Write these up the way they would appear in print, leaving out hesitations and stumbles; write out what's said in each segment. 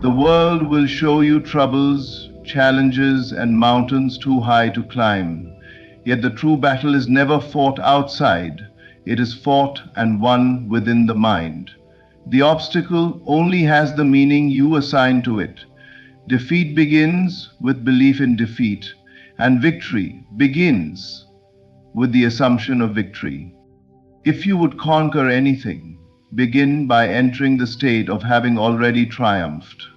The world will show you troubles, challenges, and mountains too high to climb. Yet the true battle is never fought outside. It is fought and won within the mind. The obstacle only has the meaning you assign to it. Defeat begins with belief in defeat, and victory begins with the assumption of victory. If you would conquer anything, begin by entering the state of having already triumphed.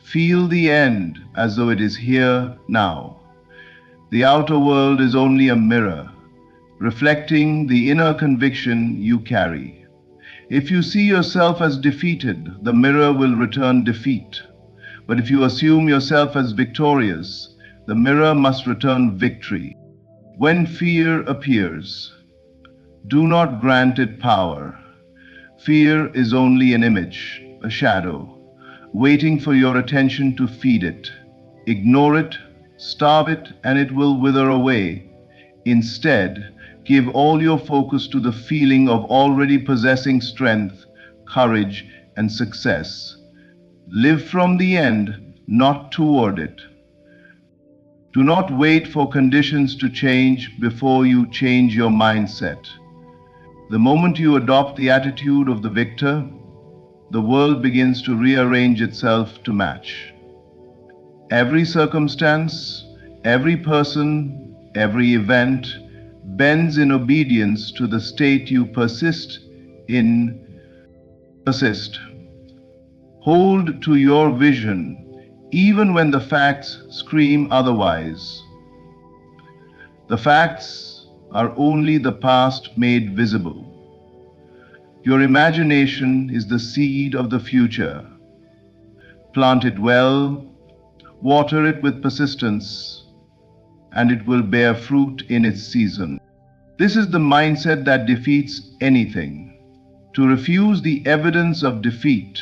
Feel the end as though it is here now. The outer world is only a mirror, reflecting the inner conviction you carry. If you see yourself as defeated, the mirror will return defeat. But if you assume yourself as victorious, the mirror must return victory. When fear appears, do not grant it power. Fear is only an image, a shadow, waiting for your attention to feed it. Ignore it, starve it, and it will wither away. Instead, give all your focus to the feeling of already possessing strength, courage, and success. Live from the end, not toward it. Do not wait for conditions to change before you change your mindset. The moment you adopt the attitude of the victor, the world begins to rearrange itself to match. Every circumstance, every person, every event bends in obedience to the state you persist. Hold to your vision, even when the facts scream otherwise. The facts are only the past made visible. Your imagination is the seed of the future. Plant it well, water it with persistence, and it will bear fruit in its season. This is the mindset that defeats anything. To refuse the evidence of defeat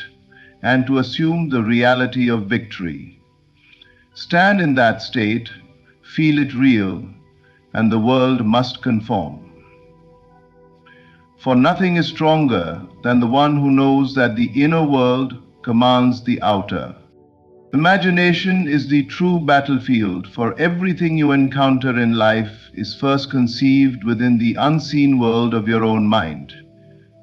and to assume the reality of victory. Stand in that state, feel it real, and the world must conform. For nothing is stronger than the one who knows that the inner world commands the outer. Imagination is the true battlefield, for everything you encounter in life is first conceived within the unseen world of your own mind.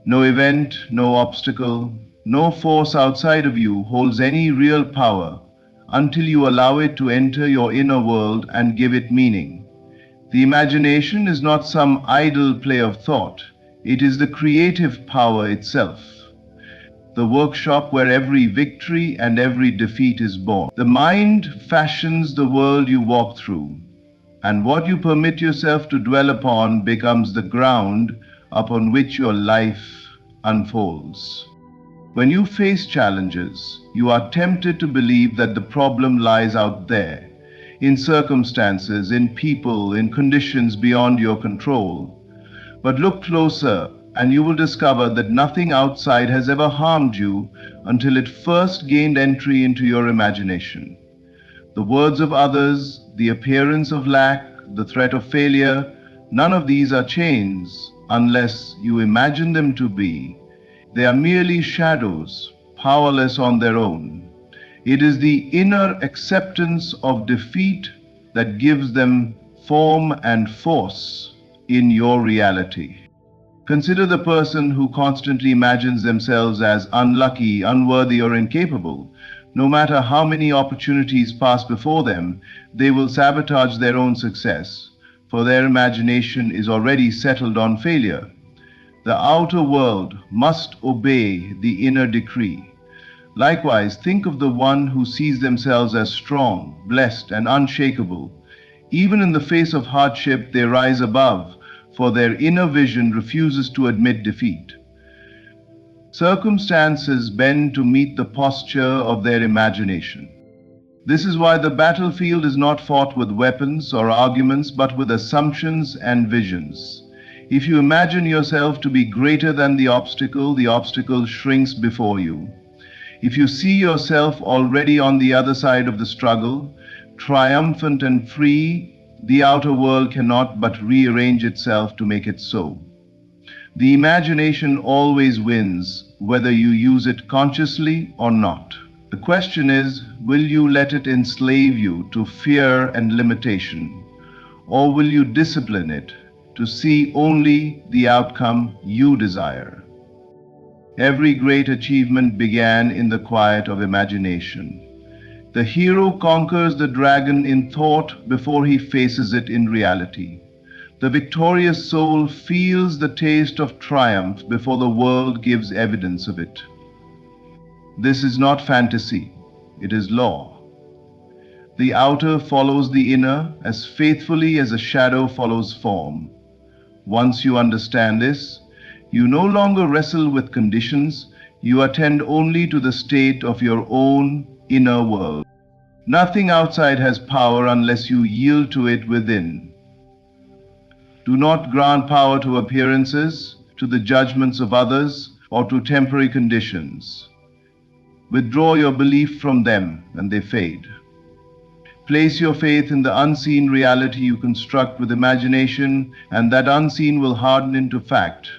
No event, no obstacle, no force outside of you holds any real power until you allow it to enter your inner world and give it meaning. The imagination is not some idle play of thought. It is the creative power itself, the workshop where every victory and every defeat is born. The mind fashions the world you walk through, and what you permit yourself to dwell upon becomes the ground upon which your life unfolds. When you face challenges, you are tempted to believe that the problem lies out there, in circumstances, in people, in conditions beyond your control. But look closer, and you will discover that nothing outside has ever harmed you until it first gained entry into your imagination. The words of others, the appearance of lack, the threat of failure, none of these are chains unless you imagine them to be. They are merely shadows, powerless on their own. It is the inner acceptance of defeat that gives them form and force in your reality. Consider the person who constantly imagines themselves as unlucky, unworthy, or incapable. No matter how many opportunities pass before them, they will sabotage their own success, for their imagination is already settled on failure. The outer world must obey the inner decree. Likewise, think of the one who sees themselves as strong, blessed, and unshakable. Even in the face of hardship, they rise above, for their inner vision refuses to admit defeat. Circumstances bend to meet the posture of their imagination. This is why the battlefield is not fought with weapons or arguments, but with assumptions and visions. If you imagine yourself to be greater than the obstacle shrinks before you. If you see yourself already on the other side of the struggle, triumphant and free, the outer world cannot but rearrange itself to make it so. The imagination always wins, whether you use it consciously or not. The question is, will you let it enslave you to fear and limitation, or will you discipline it to see only the outcome you desire? Every great achievement began in the quiet of imagination. The hero conquers the dragon in thought before he faces it in reality. The victorious soul feels the taste of triumph before the world gives evidence of it. This is not fantasy, it is law. The outer follows the inner as faithfully as a shadow follows form. Once you understand this, you no longer wrestle with conditions, you attend only to the state of your own inner world. Nothing outside has power unless you yield to it within. Do not grant power to appearances, to the judgments of others, or to temporary conditions. Withdraw your belief from them and they fade. Place your faith in the unseen reality you construct with imagination, and that unseen will harden into fact.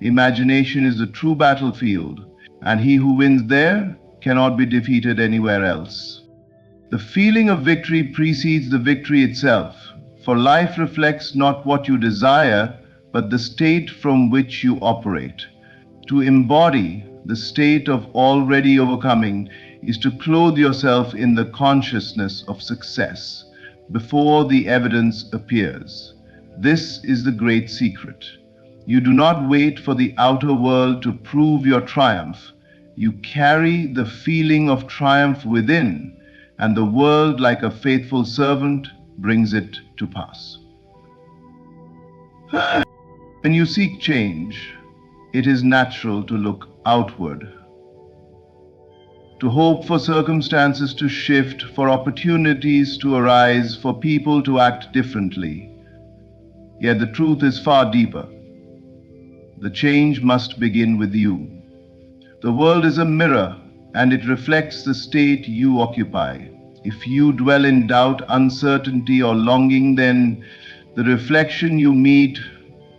Imagination is the true battlefield, and he who wins there cannot be defeated anywhere else. The feeling of victory precedes the victory itself, for life reflects not what you desire, but the state from which you operate. To embody the state of already overcoming is to clothe yourself in the consciousness of success before the evidence appears. This is the great secret. You do not wait for the outer world to prove your triumph. You carry the feeling of triumph within, and the world, like a faithful servant, brings it to pass. When you seek change, it is natural to look outward, to hope for circumstances to shift, for opportunities to arise, for people to act differently. Yet the truth is far deeper. The change must begin with you. The world is a mirror, and it reflects the state you occupy. If you dwell in doubt, uncertainty, or longing, then the reflection you meet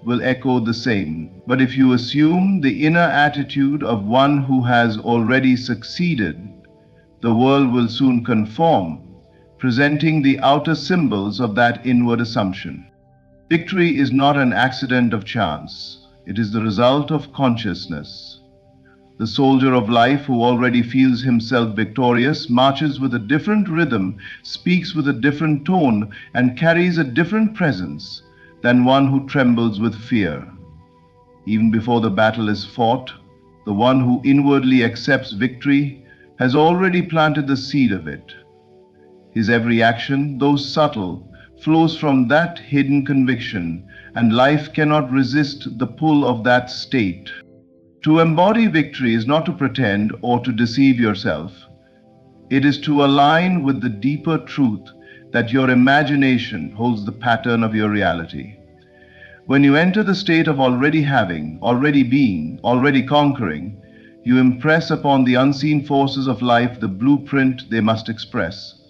will echo the same. But if you assume the inner attitude of one who has already succeeded, the world will soon conform, presenting the outer symbols of that inward assumption. Victory is not an accident of chance. It is the result of consciousness. The soldier of life who already feels himself victorious marches with a different rhythm, speaks with a different tone, and carries a different presence than one who trembles with fear. Even before the battle is fought, the one who inwardly accepts victory has already planted the seed of it. His every action, though subtle, flows from that hidden conviction, and life cannot resist the pull of that state. To embody victory is not to pretend or to deceive yourself. It is to align with the deeper truth that your imagination holds the pattern of your reality. When you enter the state of already having, already being, already conquering, you impress upon the unseen forces of life the blueprint they must express.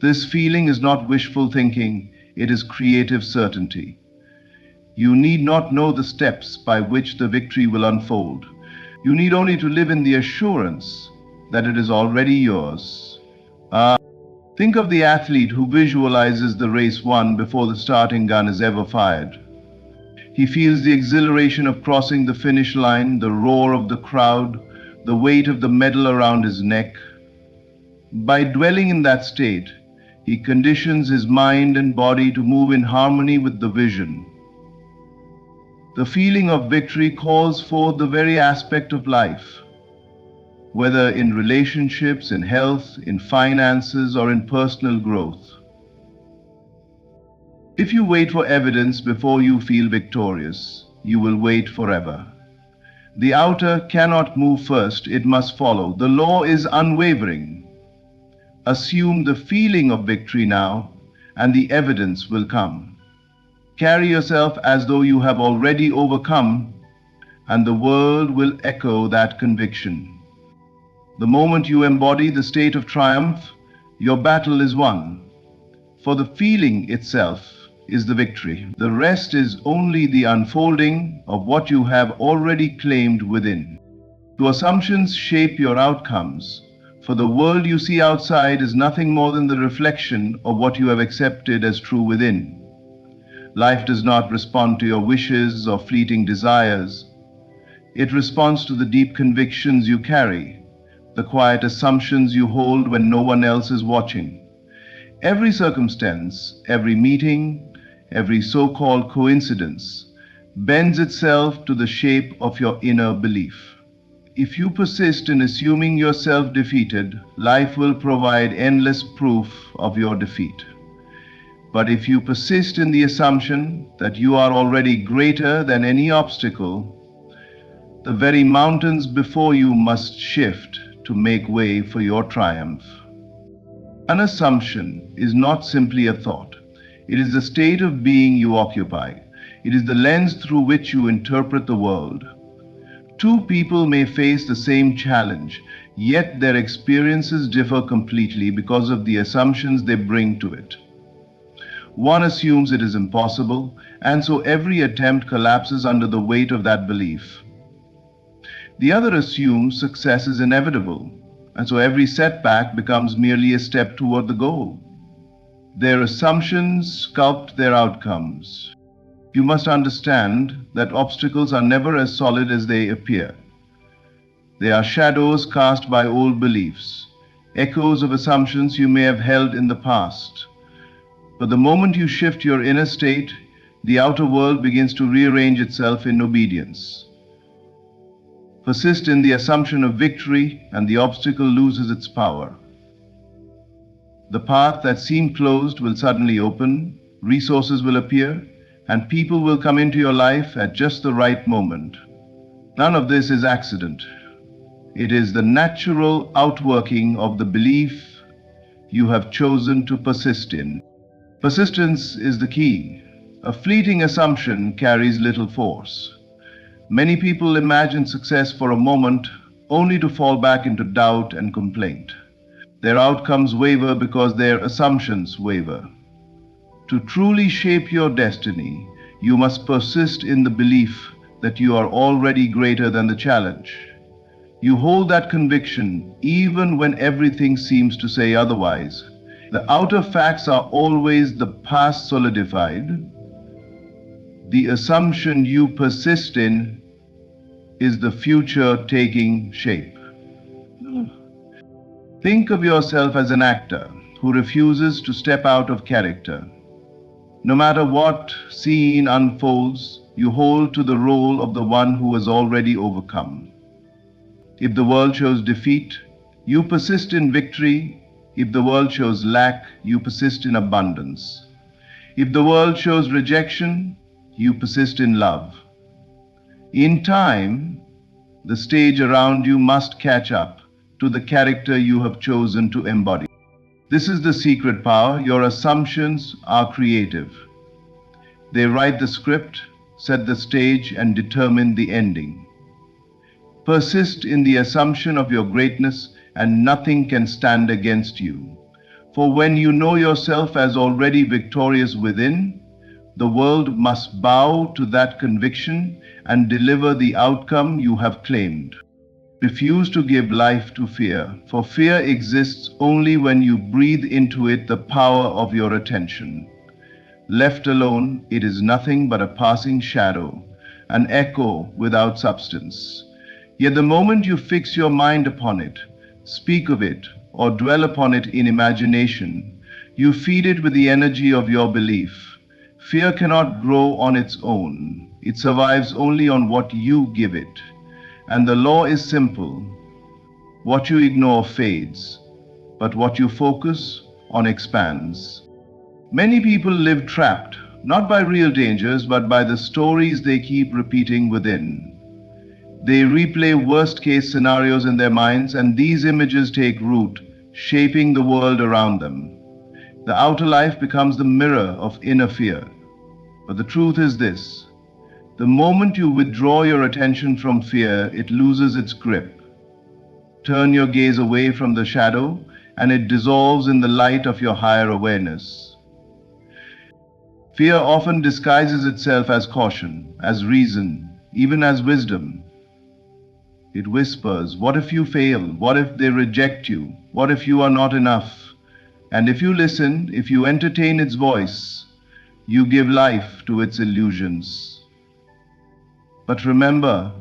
This feeling is not wishful thinking, it is creative certainty. You need not know the steps by which the victory will unfold. You need only to live in the assurance that it is already yours. Think of the athlete who visualizes the race won before the starting gun is ever fired. He feels the exhilaration of crossing the finish line, the roar of the crowd, the weight of the medal around his neck. By dwelling in that state, he conditions his mind and body to move in harmony with the vision. The feeling of victory calls forth the very aspect of life, whether in relationships, in health, in finances, or in personal growth. If you wait for evidence before you feel victorious, you will wait forever. The outer cannot move first, it must follow. The law is unwavering. Assume the feeling of victory now, and the evidence will come. Carry yourself as though you have already overcome, and the world will echo that conviction. The moment you embody the state of triumph, your battle is won. For the feeling itself is the victory. The rest is only the unfolding of what you have already claimed within. Your assumptions shape your outcomes, For the world you see outside is nothing more than the reflection of what you have accepted as true within. Life does not respond to your wishes or fleeting desires. It responds to the deep convictions you carry, the quiet assumptions you hold when no one else is watching. Every circumstance, every meeting, every so-called coincidence bends itself to the shape of your inner belief. If you persist in assuming yourself defeated, life will provide endless proof of your defeat. But if you persist in the assumption that you are already greater than any obstacle, the very mountains before you must shift to make way for your triumph. An assumption is not simply a thought. It is the state of being you occupy. It is the lens through which you interpret the world. Two people may face the same challenge, yet their experiences differ completely because of the assumptions they bring to it. One assumes it is impossible, and so every attempt collapses under the weight of that belief. The other assumes success is inevitable, and so every setback becomes merely a step toward the goal. Their assumptions sculpt their outcomes. You must understand that obstacles are never as solid as they appear. They are shadows cast by old beliefs, echoes of assumptions you may have held in the past. But the moment you shift your inner state, the outer world begins to rearrange itself in obedience. Persist in the assumption of victory, and the obstacle loses its power. The path that seemed closed will suddenly open, resources will appear, and people will come into your life at just the right moment. None of this is accident. It is the natural outworking of the belief you have chosen to persist in. Persistence is the key. A fleeting assumption carries little force. Many people imagine success for a moment only to fall back into doubt and complaint. Their outcomes waver because their assumptions waver. To truly shape your destiny, you must persist in the belief that you are already greater than the challenge. You hold that conviction even when everything seems to say otherwise. The outer facts are always the past solidified. The assumption you persist in is the future taking shape. Think of yourself as an actor who refuses to step out of character. No matter what scene unfolds, you hold to the role of the one who has already overcome. If the world shows defeat, you persist in victory. If the world shows lack, you persist in abundance. If the world shows rejection, you persist in love. In time, the stage around you must catch up to the character you have chosen to embody. This is the secret power. Your assumptions are creative. They write the script, set the stage, and determine the ending. Persist in the assumption of your greatness, and nothing can stand against you. For when you know yourself as already victorious within, the world must bow to that conviction and deliver the outcome you have claimed. Refuse to give life to fear, for fear exists only when you breathe into it the power of your attention. Left alone, it is nothing but a passing shadow, an echo without substance. Yet the moment you fix your mind upon it, speak of it, or dwell upon it in imagination, you feed it with the energy of your belief. Fear cannot grow on its own. It survives only on what you give it. And the law is simple. What you ignore fades, but what you focus on expands. Many people live trapped, not by real dangers, but by the stories they keep repeating within. They replay worst-case scenarios in their minds, and these images take root, shaping the world around them. The outer life becomes the mirror of inner fear. But the truth is this: the moment you withdraw your attention from fear, it loses its grip. Turn your gaze away from the shadow, and it dissolves in the light of your higher awareness. Fear often disguises itself as caution, as reason, even as wisdom. It whispers, what if you fail? What if they reject you? What if you are not enough? And if you listen, if you entertain its voice, you give life to its illusions. But remember,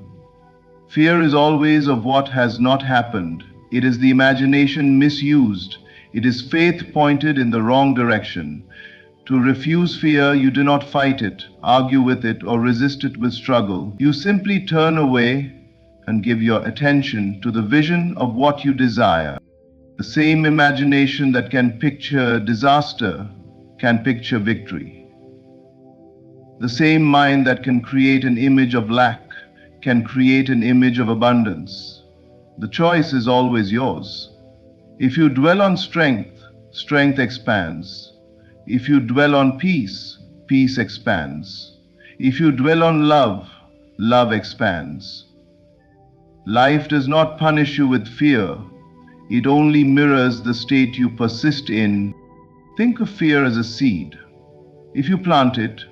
fear is always of what has not happened. It is the imagination misused. It is faith pointed in the wrong direction. To refuse fear, you do not fight it, argue with it, or resist it with struggle. You simply turn away and give your attention to the vision of what you desire. The same imagination that can picture disaster can picture victory. The same mind that can create an image of lack can create an image of abundance. The choice is always yours. If you dwell on strength, strength expands. If you dwell on peace, peace expands. If you dwell on love, love expands. Life does not punish you with fear. It only mirrors the state you persist in. Think of fear as a seed. If you plant it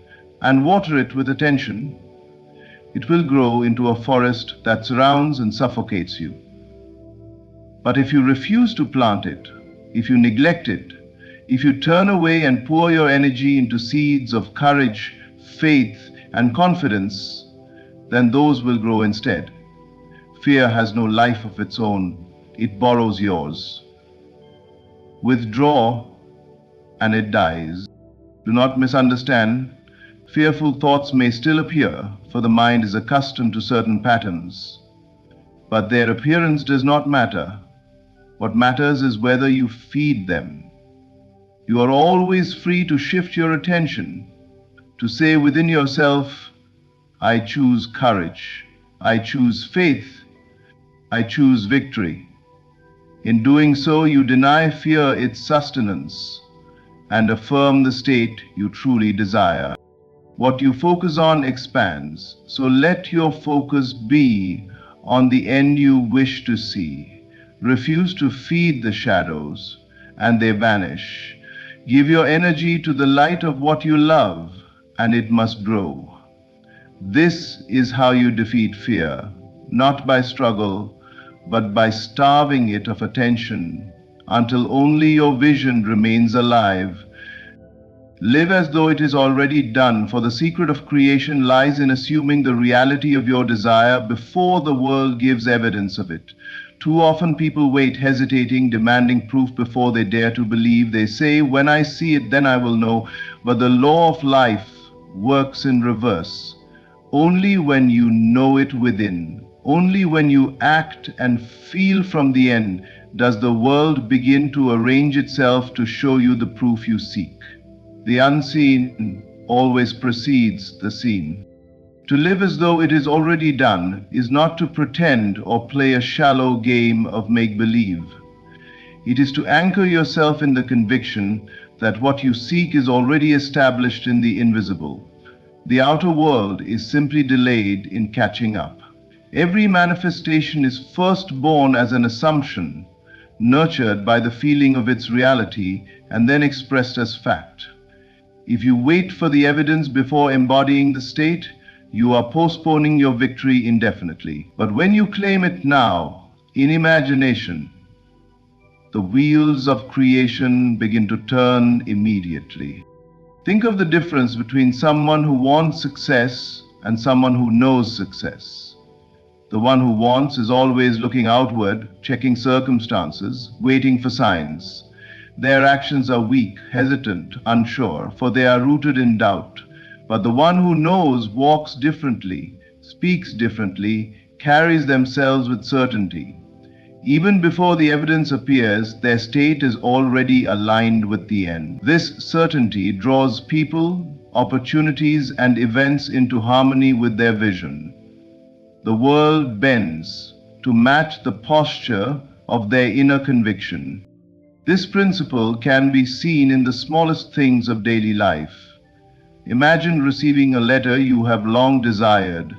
and water it with attention, it will grow into a forest that surrounds and suffocates you. But if you refuse to plant it, if you neglect it, if you turn away and pour your energy into seeds of courage, faith, and confidence, then those will grow instead. Fear has no life of its own. It borrows yours. Withdraw and it dies. Do not misunderstand. Fearful thoughts may still appear, for the mind is accustomed to certain patterns. But their appearance does not matter. What matters is whether you feed them. You are always free to shift your attention, to say within yourself, I choose courage, I choose faith, I choose victory. In doing so, you deny fear its sustenance and affirm the state you truly desire. What you focus on expands, so let your focus be on the end you wish to see. Refuse to feed the shadows, and they vanish. Give your energy to the light of what you love, and it must grow. This is how you defeat fear, not by struggle, but by starving it of attention until only your vision remains alive. Live as though it is already done, for the secret of creation lies in assuming the reality of your desire before the world gives evidence of it. Too often people wait, hesitating, demanding proof before they dare to believe. They say, when I see it, then I will know. But the law of life works in reverse. Only when you know it within, only when you act and feel from the end, does the world begin to arrange itself to show you the proof you seek. The unseen always precedes the seen. To live as though it is already done is not to pretend or play a shallow game of make-believe. It is to anchor yourself in the conviction that what you seek is already established in the invisible. The outer world is simply delayed in catching up. Every manifestation is first born as an assumption, nurtured by the feeling of its reality, and then expressed as fact. If you wait for the evidence before embodying the state, you are postponing your victory indefinitely. But when you claim it now, in imagination, the wheels of creation begin to turn immediately. Think of the difference between someone who wants success and someone who knows success. The one who wants is always looking outward, checking circumstances, waiting for signs. Their actions are weak, hesitant, unsure, for they are rooted in doubt. But the one who knows walks differently, speaks differently, carries themselves with certainty. Even before the evidence appears, their state is already aligned with the end. This certainty draws people, opportunities, and events into harmony with their vision. The world bends to match the posture of their inner conviction. This principle can be seen in the smallest things of daily life. Imagine receiving a letter you have long desired.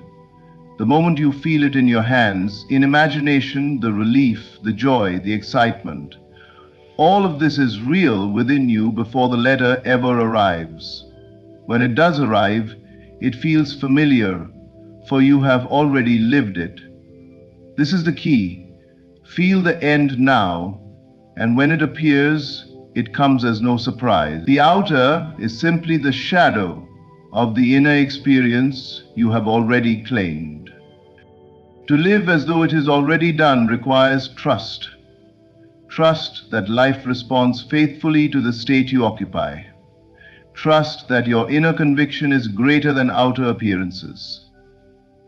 The moment you feel it in your hands, in imagination, the relief, the joy, the excitement. All of this is real within you before the letter ever arrives. When it does arrive, it feels familiar, for you have already lived it. This is the key. Feel the end now, and when it appears, it comes as no surprise. The outer is simply the shadow of the inner experience you have already claimed. To live as though it is already done requires trust. Trust that life responds faithfully to the state you occupy. Trust that your inner conviction is greater than outer appearances.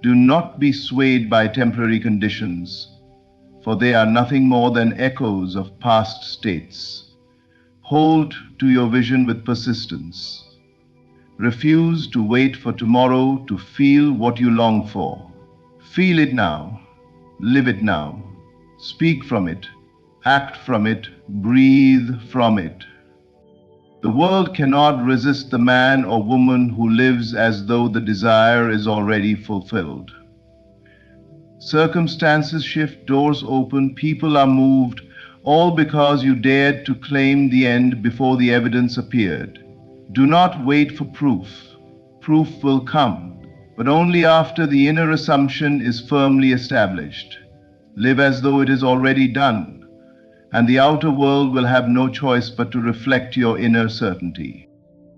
Do not be swayed by temporary conditions, for they are nothing more than echoes of past states. Hold to your vision with persistence. Refuse to wait for tomorrow to feel what you long for. Feel it now. Live it now. Speak from it. Act from it. Breathe from it. The world cannot resist the man or woman who lives as though the desire is already fulfilled. Circumstances shift, doors open, people are moved, all because you dared to claim the end before the evidence appeared. Do not wait for proof. Proof will come, but only after the inner assumption is firmly established. Live as though it is already done, and the outer world will have no choice but to reflect your inner certainty.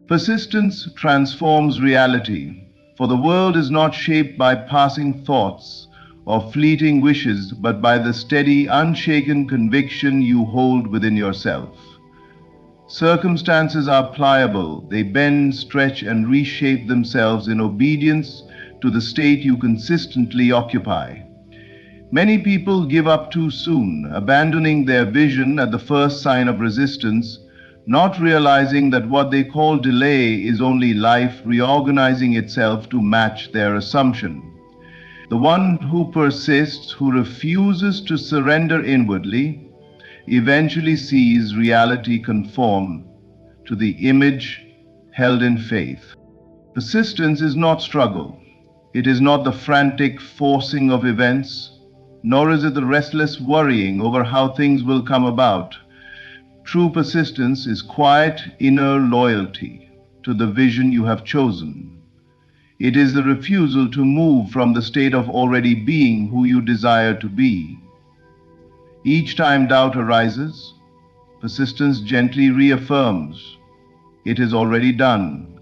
Persistence transforms reality, for the world is not shaped by passing thoughts or fleeting wishes, but by the steady, unshaken conviction you hold within yourself. Circumstances are pliable. They bend, stretch, and reshape themselves in obedience to the state you consistently occupy. Many people give up too soon, abandoning their vision at the first sign of resistance, not realizing that what they call delay is only life reorganizing itself to match their assumption. The one who persists, who refuses to surrender inwardly, eventually sees reality conform to the image held in faith. Persistence is not struggle. It is not the frantic forcing of events, nor is it the restless worrying over how things will come about. True persistence is quiet inner loyalty to the vision you have chosen. It is the refusal to move from the state of already being who you desire to be. Each time doubt arises, persistence gently reaffirms, it is already done.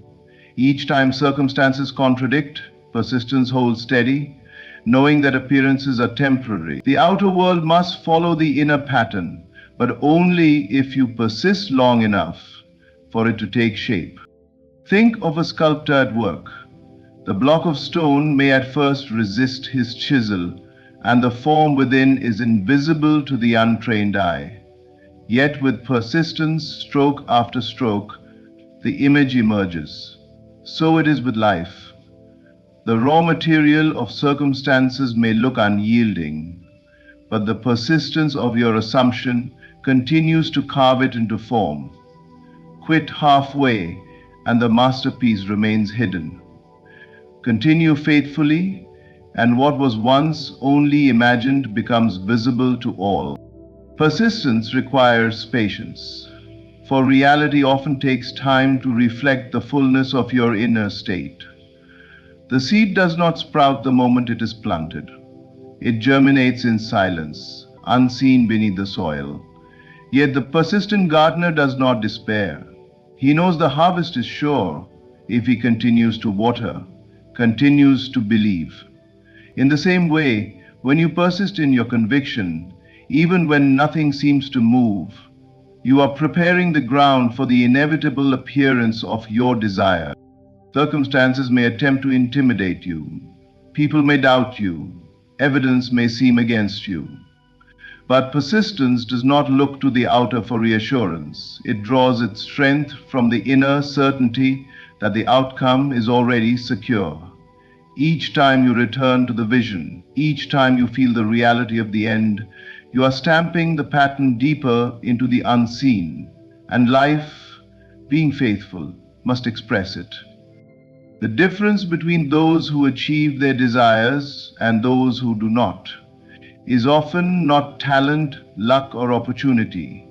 Each time circumstances contradict, persistence holds steady, knowing that appearances are temporary. The outer world must follow the inner pattern, but only if you persist long enough for it to take shape. Think of a sculptor at work. The block of stone may at first resist his chisel, and the form within is invisible to the untrained eye. Yet with persistence, stroke after stroke, the image emerges. So it is with life. The raw material of circumstances may look unyielding, but the persistence of your assumption continues to carve it into form. Quit halfway, and the masterpiece remains hidden. Continue faithfully, and what was once only imagined becomes visible to all. Persistence requires patience, for reality often takes time to reflect the fullness of your inner state. The seed does not sprout the moment it is planted. It germinates in silence, unseen beneath the soil. Yet the persistent gardener does not despair. He knows the harvest is sure if he continues to water, continues to believe. In the same way, when you persist in your conviction, even when nothing seems to move, you are preparing the ground for the inevitable appearance of your desire. Circumstances may attempt to intimidate you. People may doubt you. Evidence may seem against you. But persistence does not look to the outer for reassurance. It draws its strength from the inner certainty that the outcome is already secure. Each time you return to the vision, each time you feel the reality of the end, you are stamping the pattern deeper into the unseen, and life, being faithful, must express it. The difference between those who achieve their desires and those who do not is often not talent, luck, or opportunity.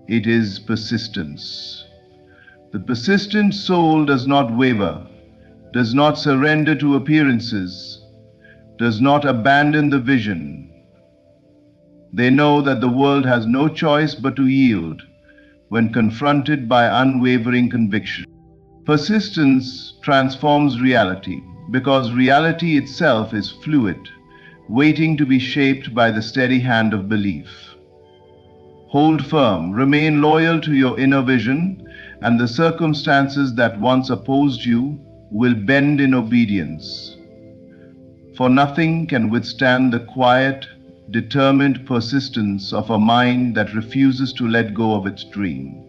It is persistence. The persistent soul does not waver, does not surrender to appearances, does not abandon the vision. They know that the world has no choice but to yield when confronted by unwavering conviction. Persistence transforms reality because reality itself is fluid, waiting to be shaped by the steady hand of belief. Hold firm, remain loyal to your inner vision, and the circumstances that once opposed you will bend in obedience. For nothing can withstand the quiet, determined persistence of a mind that refuses to let go of its dream.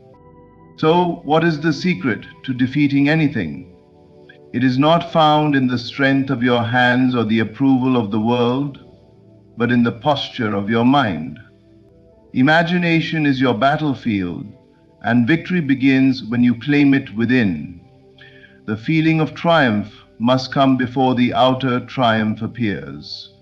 So, what is the secret to defeating anything? It is not found in the strength of your hands or the approval of the world, but in the posture of your mind. Imagination is your battlefield, and victory begins when you claim it within. The feeling of triumph must come before the outer triumph appears.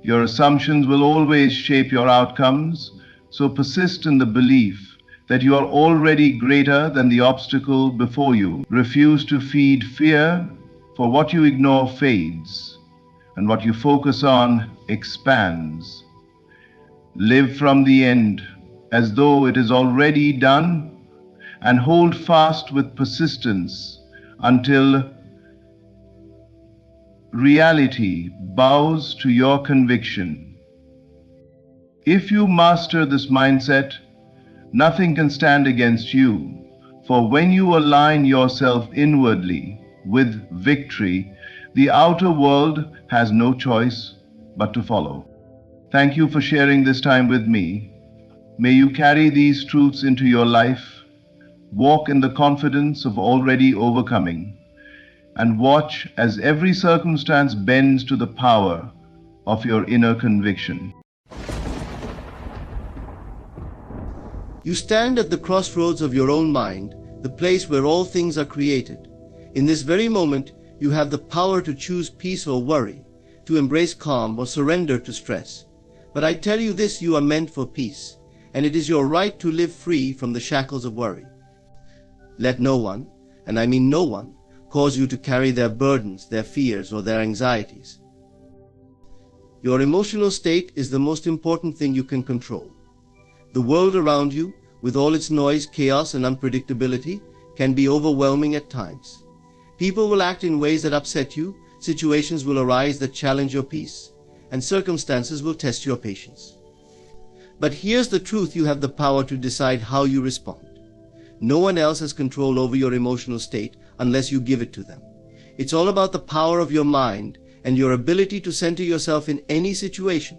Your assumptions will always shape your outcomes, so persist in the belief that you are already greater than the obstacle before you. Refuse to feed fear, for what you ignore fades, and what you focus on expands. Live from the end as though it is already done, and hold fast with persistence until reality bows to your conviction. If you master this mindset, nothing can stand against you, for when you align yourself inwardly with victory, the outer world has no choice but to follow. Thank you for sharing this time with me. May you carry these truths into your life, walk in the confidence of already overcoming, and watch as every circumstance bends to the power of your inner conviction. You stand at the crossroads of your own mind, the place where all things are created. In this very moment, you have the power to choose peace or worry, to embrace calm or surrender to stress. But I tell you this, you are meant for peace, and it is your right to live free from the shackles of worry. Let no one, and I mean no one, cause you to carry their burdens, their fears, or their anxieties. Your emotional state is the most important thing you can control. The world around you, with all its noise, chaos, and unpredictability, can be overwhelming at times. People will act in ways that upset you, situations will arise that challenge your peace, and circumstances will test your patience. But here's the truth: you have the power to decide how you respond. No one else has control over your emotional state unless you give it to them. It's all about the power of your mind and your ability to center yourself in any situation.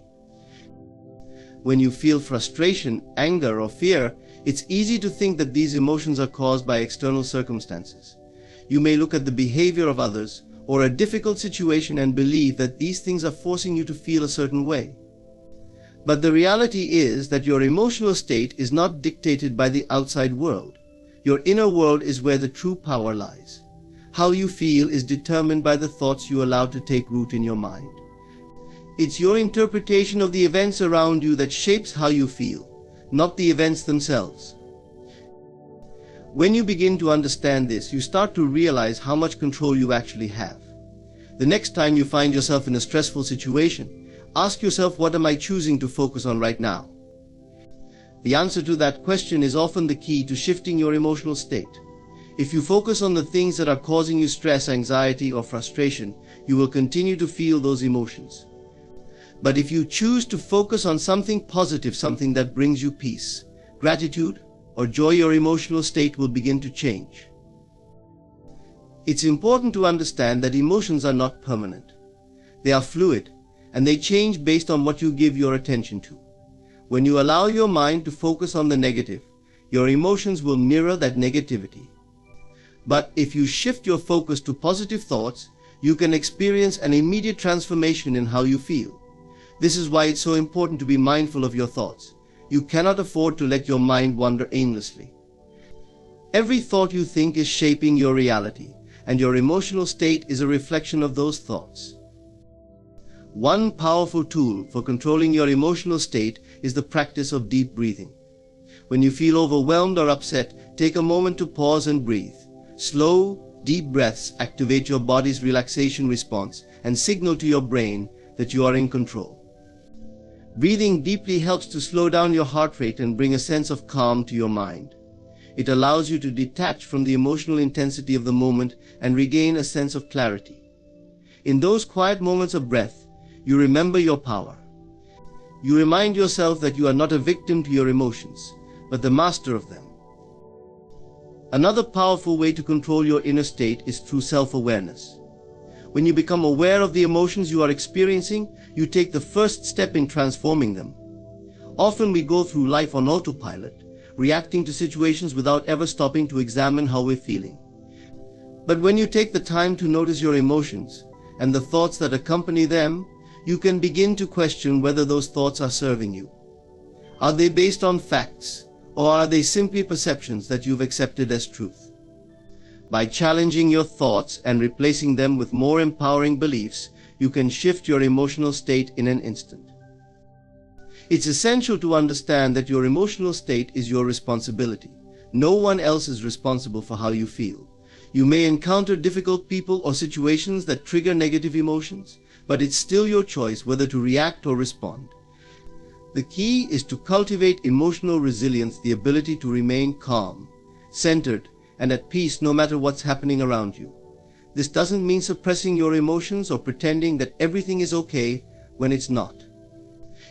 When you feel frustration, anger, or fear, it's easy to think that these emotions are caused by external circumstances. You may look at the behavior of others or a difficult situation and believe that these things are forcing you to feel a certain way. But the reality is that your emotional state is not dictated by the outside world. Your inner world is where the true power lies. How you feel is determined by the thoughts you allow to take root in your mind. It's your interpretation of the events around you that shapes how you feel, not the events themselves. When you begin to understand this, you start to realize how much control you actually have. The next time you find yourself in a stressful situation, ask yourself, what am I choosing to focus on right now? The answer to that question is often the key to shifting your emotional state. If you focus on the things that are causing you stress, anxiety, or frustration, you will continue to feel those emotions. But if you choose to focus on something positive, something that brings you peace, gratitude, or joy, your emotional state will begin to change. It's important to understand that emotions are not permanent. They are fluid, and they change based on what you give your attention to. When you allow your mind to focus on the negative, your emotions will mirror that negativity. But if you shift your focus to positive thoughts, you can experience an immediate transformation in how you feel. This is why it's so important to be mindful of your thoughts. You cannot afford to let your mind wander aimlessly. Every thought you think is shaping your reality, and your emotional state is a reflection of those thoughts. One powerful tool for controlling your emotional state is the practice of deep breathing. When you feel overwhelmed or upset, take a moment to pause and breathe. Slow, deep breaths activate your body's relaxation response and signal to your brain that you are in control. Breathing deeply helps to slow down your heart rate and bring a sense of calm to your mind. It allows you to detach from the emotional intensity of the moment and regain a sense of clarity. In those quiet moments of breath, you remember your power. You remind yourself that you are not a victim to your emotions, but the master of them. Another powerful way to control your inner state is through self-awareness. When you become aware of the emotions you are experiencing, you take the first step in transforming them. Often we go through life on autopilot, reacting to situations without ever stopping to examine how we're feeling. But when you take the time to notice your emotions and the thoughts that accompany them, you can begin to question whether those thoughts are serving you. Are they based on facts, or are they simply perceptions that you've accepted as truth? By challenging your thoughts and replacing them with more empowering beliefs, you can shift your emotional state in an instant. It's essential to understand that your emotional state is your responsibility. No one else is responsible for how you feel. You may encounter difficult people or situations that trigger negative emotions, but it's still your choice whether to react or respond. The key is to cultivate emotional resilience, the ability to remain calm, centered, and at peace no matter what's happening around you. This doesn't mean suppressing your emotions or pretending that everything is okay when it's not.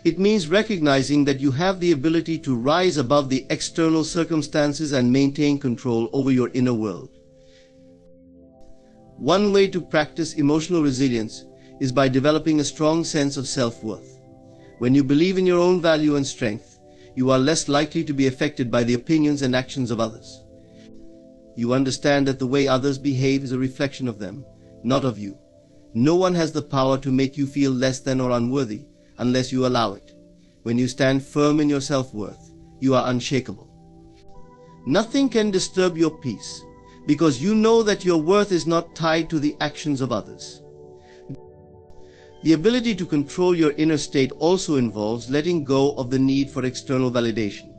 It means recognizing that you have the ability to rise above the external circumstances and maintain control over your inner world. One way to practice emotional resilience is by developing a strong sense of self-worth. When you believe in your own value and strength, you are less likely to be affected by the opinions and actions of others. You understand that the way others behave is a reflection of them, not of you. No one has the power to make you feel less than or unworthy unless you allow it. When you stand firm in your self-worth, you are unshakable. Nothing can disturb your peace because you know that your worth is not tied to the actions of others. The ability to control your inner state also involves letting go of the need for external validation.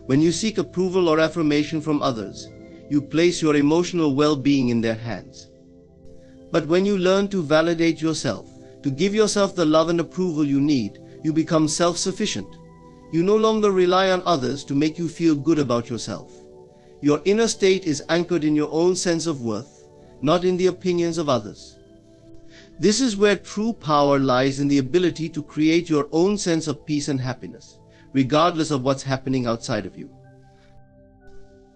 When you seek approval or affirmation from others, you place your emotional well-being in their hands. But when you learn to validate yourself, to give yourself the love and approval you need, you become self-sufficient. You no longer rely on others to make you feel good about yourself. Your inner state is anchored in your own sense of worth, not in the opinions of others. This is where true power lies, in the ability to create your own sense of peace and happiness, regardless of what's happening outside of you.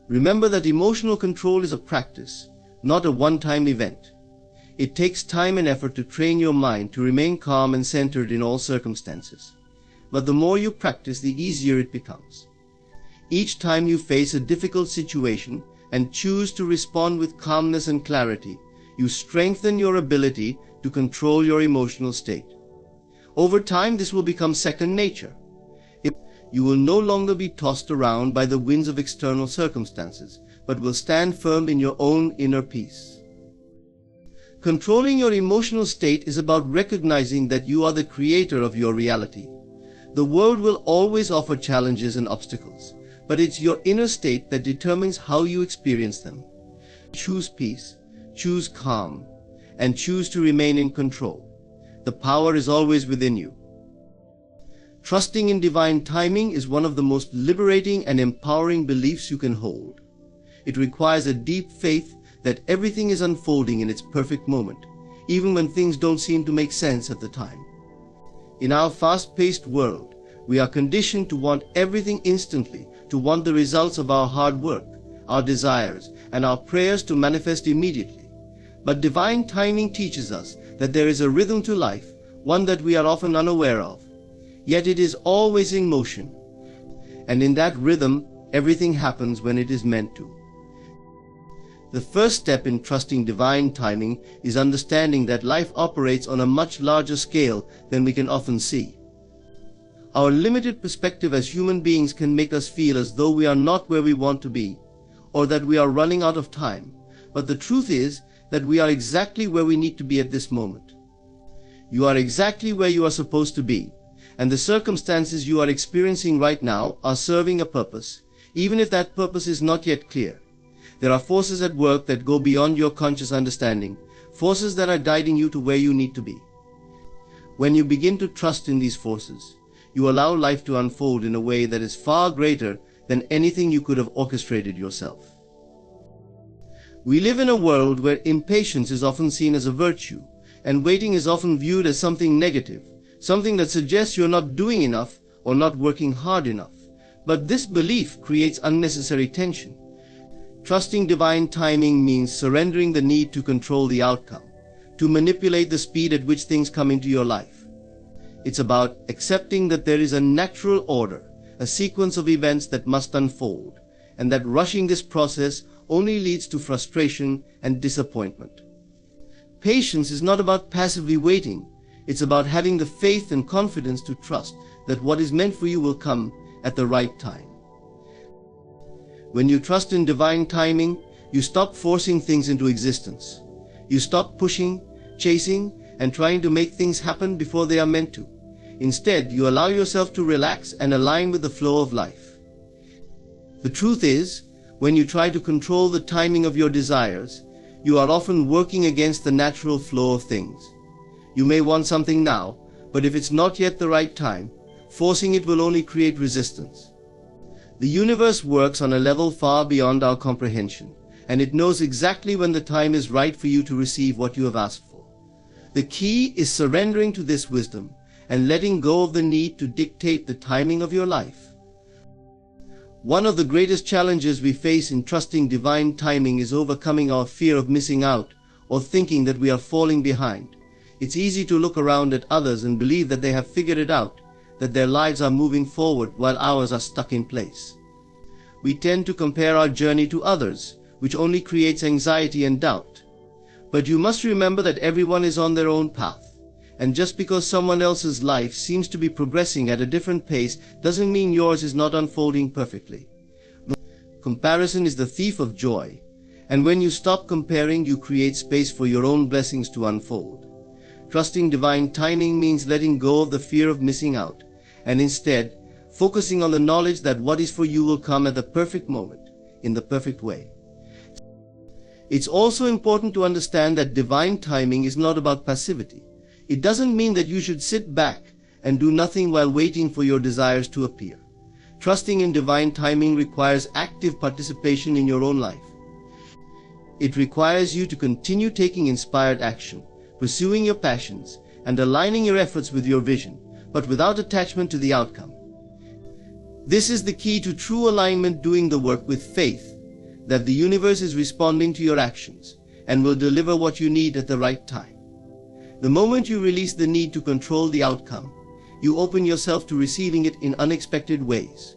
Remember that emotional control is a practice, not a one-time event. It takes time and effort to train your mind to remain calm and centered in all circumstances. But the more you practice, the easier it becomes. Each time you face a difficult situation and choose to respond with calmness and clarity, you strengthen your ability to control your emotional state. Over time, this will become second nature. You will no longer be tossed around by the winds of external circumstances, but will stand firm in your own inner peace. Controlling your emotional state is about recognizing that you are the creator of your reality. The world will always offer challenges and obstacles, but it's your inner state that determines how you experience them. Choose peace, choose calm, and choose to remain in control. The power is always within you. Trusting in divine timing is one of the most liberating and empowering beliefs you can hold. It requires a deep faith that everything is unfolding in its perfect moment, even when things don't seem to make sense at the time. In our fast-paced world, we are conditioned to want everything instantly, to want the results of our hard work, our desires, and our prayers to manifest immediately. But divine timing teaches us that there is a rhythm to life, one that we are often unaware of. Yet it is always in motion. And in that rhythm, everything happens when it is meant to. The first step in trusting divine timing is understanding that life operates on a much larger scale than we can often see. Our limited perspective as human beings can make us feel as though we are not where we want to be, or that we are running out of time. But the truth is that we are exactly where we need to be at this moment. You are exactly where you are supposed to be, and the circumstances you are experiencing right now are serving a purpose, even if that purpose is not yet clear. There are forces at work that go beyond your conscious understanding, forces that are guiding you to where you need to be. When you begin to trust in these forces, you allow life to unfold in a way that is far greater than anything you could have orchestrated yourself. We live in a world where impatience is often seen as a virtue, and waiting is often viewed as something negative, something that suggests you're not doing enough or not working hard enough. But this belief creates unnecessary tension. Trusting divine timing means surrendering the need to control the outcome, to manipulate the speed at which things come into your life. It's about accepting that there is a natural order, a sequence of events that must unfold, and that rushing this process only leads to frustration and disappointment. Patience is not about passively waiting. It's about having the faith and confidence to trust that what is meant for you will come at the right time. When you trust in divine timing, you stop forcing things into existence. You stop pushing, chasing, and trying to make things happen before they are meant to. Instead, you allow yourself to relax and align with the flow of life. The truth is, when you try to control the timing of your desires, you are often working against the natural flow of things. You may want something now, but if it's not yet the right time, forcing it will only create resistance. The universe works on a level far beyond our comprehension, and it knows exactly when the time is right for you to receive what you have asked for. The key is surrendering to this wisdom and letting go of the need to dictate the timing of your life. One of the greatest challenges we face in trusting divine timing is overcoming our fear of missing out or thinking that we are falling behind. It's easy to look around at others and believe that they have figured it out, that their lives are moving forward while ours are stuck in place. We tend to compare our journey to others, which only creates anxiety and doubt. But you must remember that everyone is on their own path. And just because someone else's life seems to be progressing at a different pace doesn't mean yours is not unfolding perfectly. Comparison is the thief of joy, and when you stop comparing, you create space for your own blessings to unfold. Trusting divine timing means letting go of the fear of missing out, and instead focusing on the knowledge that what is for you will come at the perfect moment, in the perfect way. It's also important to understand that divine timing is not about passivity. It doesn't mean that you should sit back and do nothing while waiting for your desires to appear. Trusting in divine timing requires active participation in your own life. It requires you to continue taking inspired action, pursuing your passions, and aligning your efforts with your vision, but without attachment to the outcome. This is the key to true alignment, doing the work with faith, that the universe is responding to your actions and will deliver what you need at the right time. The moment you release the need to control the outcome, you open yourself to receiving it in unexpected ways.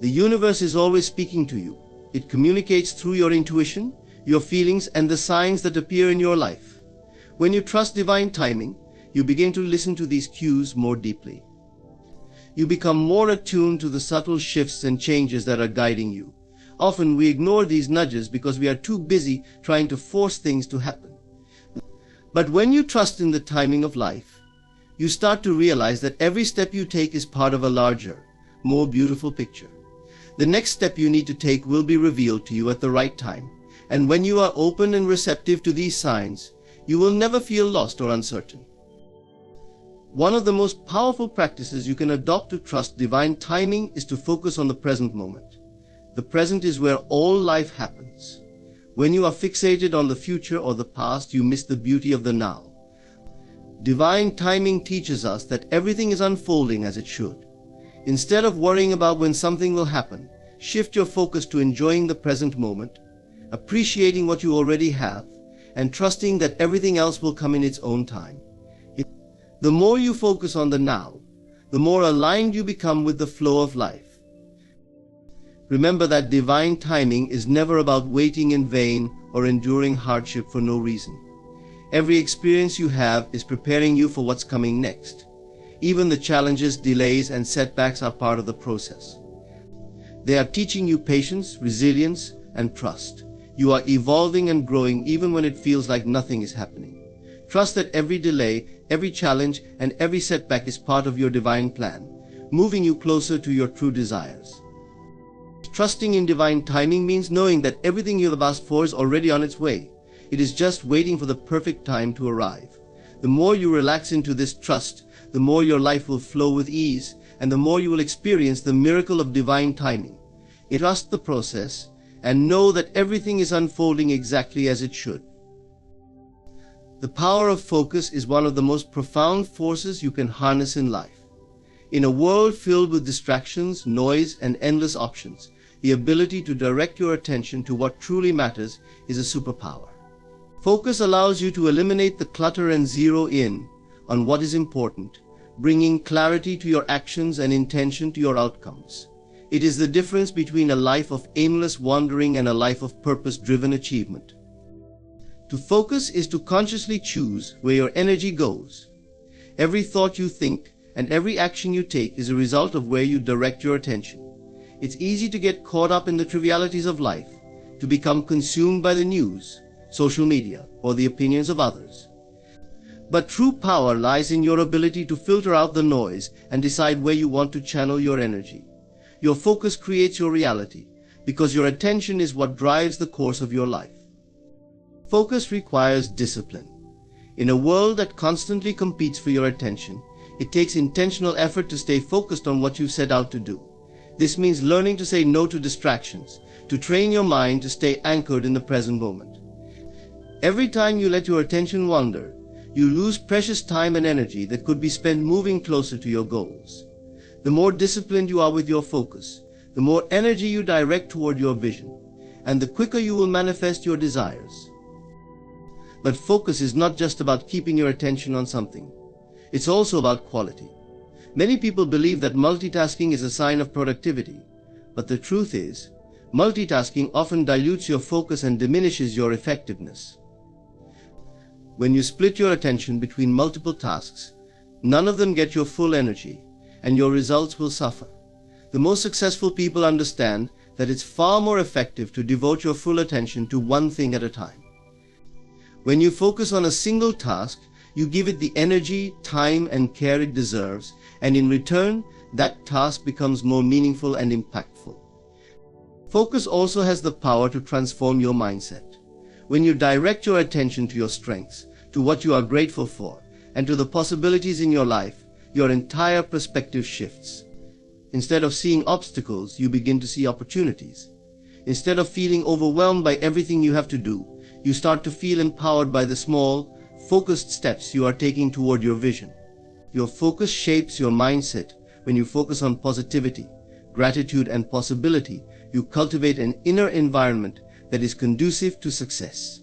The universe is always speaking to you. It communicates through your intuition, your feelings, and the signs that appear in your life. When you trust divine timing, you begin to listen to these cues more deeply. You become more attuned to the subtle shifts and changes that are guiding you. Often we ignore these nudges because we are too busy trying to force things to happen. But when you trust in the timing of life, you start to realize that every step you take is part of a larger, more beautiful picture. The next step you need to take will be revealed to you at the right time, and when you are open and receptive to these signs, you will never feel lost or uncertain. One of the most powerful practices you can adopt to trust divine timing is to focus on the present moment. The present is where all life happens. When you are fixated on the future or the past, you miss the beauty of the now. Divine timing teaches us that everything is unfolding as it should. Instead of worrying about when something will happen, shift your focus to enjoying the present moment, appreciating what you already have, and trusting that everything else will come in its own time. The more you focus on the now, the more aligned you become with the flow of life. Remember that divine timing is never about waiting in vain or enduring hardship for no reason. Every experience you have is preparing you for what's coming next. Even the challenges, delays, and setbacks are part of the process. They are teaching you patience, resilience, and trust. You are evolving and growing even when it feels like nothing is happening. Trust that every delay, every challenge, and every setback is part of your divine plan, moving you closer to your true desires. Trusting in divine timing means knowing that everything you have asked for is already on its way. It is just waiting for the perfect time to arrive. The more you relax into this trust, the more your life will flow with ease, and the more you will experience the miracle of divine timing. Trust the process and know that everything is unfolding exactly as it should. The power of focus is one of the most profound forces you can harness in life. In a world filled with distractions, noise, and endless options, the ability to direct your attention to what truly matters is a superpower. Focus allows you to eliminate the clutter and zero in on what is important, bringing clarity to your actions and intention to your outcomes. It is the difference between a life of aimless wandering and a life of purpose-driven achievement. To focus is to consciously choose where your energy goes. Every thought you think and every action you take is a result of where you direct your attention. It's easy to get caught up in the trivialities of life, to become consumed by the news, social media, or the opinions of others. But true power lies in your ability to filter out the noise and decide where you want to channel your energy. Your focus creates your reality, because your attention is what drives the course of your life. Focus requires discipline. In a world that constantly competes for your attention, it takes intentional effort to stay focused on what you set out to do. This means learning to say no to distractions, to train your mind to stay anchored in the present moment. Every time you let your attention wander, you lose precious time and energy that could be spent moving closer to your goals. The more disciplined you are with your focus, the more energy you direct toward your vision, and the quicker you will manifest your desires. But focus is not just about keeping your attention on something. It's also about quality. Many people believe that multitasking is a sign of productivity, but the truth is, multitasking often dilutes your focus and diminishes your effectiveness. When you split your attention between multiple tasks, none of them get your full energy, and your results will suffer. The most successful people understand that it's far more effective to devote your full attention to one thing at a time. When you focus on a single task, you give it the energy, time, and care it deserves, and in return, that task becomes more meaningful and impactful. Focus also has the power to transform your mindset. When you direct your attention to your strengths, to what you are grateful for, and to the possibilities in your life, your entire perspective shifts. Instead of seeing obstacles, you begin to see opportunities. Instead of feeling overwhelmed by everything you have to do, you start to feel empowered by the small, focused steps you are taking toward your vision. Your focus shapes your mindset. When you focus on positivity, gratitude, and possibility, you cultivate an inner environment that is conducive to success.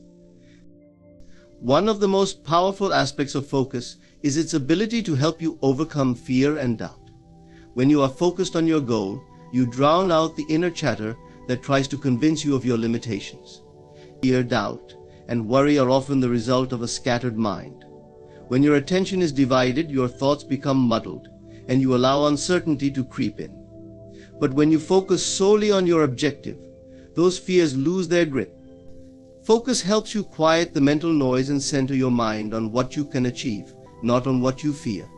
One of the most powerful aspects of focus is its ability to help you overcome fear and doubt. When you are focused on your goal, you drown out the inner chatter that tries to convince you of your limitations. Fear, doubt, and worry are often the result of a scattered mind. When your attention is divided, your thoughts become muddled, and you allow uncertainty to creep in. But when you focus solely on your objective, those fears lose their grip. Focus helps you quiet the mental noise and center your mind on what you can achieve, not on what you fear.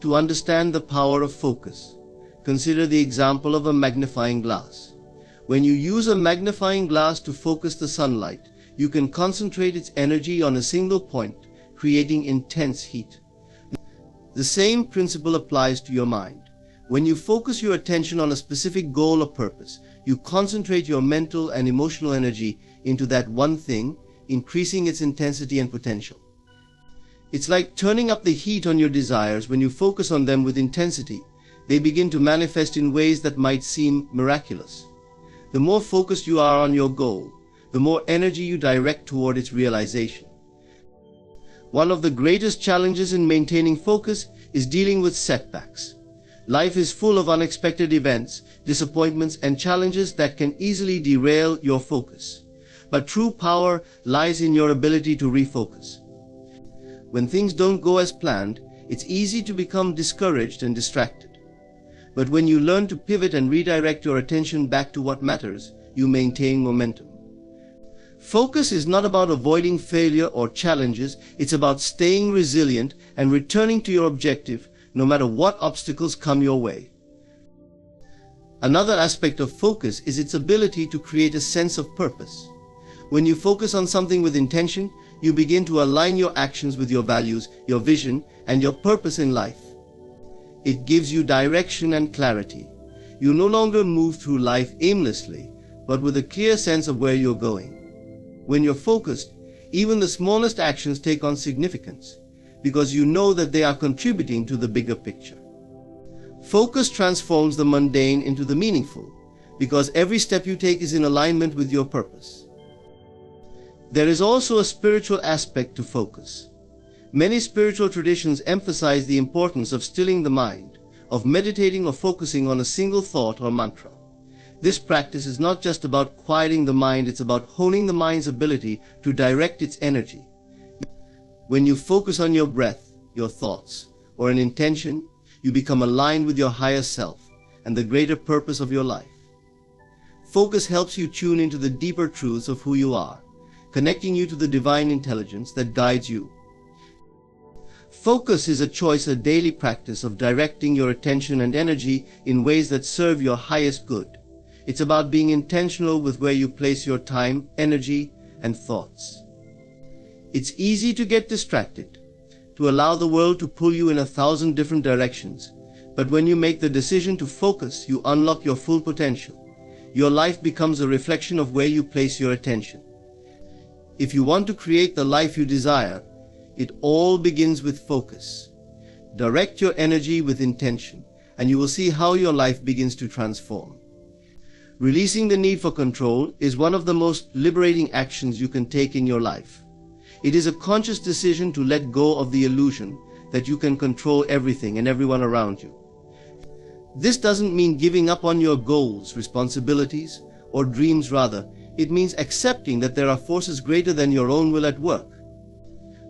To understand the power of focus, consider the example of a magnifying glass. When you use a magnifying glass to focus the sunlight, you can concentrate its energy on a single point, creating intense heat. The same principle applies to your mind. When you focus your attention on a specific goal or purpose, you concentrate your mental and emotional energy into that one thing, increasing its intensity and potential. It's like turning up the heat on your desires. When you focus on them with intensity, they begin to manifest in ways that might seem miraculous. The more focused you are on your goal, the more energy you direct toward its realization. One of the greatest challenges in maintaining focus is dealing with setbacks. Life is full of unexpected events, disappointments, and challenges that can easily derail your focus. But true power lies in your ability to refocus. When things don't go as planned, it's easy to become discouraged and distracted. But when you learn to pivot and redirect your attention back to what matters, you maintain momentum. Focus is not about avoiding failure or challenges. It's about staying resilient and returning to your objective no matter what obstacles come your way. Another aspect of focus is its ability to create a sense of purpose. When you focus on something with intention, you begin to align your actions with your values, your vision, and your purpose in life. It gives you direction and clarity. You no longer move through life aimlessly, but with a clear sense of where you're going. When you're focused, even the smallest actions take on significance, because you know that they are contributing to the bigger picture. Focus transforms the mundane into the meaningful, because every step you take is in alignment with your purpose. There is also a spiritual aspect to focus. Many spiritual traditions emphasize the importance of stilling the mind, of meditating or focusing on a single thought or mantra. This practice is not just about quieting the mind, it's about honing the mind's ability to direct its energy. When you focus on your breath, your thoughts, or an intention, you become aligned with your higher self and the greater purpose of your life. Focus helps you tune into the deeper truths of who you are, connecting you to the divine intelligence that guides you. Focus is a choice, a daily practice of directing your attention and energy in ways that serve your highest good. It's about being intentional with where you place your time, energy, and thoughts. It's easy to get distracted, to allow the world to pull you in 1,000 different directions. But when you make the decision to focus, you unlock your full potential. Your life becomes a reflection of where you place your attention. If you want to create the life you desire, it all begins with focus. Direct your energy with intention, and you will see how your life begins to transform. Releasing the need for control is one of the most liberating actions you can take in your life. It is a conscious decision to let go of the illusion that you can control everything and everyone around you. This doesn't mean giving up on your goals, responsibilities, or dreams. Rather, it means accepting that there are forces greater than your own will at work.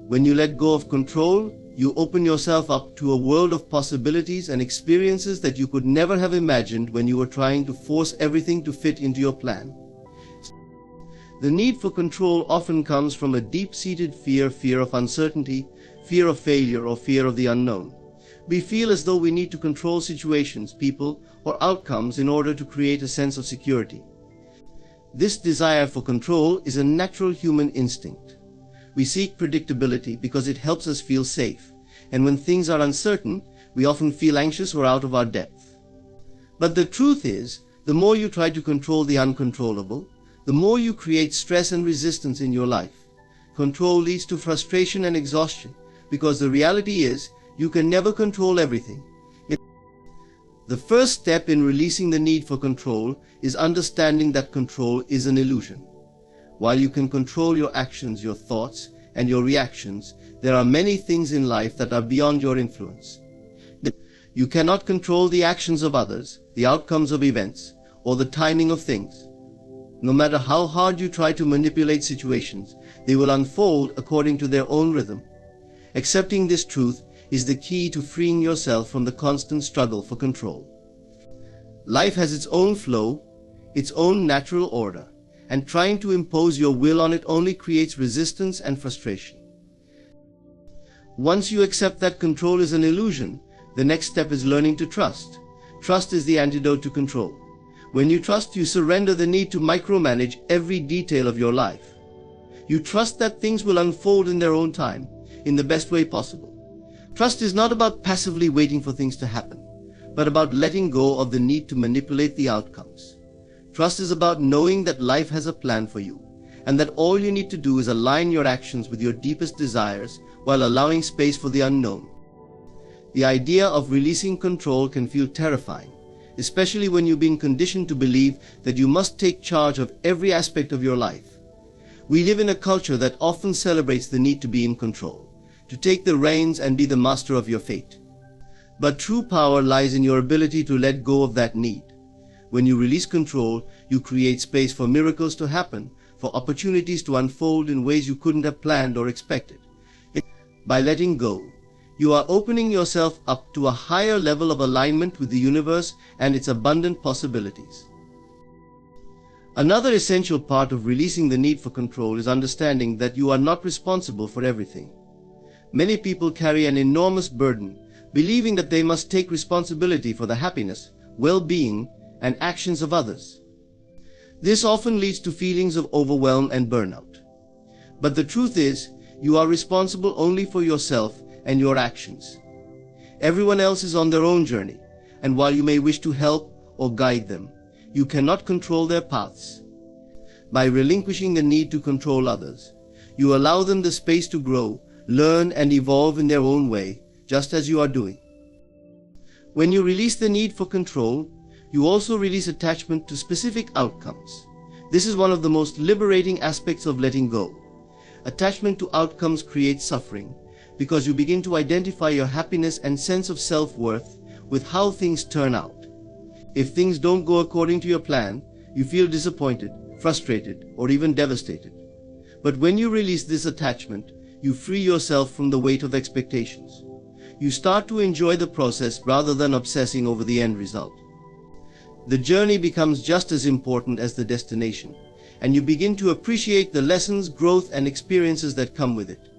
When you let go of control, you open yourself up to a world of possibilities and experiences that you could never have imagined when you were trying to force everything to fit into your plan. The need for control often comes from a deep-seated fear of uncertainty, fear of failure, or fear of the unknown. We feel as though we need to control situations, people, or outcomes in order to create a sense of security. This desire for control is a natural human instinct. We seek predictability because it helps us feel safe, and when things are uncertain, we often feel anxious or out of our depth. But the truth is, the more you try to control the uncontrollable, the more you create stress and resistance in your life. Control leads to frustration and exhaustion, because the reality is, you can never control everything. The first step in releasing the need for control is understanding that control is an illusion. While you can control your actions, your thoughts, and your reactions, there are many things in life that are beyond your influence. You cannot control the actions of others, the outcomes of events, or the timing of things. No matter how hard you try to manipulate situations, they will unfold according to their own rhythm. Accepting this truth is the key to freeing yourself from the constant struggle for control. Life has its own flow, its own natural order, and trying to impose your will on it only creates resistance and frustration. Once you accept that control is an illusion, the next step is learning to trust. Trust is the antidote to control. When you trust, you surrender the need to micromanage every detail of your life. You trust that things will unfold in their own time, in the best way possible. Trust is not about passively waiting for things to happen, but about letting go of the need to manipulate the outcomes. Trust is about knowing that life has a plan for you, and that all you need to do is align your actions with your deepest desires while allowing space for the unknown. The idea of releasing control can feel terrifying, especially when you've been conditioned to believe that you must take charge of every aspect of your life. We live in a culture that often celebrates the need to be in control, to take the reins and be the master of your fate. But true power lies in your ability to let go of that need. When you release control, you create space for miracles to happen, for opportunities to unfold in ways you couldn't have planned or expected. By letting go, you are opening yourself up to a higher level of alignment with the universe and its abundant possibilities. Another essential part of releasing the need for control is understanding that you are not responsible for everything. Many people carry an enormous burden, believing that they must take responsibility for the happiness, well-being, and actions of others. This often leads to feelings of overwhelm and burnout. But the truth is, You are responsible only for yourself and your actions. Everyone else is on their own journey, and while you may wish to help or guide them, you cannot control their paths. By relinquishing the need to control others, you allow them the space to grow, learn, and evolve in their own way, just as you are doing. When you release the need for control, you also release attachment to specific outcomes. This is one of the most liberating aspects of letting go. Attachment to outcomes creates suffering, because you begin to identify your happiness and sense of self-worth with how things turn out. If things don't go according to your plan, you feel disappointed, frustrated, or even devastated. But when you release this attachment, you free yourself from the weight of expectations. You start to enjoy the process rather than obsessing over the end result. The journey becomes just as important as the destination, and you begin to appreciate the lessons, growth, and experiences that come with it.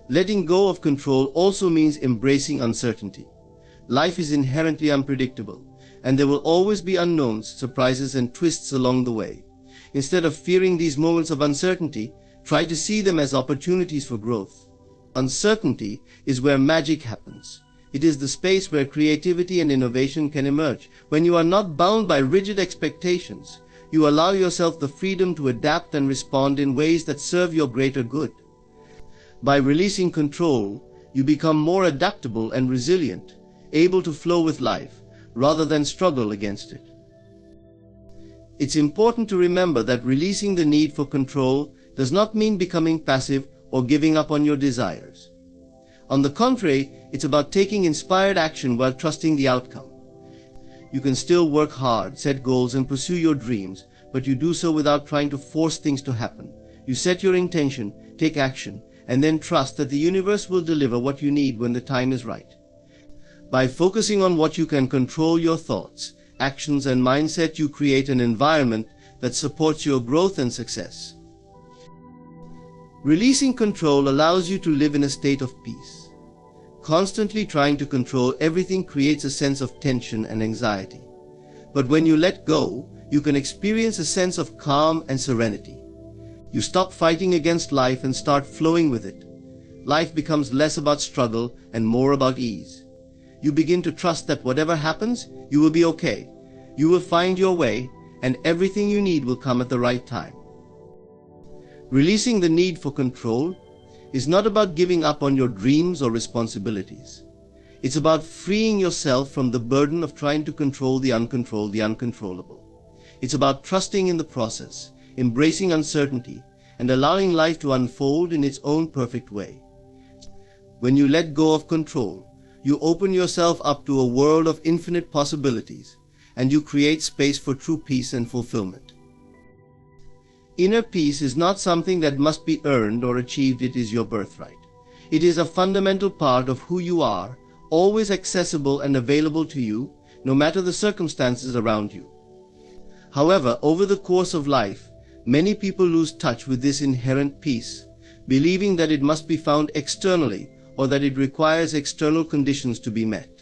Letting go of control also means embracing uncertainty. Life is inherently unpredictable, and there will always be unknowns, surprises, and twists along the way. Instead of fearing these moments of uncertainty, try to see them as opportunities for growth. Uncertainty is where magic happens. It is the space where creativity and innovation can emerge. When you are not bound by rigid expectations, you allow yourself the freedom to adapt and respond in ways that serve your greater good. By releasing control, you become more adaptable and resilient, able to flow with life rather than struggle against it. It's important to remember that releasing the need for control does not mean becoming passive or giving up on your desires. On the contrary, it's about taking inspired action while trusting the outcome. You can still work hard, set goals, and pursue your dreams, but you do so without trying to force things to happen. You set your intention, take action, and then trust that the universe will deliver what you need when the time is right. By focusing on what you can control, your thoughts, actions, and mindset, you create an environment that supports your growth and success. Releasing control allows you to live in a state of peace. Constantly trying to control everything creates a sense of tension and anxiety. But when you let go, you can experience a sense of calm and serenity. You stop fighting against life and start flowing with it. Life becomes less about struggle and more about ease. You begin to trust that whatever happens, you will be okay. You will find your way, and everything you need will come at the right time. Releasing the need for control is not about giving up on your dreams or responsibilities. It's about freeing yourself from the burden of trying to control the uncontrollable. It's about trusting in the process, embracing uncertainty, and allowing life to unfold in its own perfect way. When you let go of control, you open yourself up to a world of infinite possibilities, and you create space for true peace and fulfillment. Inner peace is not something that must be earned or achieved. It is your birthright. It is a fundamental part of who you are, always accessible and available to you, no matter the circumstances around you. However, over the course of life, many people lose touch with this inherent peace, believing that it must be found externally or that it requires external conditions to be met.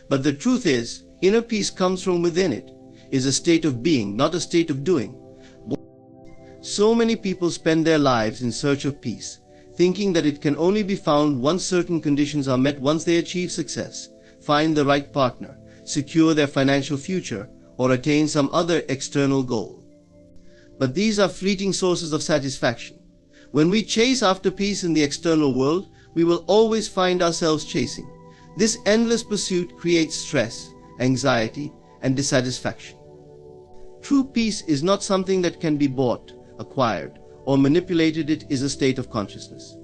But the truth is, inner peace comes from within. It is a state of being, not a state of doing. So many people spend their lives in search of peace, thinking that it can only be found once certain conditions are met, once they achieve success, find the right partner, secure their financial future, or attain some other external goal. But these are fleeting sources of satisfaction. When we chase after peace in the external world, we will always find ourselves chasing. This endless pursuit creates stress, anxiety, and dissatisfaction. True peace is not something that can be bought, acquired, or manipulated. It is a state of consciousness.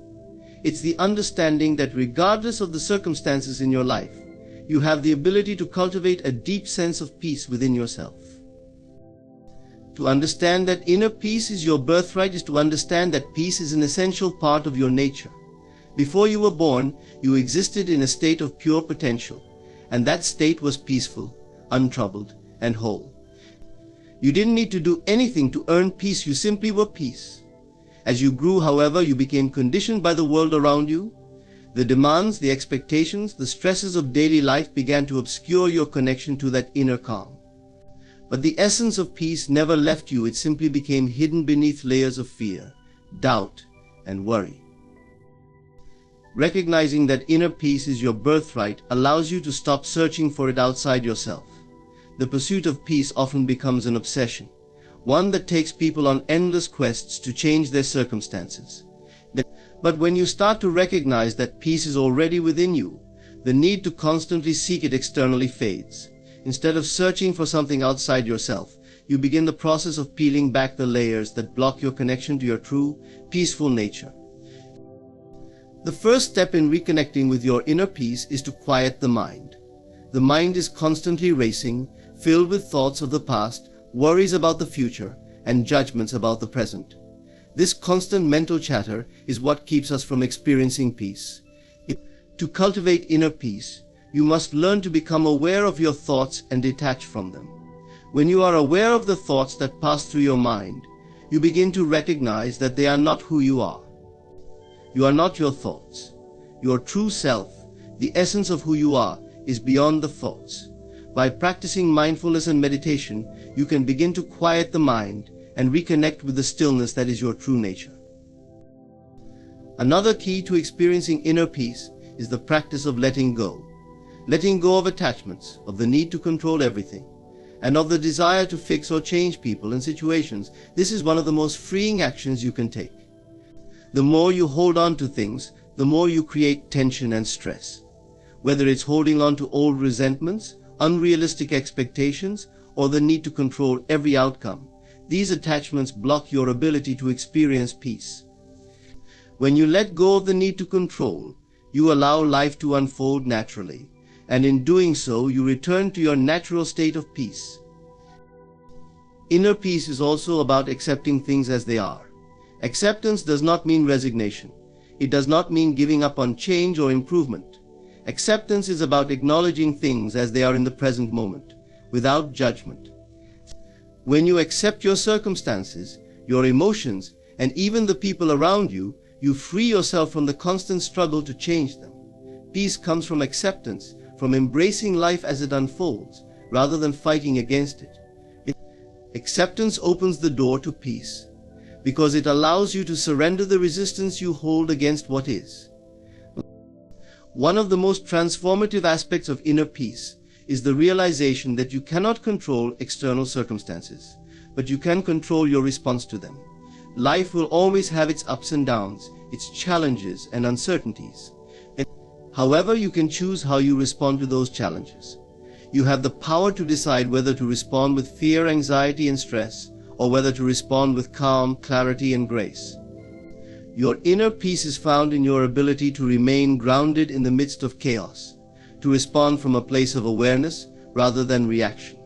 It's the understanding that regardless of the circumstances in your life, you have the ability to cultivate a deep sense of peace within yourself. To understand that inner peace is your birthright is to understand that peace is an essential part of your nature. Before you were born, you existed in a state of pure potential, and that state was peaceful, untroubled, and whole. You didn't need to do anything to earn peace. You simply were peace. As you grew, however, you became conditioned by the world around you. The demands, the expectations, the stresses of daily life began to obscure your connection to that inner calm. But the essence of peace never left you. It simply became hidden beneath layers of fear, doubt, and worry. Recognizing that inner peace is your birthright allows you to stop searching for it outside yourself. The pursuit of peace often becomes an obsession, one that takes people on endless quests to change their circumstances. But when you start to recognize that peace is already within you, the need to constantly seek it externally fades. Instead of searching for something outside yourself, you begin the process of peeling back the layers that block your connection to your true, peaceful nature. The first step in reconnecting with your inner peace is to quiet the mind. The mind is constantly racing, filled with thoughts of the past, worries about the future, and judgments about the present. This constant mental chatter is what keeps us from experiencing peace. To cultivate inner peace, you must learn to become aware of your thoughts and detach from them. When you are aware of the thoughts that pass through your mind, you begin to recognize that they are not who you are. You are not your thoughts. Your true self, the essence of who you are, is beyond the thoughts. By practicing mindfulness and meditation, you can begin to quiet the mind and reconnect with the stillness that is your true nature. Another key to experiencing inner peace is the practice of letting go. Letting go of attachments, of the need to control everything, and of the desire to fix or change people and situations. This is one of the most freeing actions you can take. The more you hold on to things, the more you create tension and stress. Whether it's holding on to old resentments, unrealistic expectations, or the need to control every outcome, these attachments block your ability to experience peace. When you let go of the need to control, you allow life to unfold naturally, and in doing so, you return to your natural state of peace. Inner peace is also about accepting things as they are. Acceptance does not mean resignation. It does not mean giving up on change or improvement. Acceptance is about acknowledging things as they are in the present moment, without judgment. When you accept your circumstances, your emotions, and even the people around you, you free yourself from the constant struggle to change them. Peace comes from acceptance, from embracing life as it unfolds, rather than fighting against it. Acceptance opens the door to peace, because it allows you to surrender the resistance you hold against what is. One of the most transformative aspects of inner peace is the realization that you cannot control external circumstances, but you can control your response to them. Life will always have its ups and downs, its challenges and uncertainties. However, you can choose how you respond to those challenges. You have the power to decide whether to respond with fear, anxiety, and stress, or whether to respond with calm, clarity, and grace. Your inner peace is found in your ability to remain grounded in the midst of chaos, to respond from a place of awareness rather than reaction.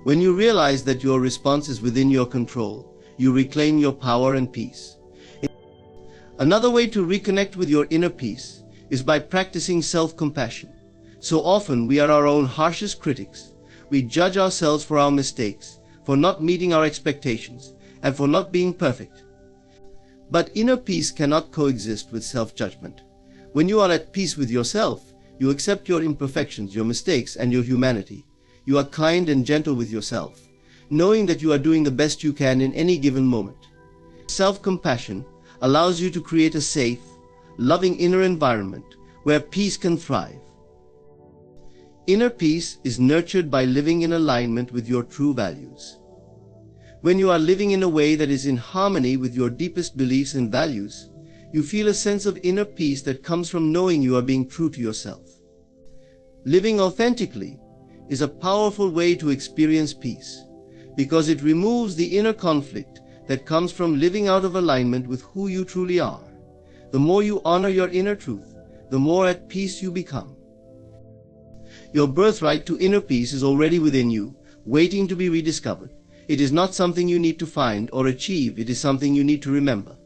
When you realize that your response is within your control, you reclaim your power and peace. Another way to reconnect with your inner peace is by practicing self-compassion. So often we are our own harshest critics. We judge ourselves for our mistakes, for not meeting our expectations, and for not being perfect. But inner peace cannot coexist with self-judgment. When you are at peace with yourself, you accept your imperfections, your mistakes, and your humanity. You are kind and gentle with yourself, knowing that you are doing the best you can in any given moment. Self-compassion allows you to create a safe, loving inner environment where peace can thrive. Inner peace is nurtured by living in alignment with your true values. When you are living in a way that is in harmony with your deepest beliefs and values, you feel a sense of inner peace that comes from knowing you are being true to yourself. Living authentically is a powerful way to experience peace, because it removes the inner conflict that comes from living out of alignment with who you truly are. The more you honor your inner truth, the more at peace you become. Your birthright to inner peace is already within you, waiting to be rediscovered. It is not something you need to find or achieve, it is something you need to remember.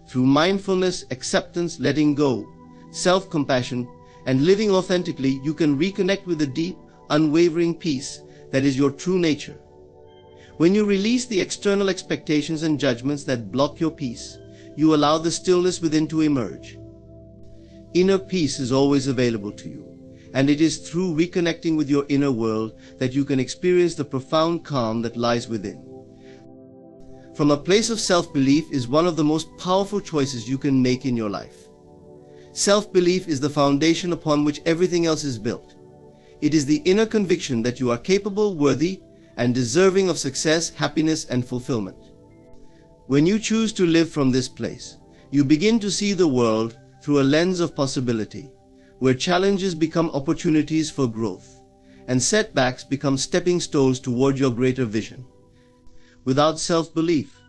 Through mindfulness, acceptance, letting go, self-compassion, and living authentically, you can reconnect with the deep, unwavering peace that is your true nature. When you release the external expectations and judgments that block your peace, you allow the stillness within to emerge. Inner peace is always available to you, and it is through reconnecting with your inner world that you can experience the profound calm that lies within. from a place of self-belief is one of the most powerful choices you can make in your life. Self-belief is the foundation upon which everything else is built. It is the inner conviction that you are capable, worthy, and deserving of success, happiness, and fulfillment. When you choose to live from this place, you begin to see the world through a lens of possibility, where challenges become opportunities for growth, and setbacks become stepping stones toward your greater vision. Without self-belief,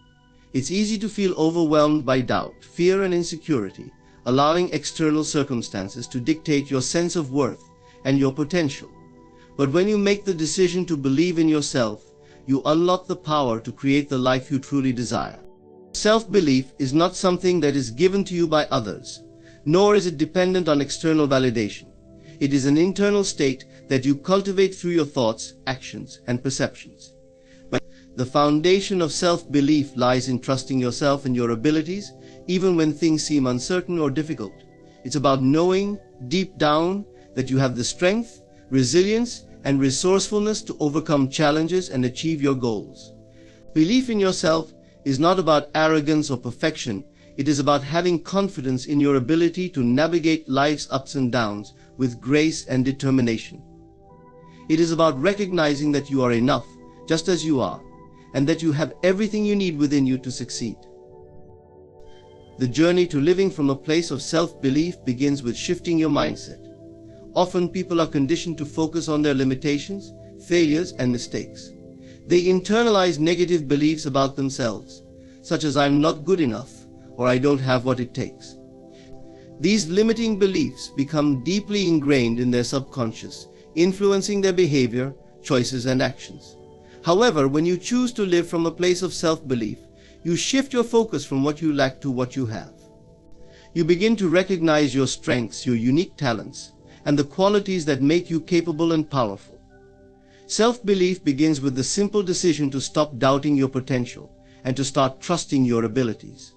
it's easy to feel overwhelmed by doubt, fear, and insecurity, allowing external circumstances to dictate your sense of worth and your potential. But when you make the decision to believe in yourself, you unlock the power to create the life you truly desire. Self-belief is not something that is given to you by others, nor is it dependent on external validation. It is an internal state that you cultivate through your thoughts, actions, and perceptions. But the foundation of self-belief lies in trusting yourself and your abilities, even when things seem uncertain or difficult. It's about knowing deep down that you have the strength, resilience, and resourcefulness to overcome challenges and achieve your goals. Belief in yourself is not about arrogance or perfection. It is about having confidence in your ability to navigate life's ups and downs with grace and determination. It is about recognizing that you are enough, just as you are, and that you have everything you need within you to succeed. The journey to living from a place of self-belief begins with shifting your mindset. Often people are conditioned to focus on their limitations, failures, and mistakes. They internalize negative beliefs about themselves, such as "I'm not good enough" or "I don't have what it takes." These limiting beliefs become deeply ingrained in their subconscious, influencing their behavior, choices, and actions. However, when you choose to live from a place of self-belief, you shift your focus from what you lack to what you have. You begin to recognize your strengths, your unique talents, and the qualities that make you capable and powerful. Self-belief begins with the simple decision to stop doubting your potential and to start trusting your abilities.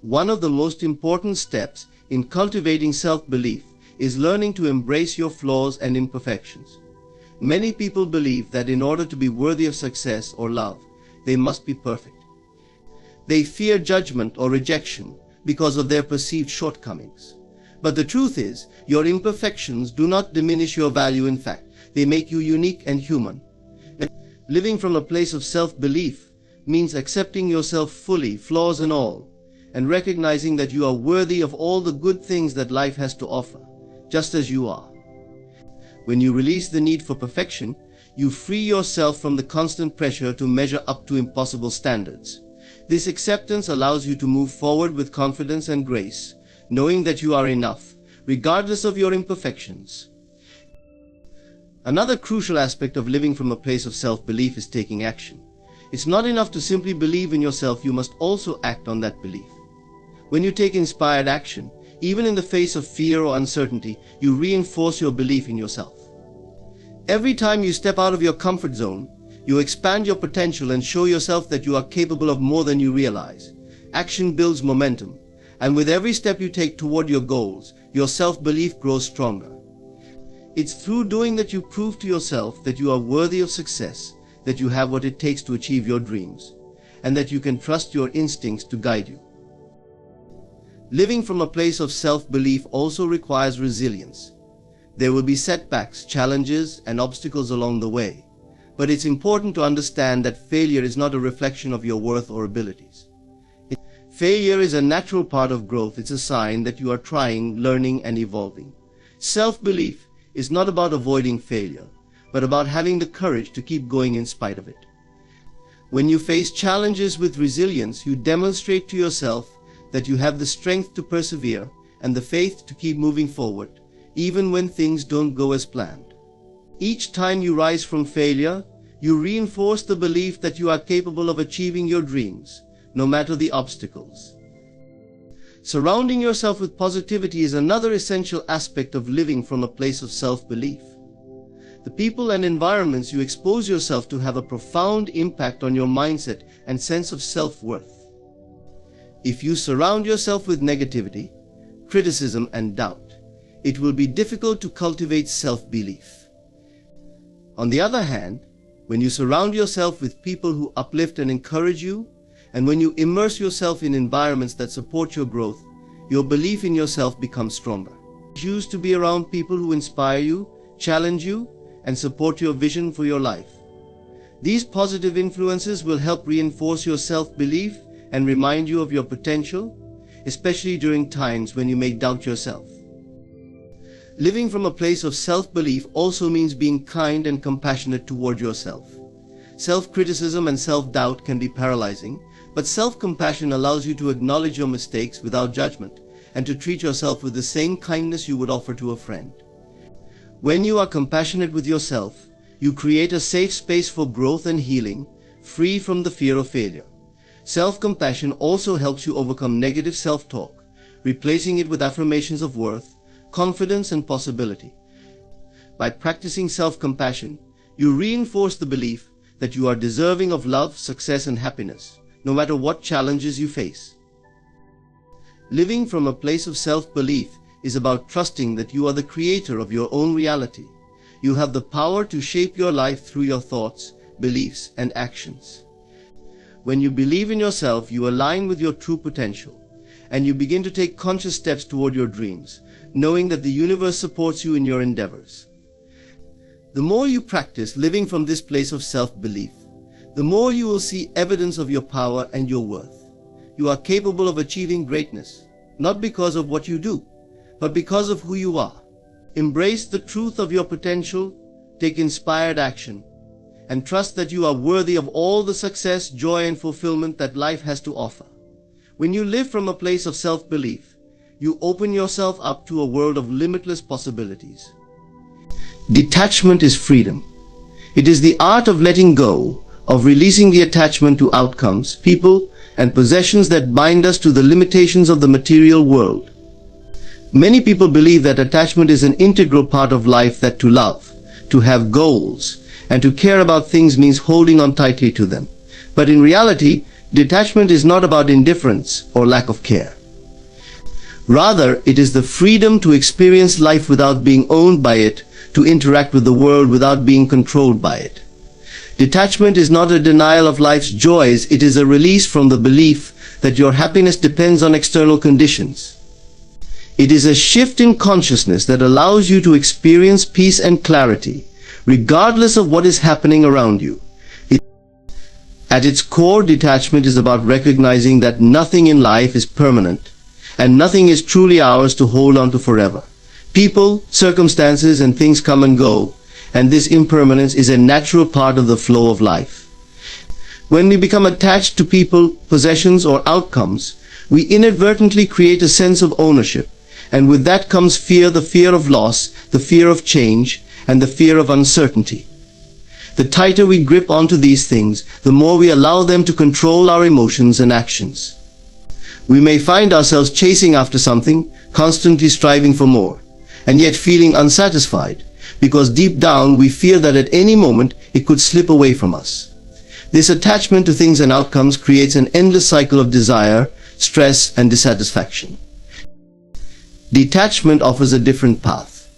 One of the most important steps in cultivating self-belief is learning to embrace your flaws and imperfections. Many people believe that in order to be worthy of success or love, they must be perfect. They fear judgment or rejection because of their perceived shortcomings. But the truth is, your imperfections do not diminish your value. In fact, they make you unique and human. Living from a place of self-belief means accepting yourself fully, flaws and all, and recognizing that you are worthy of all the good things that life has to offer, just as you are. When you release the need for perfection, you free yourself from the constant pressure to measure up to impossible standards. This acceptance allows you to move forward with confidence and grace, knowing that you are enough, regardless of your imperfections. Another crucial aspect of living from a place of self-belief is taking action. It's not enough to simply believe in yourself, you must also act on that belief. When you take inspired action, even in the face of fear or uncertainty, you reinforce your belief in yourself. Every time you step out of your comfort zone, you expand your potential and show yourself that you are capable of more than you realize. Action builds momentum, and with every step you take toward your goals, your self-belief grows stronger. It's through doing that you prove to yourself that you are worthy of success, that you have what it takes to achieve your dreams, and that you can trust your instincts to guide you. Living from a place of self-belief also requires resilience. There will be setbacks, challenges, and obstacles along the way, but it's important to understand that failure is not a reflection of your worth or abilities. Failure is a natural part of growth. It's a sign that you are trying, learning, and evolving. Self-belief is not about avoiding failure, but about having the courage to keep going in spite of it. When you face challenges with resilience, you demonstrate to yourself that you have the strength to persevere and the faith to keep moving forward, even when things don't go as planned. Each time you rise from failure, you reinforce the belief that you are capable of achieving your dreams, no matter the obstacles. Surrounding yourself with positivity is another essential aspect of living from a place of self-belief. The people and environments you expose yourself to have a profound impact on your mindset and sense of self-worth. If you surround yourself with negativity, criticism, and doubt, it will be difficult to cultivate self-belief. On the other hand, When you surround yourself with people who uplift and encourage you, and when you immerse yourself in environments that support your growth, your belief in yourself becomes stronger. Choose to be around people who inspire you, challenge you, and support your vision for your life. These positive influences will help reinforce your self-belief and remind you of your potential, especially during times when you may doubt yourself. Living from a place of self-belief also means being kind and compassionate toward yourself. Self-criticism and self-doubt can be paralyzing, but self-compassion allows you to acknowledge your mistakes without judgment and to treat yourself with the same kindness you would offer to a friend. When you are compassionate with yourself, you create a safe space for growth and healing, free from the fear of failure. Self-compassion also helps you overcome negative self-talk, replacing it with affirmations of worth, confidence, and possibility. By practicing self-compassion, you reinforce the belief that you are deserving of love, success, and happiness, no matter what challenges you face. Living from a place of self-belief is about trusting that you are the creator of your own reality. You have the power to shape your life through your thoughts, beliefs, and actions. When you believe in yourself, you align with your true potential, and you begin to take conscious steps toward your dreams, knowing that the universe supports you in your endeavors. The more you practice living from this place of self-belief, the more you will see evidence of your power and your worth. You are capable of achieving greatness, not because of what you do, but because of who you are. Embrace the truth of your potential, take inspired action, and trust that you are worthy of all the success, joy, and fulfillment that life has to offer. When you live from a place of self-belief, you open yourself up to a world of limitless possibilities. Detachment is freedom. It is the art of letting go, of releasing the attachment to outcomes, people, and possessions that bind us to the limitations of the material world. Many people believe that attachment is an integral part of life, that to love, to have goals, and to care about things means holding on tightly to them. But in reality, detachment is not about indifference or lack of care. Rather, it is the freedom to experience life without being owned by it, to interact with the world without being controlled by it. Detachment is not a denial of life's joys, it is a release from the belief that your happiness depends on external conditions. It is a shift in consciousness that allows you to experience peace and clarity, regardless of what is happening around you. At its core, detachment is about recognizing that nothing in life is permanent, and nothing is truly ours to hold on to forever. People, circumstances, and things come and go, and this impermanence is a natural part of the flow of life. When we become attached to people, possessions, or outcomes, we inadvertently create a sense of ownership, and with that comes fear, the fear of loss, the fear of change, and the fear of uncertainty. The tighter we grip onto these things, the more we allow them to control our emotions and actions. We may find ourselves chasing after something, constantly striving for more, and yet feeling unsatisfied, because deep down we fear that at any moment it could slip away from us. This attachment to things and outcomes creates an endless cycle of desire, stress, and dissatisfaction. Detachment offers a different path.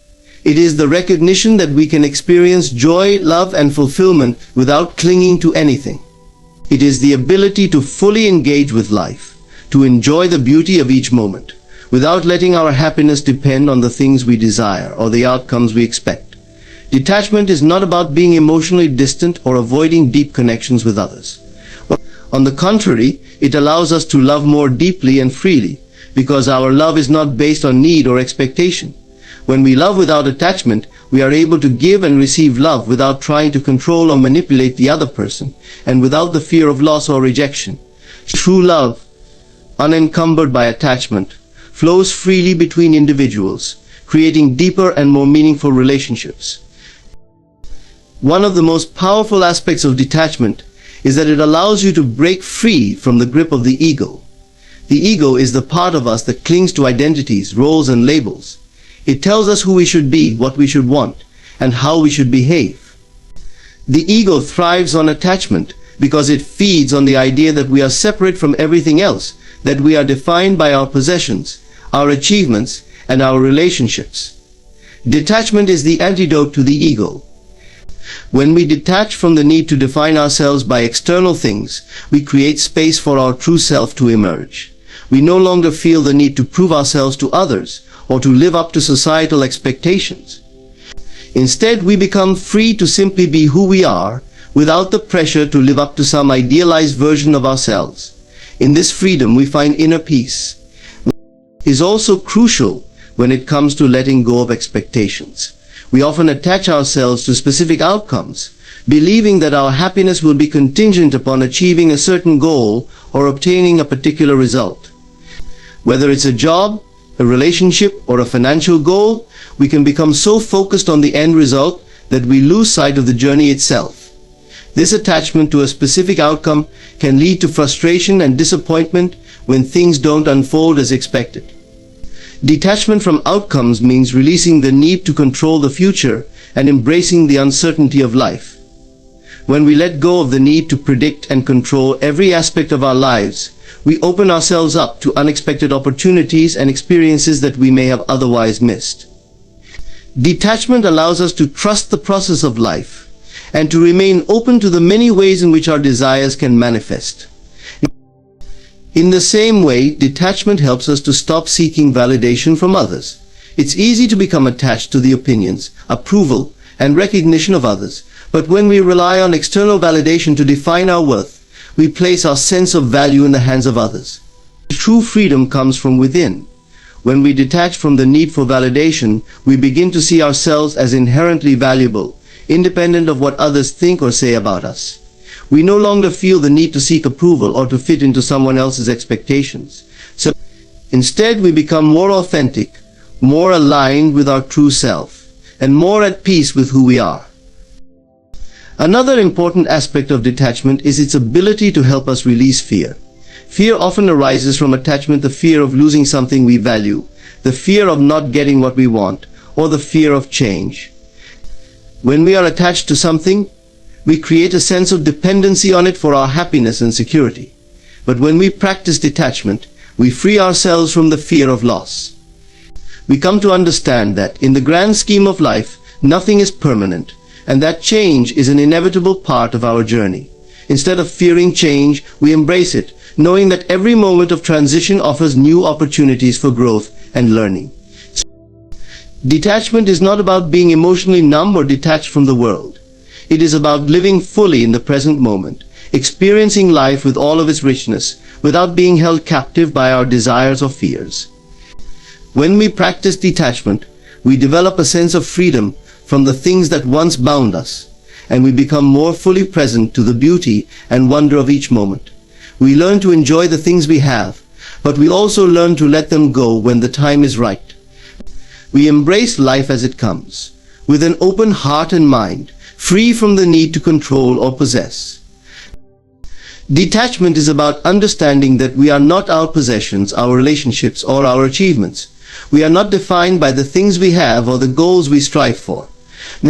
It is the recognition that we can experience joy, love, and fulfillment without clinging to anything. It is the ability to fully engage with life, to enjoy the beauty of each moment, without letting our happiness depend on the things we desire or the outcomes we expect. Detachment is not about being emotionally distant or avoiding deep connections with others. On the contrary, it allows us to love more deeply and freely, because our love is not based on need or expectation. When we love without attachment, we are able to give and receive love without trying to control or manipulate the other person, and without the fear of loss or rejection. True love, unencumbered by attachment, flows freely between individuals, creating deeper and more meaningful relationships. One of the most powerful aspects of detachment is that it allows you to break free from the grip of the ego. The ego is the part of us that clings to identities, roles, and labels. It tells us who we should be, what we should want, and how we should behave. The ego thrives on attachment because it feeds on the idea that we are separate from everything else, that we are defined by our possessions, our achievements, and our relationships. Detachment is the antidote to the ego. When we detach from the need to define ourselves by external things, we create space for our true self to emerge. We no longer feel the need to prove ourselves to others or to live up to societal expectations. Instead, we become free to simply be who we are, without the pressure to live up to some idealized version of ourselves. In this freedom, we find inner peace. It is also crucial when it comes to letting go of expectations. We often attach ourselves to specific outcomes, believing that our happiness will be contingent upon achieving a certain goal or obtaining a particular result. Whether it's a job, a relationship, or a financial goal, we can become so focused on the end result that we lose sight of the journey itself. This attachment to a specific outcome can lead to frustration and disappointment when things don't unfold as expected. Detachment from outcomes means releasing the need to control the future and embracing the uncertainty of life. When we let go of the need to predict and control every aspect of our lives, we open ourselves up to unexpected opportunities and experiences that we may have otherwise missed. Detachment allows us to trust the process of life and to remain open to the many ways in which our desires can manifest. In the same way, detachment helps us to stop seeking validation from others. It's easy to become attached to the opinions, approval, and recognition of others, but when we rely on external validation to define our worth, we place our sense of value in the hands of others. True freedom comes from within. When we detach from the need for validation, we begin to see ourselves as inherently valuable, independent of what others think or say about us. We no longer feel the need to seek approval or to fit into someone else's expectations. So instead, we become more authentic, more aligned with our true self, and more at peace with who we are. Another important aspect of detachment is its ability to help us release fear. Fear often arises from attachment, the fear of losing something we value, the fear of not getting what we want, or the fear of change. When we are attached to something, we create a sense of dependency on it for our happiness and security. But when we practice detachment, we free ourselves from the fear of loss. We come to understand that, in the grand scheme of life, nothing is permanent, and that change is an inevitable part of our journey. Instead of fearing change, we embrace it, knowing that every moment of transition offers new opportunities for growth and learning. Detachment is not about being emotionally numb or detached from the world. It is about living fully in the present moment, experiencing life with all of its richness, without being held captive by our desires or fears. When we practice detachment, we develop a sense of freedom from the things that once bound us, and we become more fully present to the beauty and wonder of each moment. We learn to enjoy the things we have, but we also learn to let them go when the time is right. We embrace life as it comes, with an open heart and mind, free from the need to control or possess. Detachment is about understanding that we are not our possessions, our relationships, or our achievements. We are not defined by the things we have or the goals we strive for.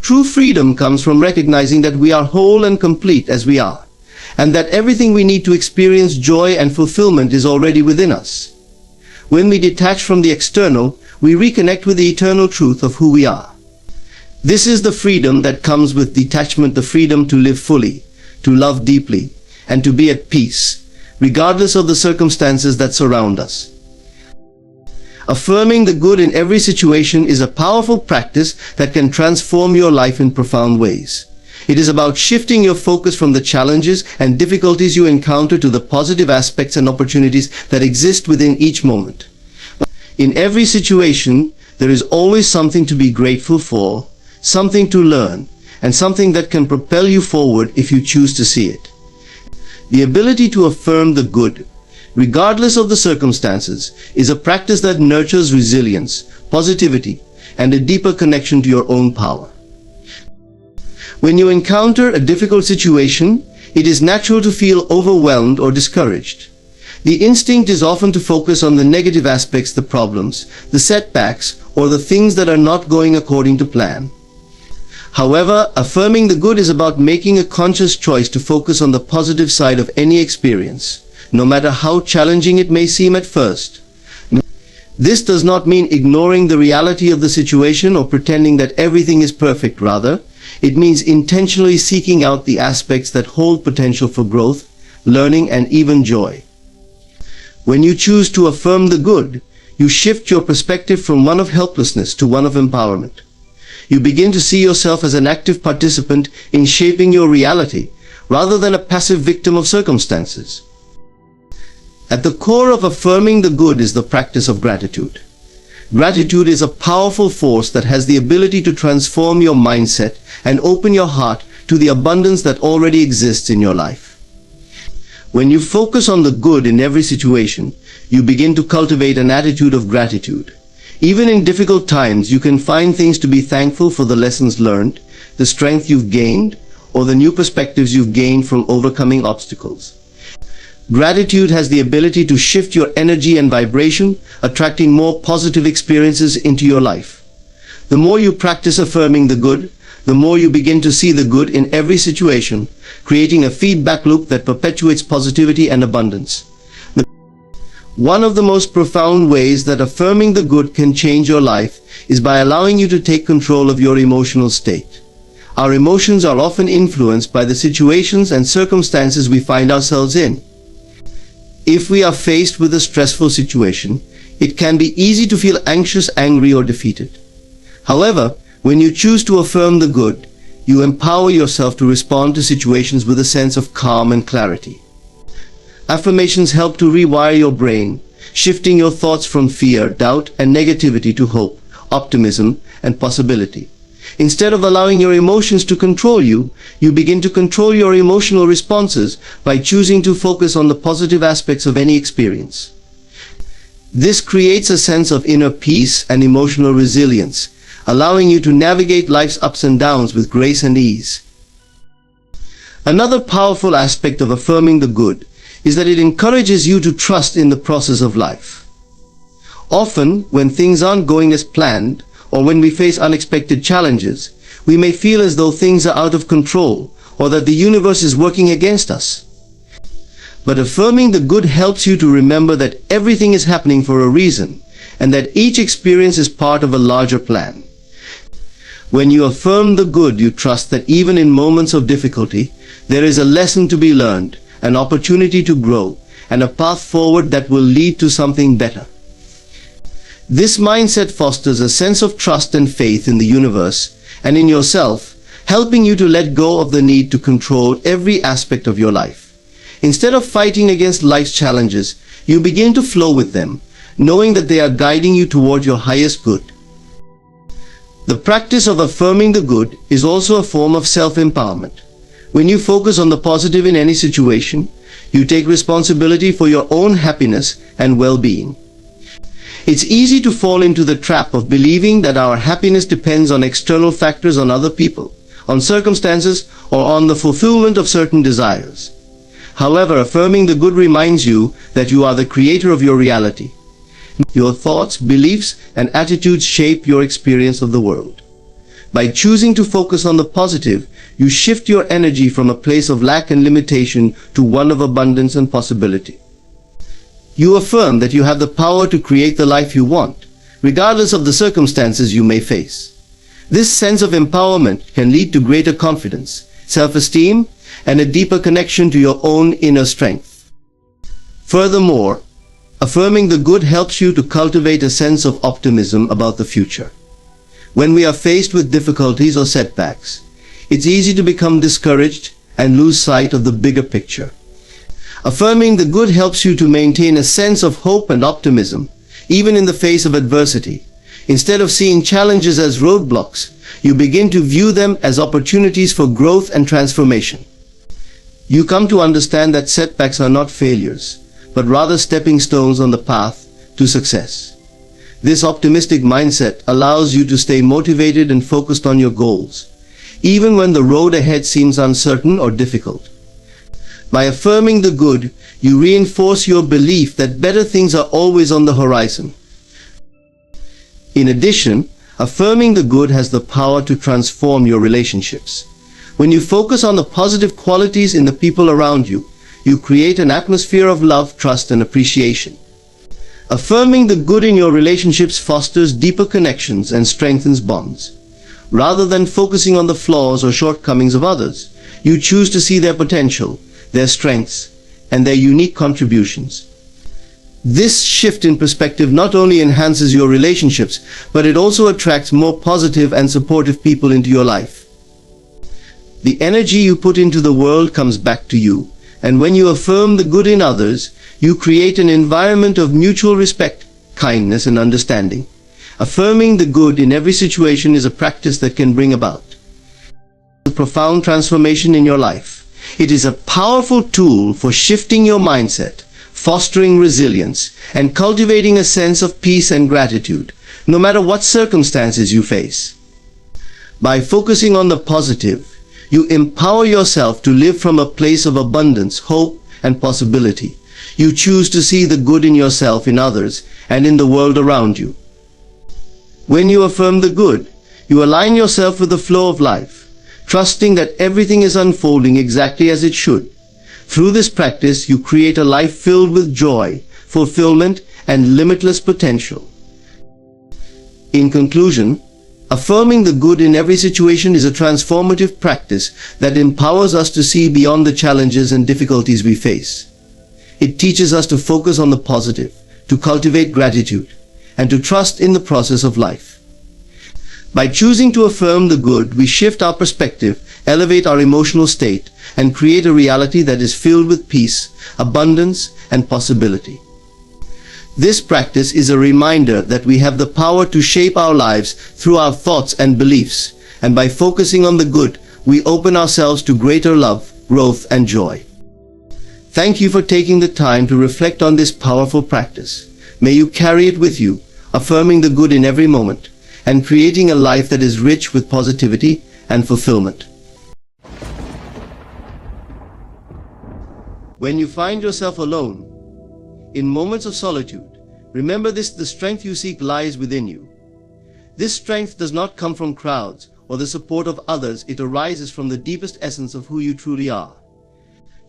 True freedom comes from recognizing that we are whole and complete as we are, and that everything we need to experience joy and fulfillment is already within us. When we detach from the external, we reconnect with the eternal truth of who we are. This is the freedom that comes with detachment, the freedom to live fully, to love deeply, and to be at peace, regardless of the circumstances that surround us. Affirming the good in every situation is a powerful practice that can transform your life in profound ways. It is about shifting your focus from the challenges and difficulties you encounter to the positive aspects and opportunities that exist within each moment. In every situation, there is always something to be grateful for, something to learn, and something that can propel you forward if you choose to see it. The ability to affirm the good, regardless of the circumstances, is a practice that nurtures resilience, positivity, and a deeper connection to your own power. When you encounter a difficult situation, it is natural to feel overwhelmed or discouraged. The instinct is often to focus on the negative aspects, the problems, the setbacks, or the things that are not going according to plan. However, affirming the good is about making a conscious choice to focus on the positive side of any experience, no matter how challenging it may seem at first. This does not mean ignoring the reality of the situation or pretending that everything is perfect. Rather, it means intentionally seeking out the aspects that hold potential for growth, learning, and even joy. When you choose to affirm the good, you shift your perspective from one of helplessness to one of empowerment. You begin to see yourself as an active participant in shaping your reality, rather than a passive victim of circumstances. At the core of affirming the good is the practice of gratitude. Gratitude is a powerful force that has the ability to transform your mindset and open your heart to the abundance that already exists in your life. When you focus on the good in every situation, you begin to cultivate an attitude of gratitude. Even in difficult times, you can find things to be thankful for: the lessons learned, the strength you've gained, or the new perspectives you've gained from overcoming obstacles. Gratitude has the ability to shift your energy and vibration, attracting more positive experiences into your life. The more you practice affirming the good, the more you begin to see the good in every situation, creating a feedback loop that perpetuates positivity and abundance. One of the most profound ways that affirming the good can change your life is by allowing you to take control of your emotional state. Our emotions are often influenced by the situations and circumstances we find ourselves in. If we are faced with a stressful situation, it can be easy to feel anxious, angry, or defeated. However, when you choose to affirm the good, you empower yourself to respond to situations with a sense of calm and clarity. Affirmations help to rewire your brain, shifting your thoughts from fear, doubt, and negativity to hope, optimism, and possibility. Instead of allowing your emotions to control you, you begin to control your emotional responses by choosing to focus on the positive aspects of any experience. This creates a sense of inner peace and emotional resilience, allowing you to navigate life's ups and downs with grace and ease. Another powerful aspect of affirming the good is that it encourages you to trust in the process of life. Often, when things aren't going as planned, or when we face unexpected challenges, we may feel as though things are out of control, or that the universe is working against us. But affirming the good helps you to remember that everything is happening for a reason, and that each experience is part of a larger plan. When you affirm the good, you trust that even in moments of difficulty, there is a lesson to be learned, an opportunity to grow, and a path forward that will lead to something better. This mindset fosters a sense of trust and faith in the universe and in yourself, helping you to let go of the need to control every aspect of your life. Instead of fighting against life's challenges, you begin to flow with them, knowing that they are guiding you toward your highest good. The practice of affirming the good is also a form of self-empowerment. When you focus on the positive in any situation, you take responsibility for your own happiness and well-being. It's easy to fall into the trap of believing that our happiness depends on external factors, on other people, on circumstances, or on the fulfillment of certain desires. However, affirming the good reminds you that you are the creator of your reality. Your thoughts, beliefs, and attitudes shape your experience of the world. By choosing to focus on the positive, you shift your energy from a place of lack and limitation to one of abundance and possibility. You affirm that you have the power to create the life you want, regardless of the circumstances you may face. This sense of empowerment can lead to greater confidence, self-esteem, and a deeper connection to your own inner strength. Furthermore, affirming the good helps you to cultivate a sense of optimism about the future. When we are faced with difficulties or setbacks, it's easy to become discouraged and lose sight of the bigger picture. Affirming the good helps you to maintain a sense of hope and optimism, even in the face of adversity. Instead of seeing challenges as roadblocks, you begin to view them as opportunities for growth and transformation. You come to understand that setbacks are not failures, but rather stepping stones on the path to success. This optimistic mindset allows you to stay motivated and focused on your goals, even when the road ahead seems uncertain or difficult. By affirming the good, you reinforce your belief that better things are always on the horizon. In addition, affirming the good has the power to transform your relationships. When you focus on the positive qualities in the people around you, you create an atmosphere of love, trust, and appreciation. Affirming the good in your relationships fosters deeper connections and strengthens bonds. Rather than focusing on the flaws or shortcomings of others, you choose to see their potential, their strengths, and their unique contributions. This shift in perspective not only enhances your relationships, but it also attracts more positive and supportive people into your life. The energy you put into the world comes back to you, and when you affirm the good in others, you create an environment of mutual respect, kindness, and understanding. Affirming the good in every situation is a practice that can bring about a profound transformation in your life. It is a powerful tool for shifting your mindset, fostering resilience, and cultivating a sense of peace and gratitude, no matter what circumstances you face. By focusing on the positive, you empower yourself to live from a place of abundance, hope, and possibility. You choose to see the good in yourself, in others, and in the world around you. When you affirm the good, you align yourself with the flow of life, trusting that everything is unfolding exactly as it should. Through this practice, you create a life filled with joy, fulfillment, and limitless potential. In conclusion, affirming the good in every situation is a transformative practice that empowers us to see beyond the challenges and difficulties we face. It teaches us to focus on the positive, to cultivate gratitude, and to trust in the process of life. By choosing to affirm the good, we shift our perspective, elevate our emotional state, and create a reality that is filled with peace, abundance, and possibility. This practice is a reminder that we have the power to shape our lives through our thoughts and beliefs, and by focusing on the good, we open ourselves to greater love, growth, and joy. Thank you for taking the time to reflect on this powerful practice. May you carry it with you, affirming the good in every moment, and creating a life that is rich with positivity and fulfillment. When you find yourself alone, in moments of solitude, remember this: the strength you seek lies within you. This strength does not come from crowds or the support of others. It arises from the deepest essence of who you truly are.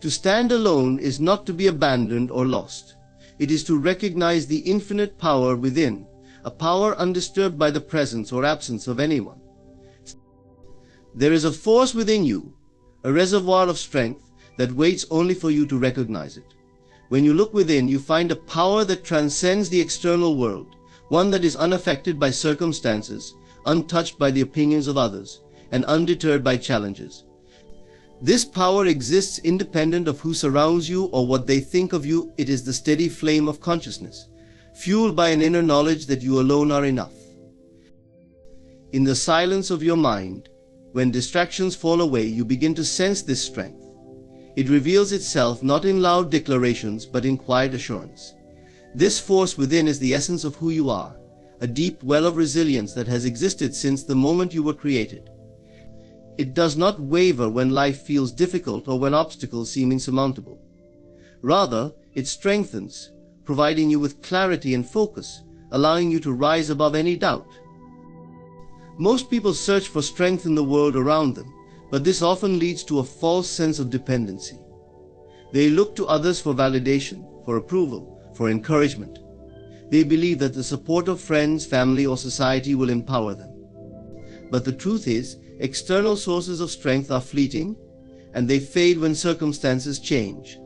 To stand alone is not to be abandoned or lost. It is to recognize the infinite power within, a power undisturbed by the presence or absence of anyone. There is a force within you, a reservoir of strength that waits only for you to recognize it. When you look within, you find a power that transcends the external world, one that is unaffected by circumstances, untouched by the opinions of others, and undeterred by challenges. This power exists independent of who surrounds you or what they think of you. It is the steady flame of consciousness, fueled by an inner knowledge that you alone are enough. In the silence of your mind, when distractions fall away, you begin to sense this strength. It reveals itself not in loud declarations, but in quiet assurance. This force within is the essence of who you are, a deep well of resilience that has existed since the moment you were created. It does not waver when life feels difficult or when obstacles seem insurmountable. Rather, it strengthens, providing you with clarity and focus, allowing you to rise above any doubt. Most people search for strength in the world around them, but this often leads to a false sense of dependency. They look to others for validation, for approval, for encouragement. They believe that the support of friends, family, or society will empower them. But the truth is, external sources of strength are fleeting, and they fade when circumstances change.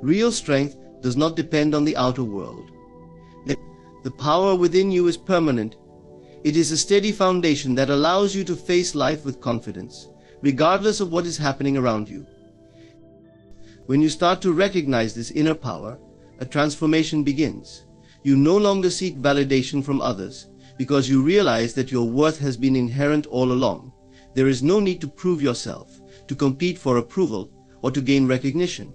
Real strength does not depend on the outer world. The power within you is permanent. It is a steady foundation that allows you to face life with confidence, regardless of what is happening around you. When you start to recognize this inner power, a transformation begins. You no longer seek validation from others, because you realize that your worth has been inherent all along. There is no need to prove yourself, to compete for approval, or to gain recognition.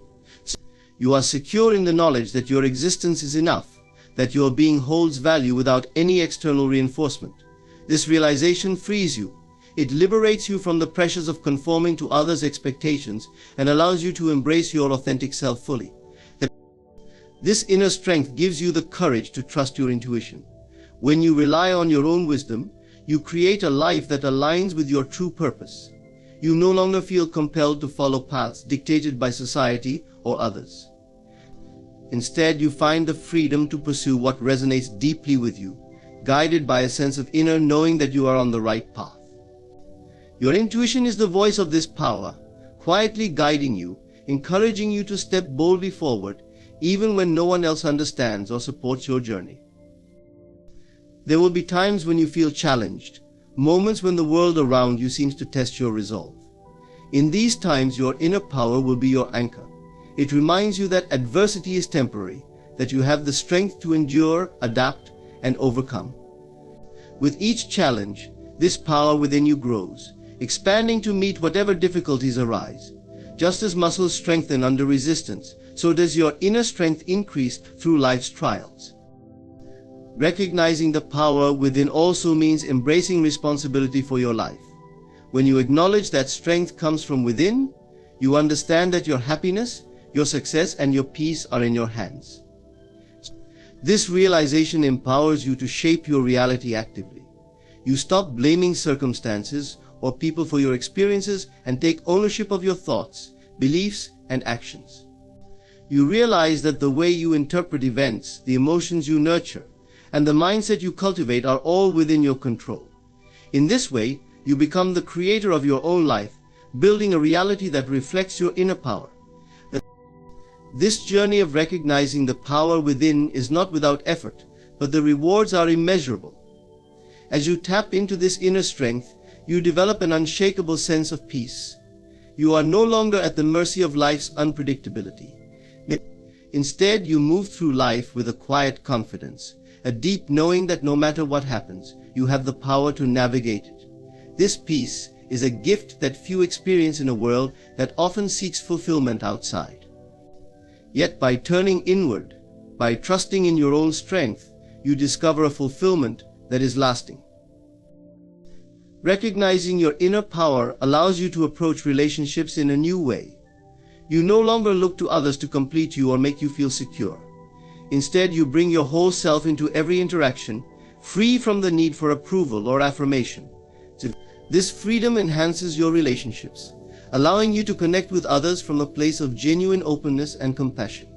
You are secure in the knowledge that your existence is enough, that your being holds value without any external reinforcement. This realization frees you. It liberates you from the pressures of conforming to others' expectations and allows you to embrace your authentic self fully. This inner strength gives you the courage to trust your intuition. When you rely on your own wisdom, you create a life that aligns with your true purpose. You no longer feel compelled to follow paths dictated by society or others. Instead, you find the freedom to pursue what resonates deeply with you, guided by a sense of inner knowing that you are on the right path. Your intuition is the voice of this power, quietly guiding you, encouraging you to step boldly forward, even when no one else understands or supports your journey. There will be times when you feel challenged, moments when the world around you seems to test your resolve. In these times, your inner power will be your anchor. It reminds you that adversity is temporary, that you have the strength to endure, adapt, and overcome. With each challenge, this power within you grows, expanding to meet whatever difficulties arise. Just as muscles strengthen under resistance, so does your inner strength increase through life's trials. Recognizing the power within also means embracing responsibility for your life. When you acknowledge that strength comes from within, you understand that your happiness, your success, and your peace are in your hands. This realization empowers you to shape your reality actively. You stop blaming circumstances or people for your experiences and take ownership of your thoughts, beliefs, and actions. You realize that the way you interpret events, the emotions you nurture, and the mindset you cultivate are all within your control. In this way, you become the creator of your own life, building a reality that reflects your inner power. This journey of recognizing the power within is not without effort, but the rewards are immeasurable. As you tap into this inner strength, you develop an unshakable sense of peace. You are no longer at the mercy of life's unpredictability. Instead, you move through life with a quiet confidence, a deep knowing that no matter what happens, you have the power to navigate it. This peace is a gift that few experience in a world that often seeks fulfillment outside. Yet by turning inward, by trusting in your own strength, you discover a fulfillment that is lasting. Recognizing your inner power allows you to approach relationships in a new way. You no longer look to others to complete you or make you feel secure. Instead, you bring your whole self into every interaction, free from the need for approval or affirmation. This freedom enhances your relationships, allowing you to connect with others from a place of genuine openness and compassion.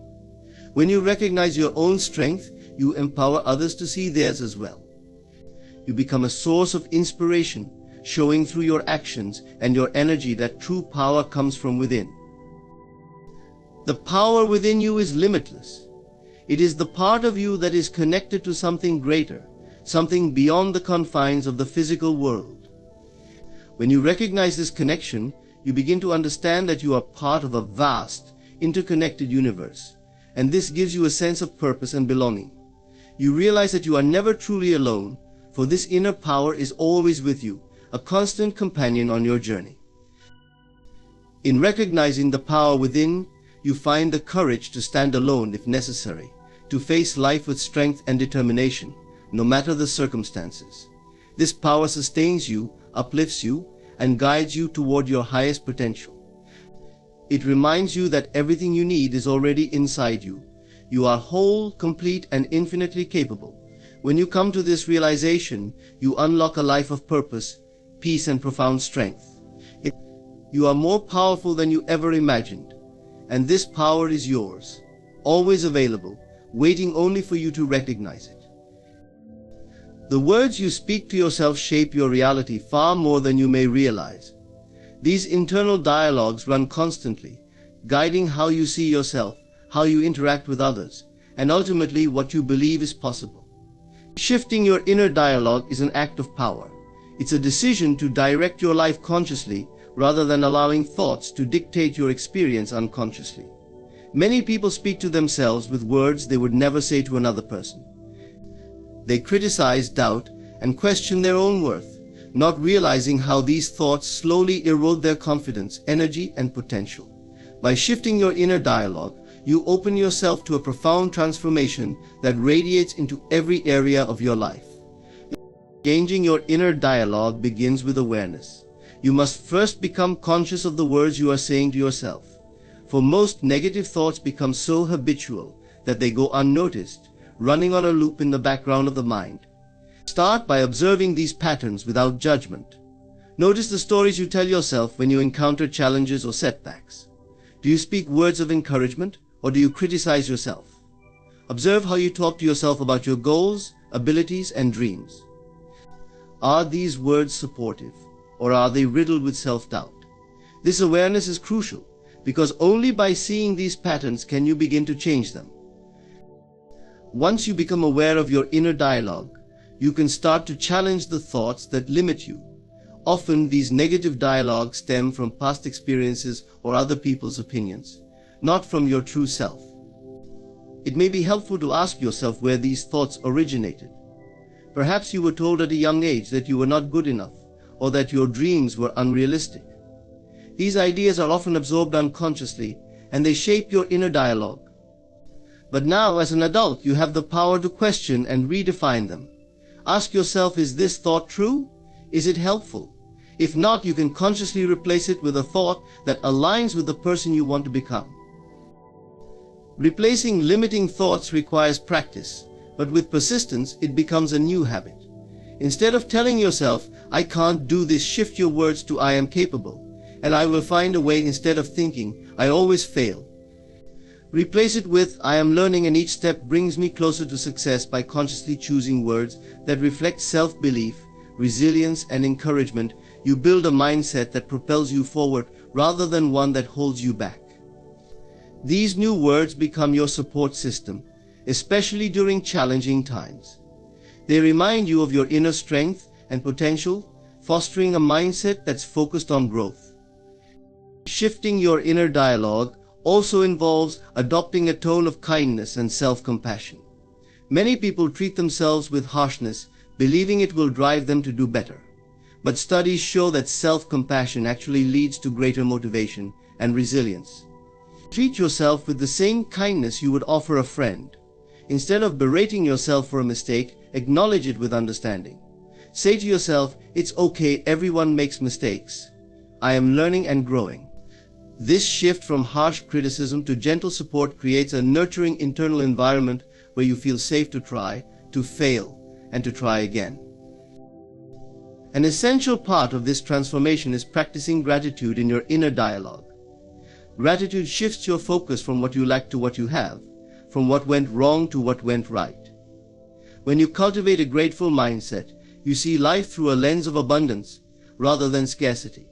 When you recognize your own strength, you empower others to see theirs as well. You become a source of inspiration, showing through your actions and your energy that true power comes from within. The power within you is limitless. It is the part of you that is connected to something greater, something beyond the confines of the physical world. When you recognize this connection, you begin to understand that you are part of a vast, interconnected universe, and this gives you a sense of purpose and belonging. You realize that you are never truly alone, for this inner power is always with you, a constant companion on your journey. In recognizing the power within, you find the courage to stand alone if necessary, to face life with strength and determination, no matter the circumstances. This power sustains you, uplifts you, and guides you toward your highest potential. It reminds you that everything you need is already inside you. You are whole, complete, and infinitely capable. When you come to this realization, you unlock a life of purpose, peace, and profound strength. You are more powerful than you ever imagined, and this power is yours, always available, waiting only for you to recognize it. The words you speak to yourself shape your reality far more than you may realize. These internal dialogues run constantly, guiding how you see yourself, how you interact with others, and ultimately what you believe is possible. Shifting your inner dialogue is an act of power. It's a decision to direct your life consciously rather than allowing thoughts to dictate your experience unconsciously. Many people speak to themselves with words they would never say to another person. They criticize, doubt, and question their own worth, not realizing how these thoughts slowly erode their confidence, energy, and potential. By shifting your inner dialogue, you open yourself to a profound transformation that radiates into every area of your life. Changing your inner dialogue begins with awareness. You must first become conscious of the words you are saying to yourself. For most, negative thoughts become so habitual that they go unnoticed, running on a loop in the background of the mind. Start by observing these patterns without judgment. Notice the stories you tell yourself when you encounter challenges or setbacks. Do you speak words of encouragement, or do you criticize yourself? Observe how you talk to yourself about your goals, abilities, and dreams. Are these words supportive, or are they riddled with self-doubt? This awareness is crucial, because only by seeing these patterns can you begin to change them. Once you become aware of your inner dialogue, you can start to challenge the thoughts that limit you. Often these negative dialogues stem from past experiences or other people's opinions, not from your true self. It may be helpful to ask yourself where these thoughts originated. Perhaps you were told at a young age that you were not good enough, or that your dreams were unrealistic. These ideas are often absorbed unconsciously, and they shape your inner dialogue. But now, as an adult, you have the power to question and redefine them. Ask yourself, is this thought true? Is it helpful? If not, you can consciously replace it with a thought that aligns with the person you want to become. Replacing limiting thoughts requires practice, but with persistence, it becomes a new habit. Instead of telling yourself, I can't do this, shift your words to I am capable, and I will find a way. Instead of thinking, I always fail, replace it with, I am learning and each step brings me closer to success. By consciously choosing words that reflect self-belief, resilience, and encouragement, you build a mindset that propels you forward rather than one that holds you back. These new words become your support system, especially during challenging times. They remind you of your inner strength and potential, fostering a mindset that's focused on growth. Shifting your inner dialogue also involves adopting a tone of kindness and self-compassion. Many people treat themselves with harshness, believing it will drive them to do better. But studies show that self-compassion actually leads to greater motivation and resilience. Treat yourself with the same kindness you would offer a friend. Instead of berating yourself for a mistake, acknowledge it with understanding. Say to yourself, it's okay, everyone makes mistakes. I am learning and growing. This shift from harsh criticism to gentle support creates a nurturing internal environment where you feel safe to try, to fail, and to try again. An essential part of this transformation is practicing gratitude in your inner dialogue. Gratitude shifts your focus from what you lack to what you have, from what went wrong to what went right. When you cultivate a grateful mindset, you see life through a lens of abundance rather than scarcity.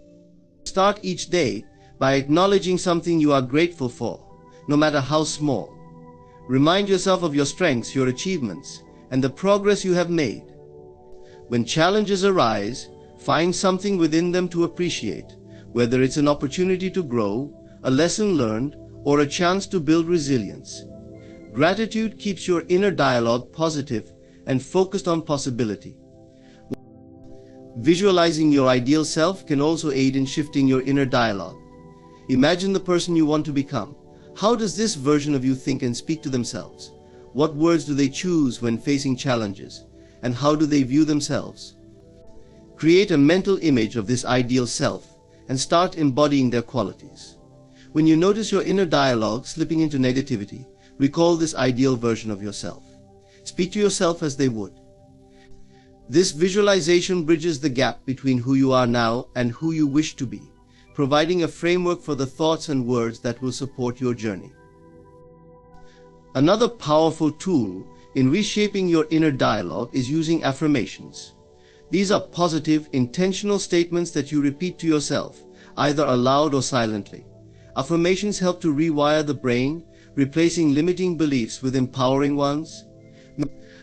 Start each day by acknowledging something you are grateful for, no matter how small. Remind yourself of your strengths, your achievements, and the progress you have made. When challenges arise, find something within them to appreciate, whether it's an opportunity to grow, a lesson learned, or a chance to build resilience. Gratitude keeps your inner dialogue positive and focused on possibility. Visualizing your ideal self can also aid in shifting your inner dialogue. Imagine the person you want to become. How does this version of you think and speak to themselves? What words do they choose when facing challenges? And how do they view themselves? Create a mental image of this ideal self and start embodying their qualities. When you notice your inner dialogue slipping into negativity, recall this ideal version of yourself. Speak to yourself as they would. This visualization bridges the gap between who you are now and who you wish to be, providing a framework for the thoughts and words that will support your journey. Another powerful tool in reshaping your inner dialogue is using affirmations. These are positive, intentional statements that you repeat to yourself, either aloud or silently. Affirmations help to rewire the brain, replacing limiting beliefs with empowering ones.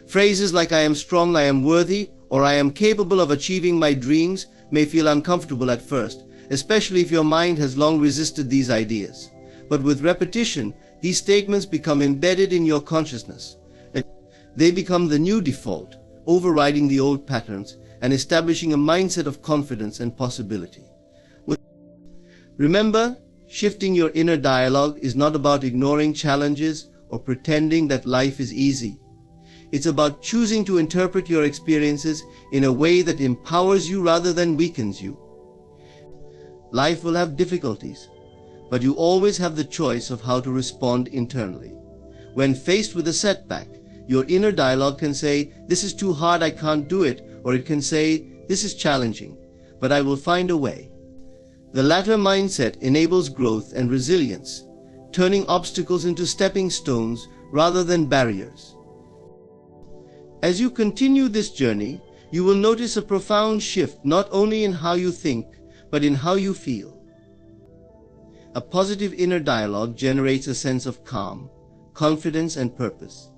Phrases like I am strong, I am worthy, or I am capable of achieving my dreams may feel uncomfortable at first, especially if your mind has long resisted these ideas. But with repetition, these statements become embedded in your consciousness. They become the new default, overriding the old patterns and establishing a mindset of confidence and possibility. Remember, shifting your inner dialogue is not about ignoring challenges or pretending that life is easy. It's about choosing to interpret your experiences in a way that empowers you rather than weakens you. Life will have difficulties, but you always have the choice of how to respond internally. When faced with a setback, your inner dialogue can say, this is too hard, I can't do it, or it can say, this is challenging, but I will find a way. The latter mindset enables growth and resilience, turning obstacles into stepping stones rather than barriers. As you continue this journey, you will notice a profound shift not only in how you think, but in how you feel. A positive inner dialogue generates a sense of calm, confidence, and purpose.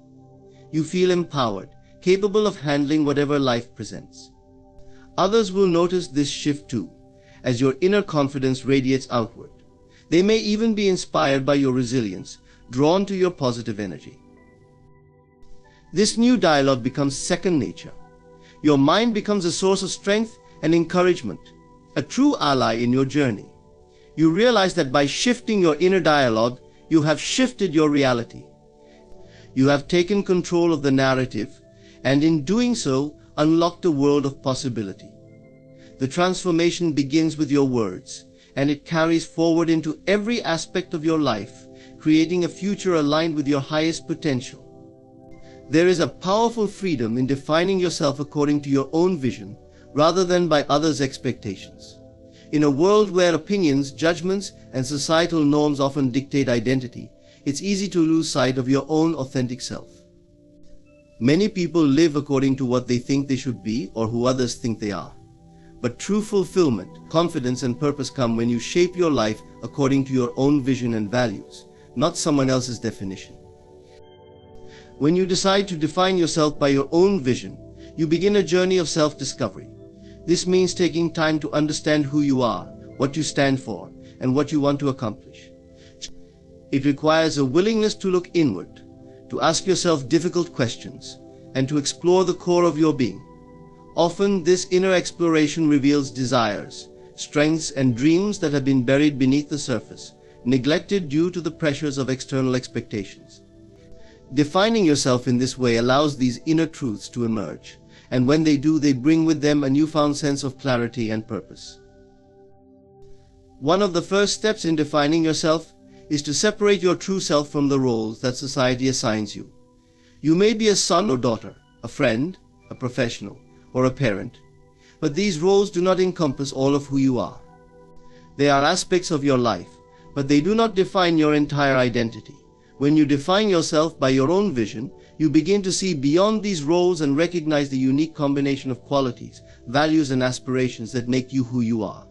You feel empowered, capable of handling whatever life presents. Others will notice this shift too, as your inner confidence radiates outward. They may even be inspired by your resilience, drawn to your positive energy. This new dialogue becomes second nature. Your mind becomes a source of strength and encouragement, a true ally in your journey. You realize that by shifting your inner dialogue, you have shifted your reality. You have taken control of the narrative, and in doing so, unlocked a world of possibility. The transformation begins with your words, and it carries forward into every aspect of your life, creating a future aligned with your highest potential. There is a powerful freedom in defining yourself according to your own vision, rather than by others' expectations. In a world where opinions, judgments, and societal norms often dictate identity, it's easy to lose sight of your own authentic self. Many people live according to what they think they should be or who others think they are. But true fulfillment, confidence, and purpose come when you shape your life according to your own vision and values, not someone else's definition. When you decide to define yourself by your own vision, you begin a journey of self-discovery. This means taking time to understand who you are, what you stand for, and what you want to accomplish. It requires a willingness to look inward, to ask yourself difficult questions, and to explore the core of your being. Often, this inner exploration reveals desires, strengths, and dreams that have been buried beneath the surface, neglected due to the pressures of external expectations. Defining yourself in this way allows these inner truths to emerge, and when they do, they bring with them a newfound sense of clarity and purpose. One of the first steps in defining yourself is to separate your true self from the roles that society assigns you. You may be a son or daughter, a friend, a professional, or a parent, but these roles do not encompass all of who you are. They are aspects of your life, but they do not define your entire identity. When you define yourself by your own vision, you begin to see beyond these roles and recognize the unique combination of qualities, values, and aspirations that make you who you are.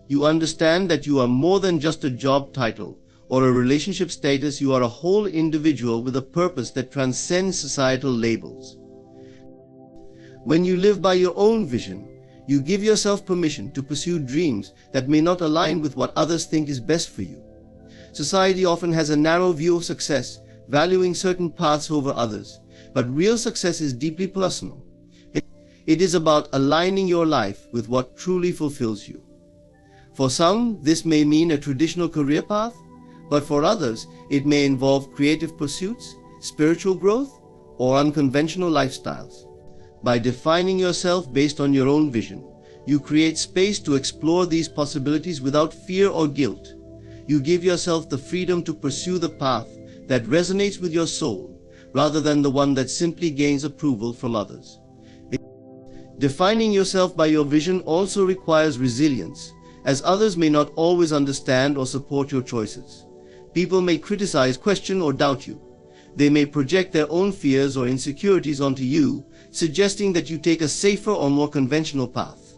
You understand that you are more than just a job title or a relationship status. You are a whole individual with a purpose that transcends societal labels. When you live by your own vision, you give yourself permission to pursue dreams that may not align with what others think is best for you. Society often has a narrow view of success, valuing certain paths over others, but real success is deeply personal. It is about aligning your life with what truly fulfills you. For some, this may mean a traditional career path, but for others, it may involve creative pursuits, spiritual growth, or unconventional lifestyles. By defining yourself based on your own vision, you create space to explore these possibilities without fear or guilt. You give yourself the freedom to pursue the path that resonates with your soul, rather than the one that simply gains approval from others. Defining yourself by your vision also requires resilience, as others may not always understand or support your choices. People may criticize, question, or doubt you. They may project their own fears or insecurities onto you, suggesting that you take a safer or more conventional path.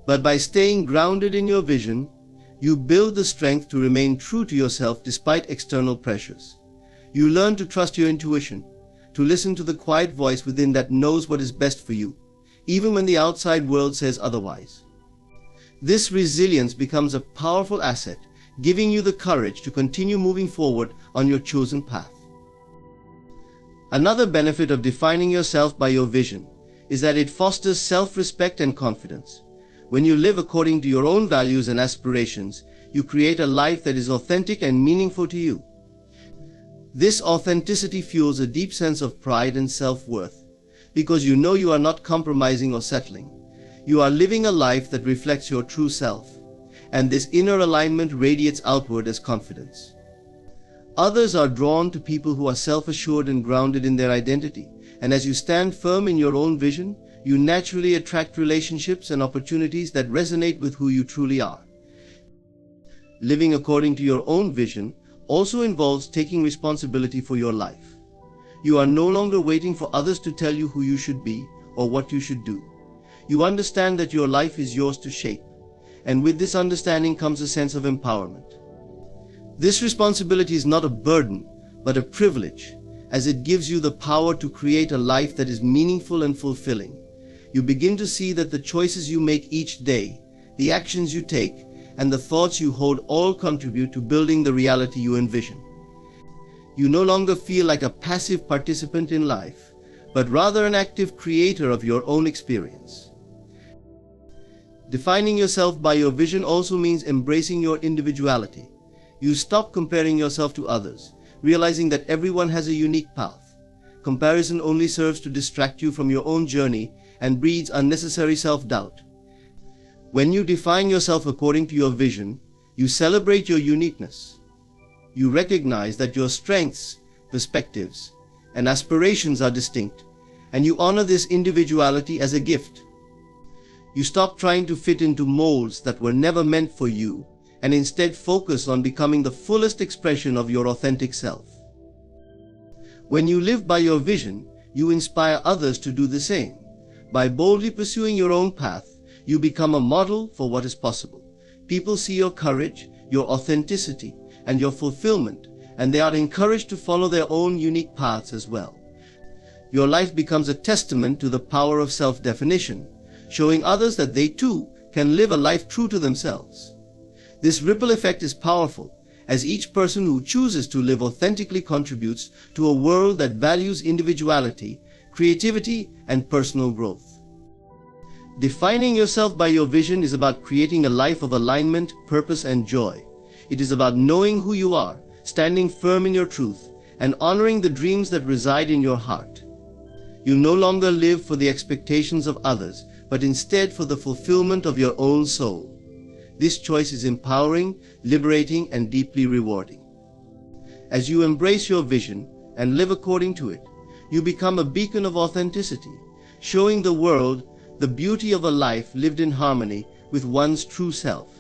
But by staying grounded in your vision, you build the strength to remain true to yourself despite external pressures. You learn to trust your intuition, to listen to the quiet voice within that knows what is best for you, even when the outside world says otherwise. This resilience becomes a powerful asset, giving you the courage to continue moving forward on your chosen path. Another benefit of defining yourself by your vision is that it fosters self-respect and confidence. When you live according to your own values and aspirations, you create a life that is authentic and meaningful to you. This authenticity fuels a deep sense of pride and self-worth, because you know you are not compromising or settling. You are living a life that reflects your true self, and this inner alignment radiates outward as confidence. Others are drawn to people who are self-assured and grounded in their identity, and as you stand firm in your own vision, you naturally attract relationships and opportunities that resonate with who you truly are. Living according to your own vision also involves taking responsibility for your life. You are no longer waiting for others to tell you who you should be or what you should do. You understand that your life is yours to shape, and with this understanding comes a sense of empowerment. This responsibility is not a burden, but a privilege, as it gives you the power to create a life that is meaningful and fulfilling. You begin to see that the choices you make each day, the actions you take, and the thoughts you hold all contribute to building the reality you envision. You no longer feel like a passive participant in life, but rather an active creator of your own experience. Defining yourself by your vision also means embracing your individuality. You stop comparing yourself to others, realizing that everyone has a unique path. Comparison only serves to distract you from your own journey and breeds unnecessary self-doubt. When you define yourself according to your vision, you celebrate your uniqueness. You recognize that your strengths, perspectives, and aspirations are distinct, and you honor this individuality as a gift. You stop trying to fit into molds that were never meant for you, and instead focus on becoming the fullest expression of your authentic self. When you live by your vision, you inspire others to do the same. By boldly pursuing your own path, you become a model for what is possible. People see your courage, your authenticity, and your fulfillment, and they are encouraged to follow their own unique paths as well. Your life becomes a testament to the power of self-definition, showing others that they too can live a life true to themselves. This ripple effect is powerful, as each person who chooses to live authentically contributes to a world that values individuality, creativity, and personal growth. Defining yourself by your vision is about creating a life of alignment, purpose, and joy. It is about knowing who you are, standing firm in your truth, and honoring the dreams that reside in your heart. You no longer live for the expectations of others, but instead for the fulfillment of your own soul. This choice is empowering, liberating, and deeply rewarding. As you embrace your vision and live according to it, you become a beacon of authenticity, showing the world the beauty of a life lived in harmony with one's true self.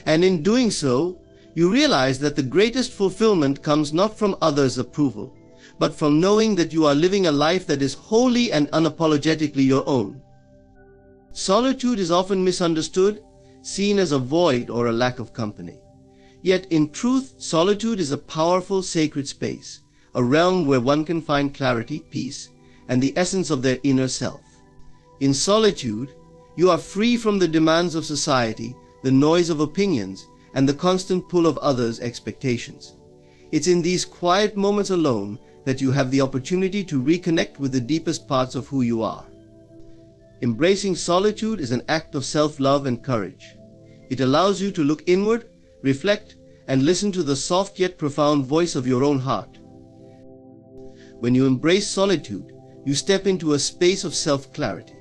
And in doing so, you realize that the greatest fulfillment comes not from others' approval, but from knowing that you are living a life that is wholly and unapologetically your own. Solitude is often misunderstood, seen as a void or a lack of company. Yet in truth, solitude is a powerful sacred space, a realm where one can find clarity, peace, and the essence of their inner self. In solitude, you are free from the demands of society, the noise of opinions, and the constant pull of others' expectations. It's in these quiet moments alone that you have the opportunity to reconnect with the deepest parts of who you are. Embracing solitude is an act of self-love and courage. It allows you to look inward, reflect, and listen to the soft yet profound voice of your own heart. When you embrace solitude, you step into a space of self-clarity.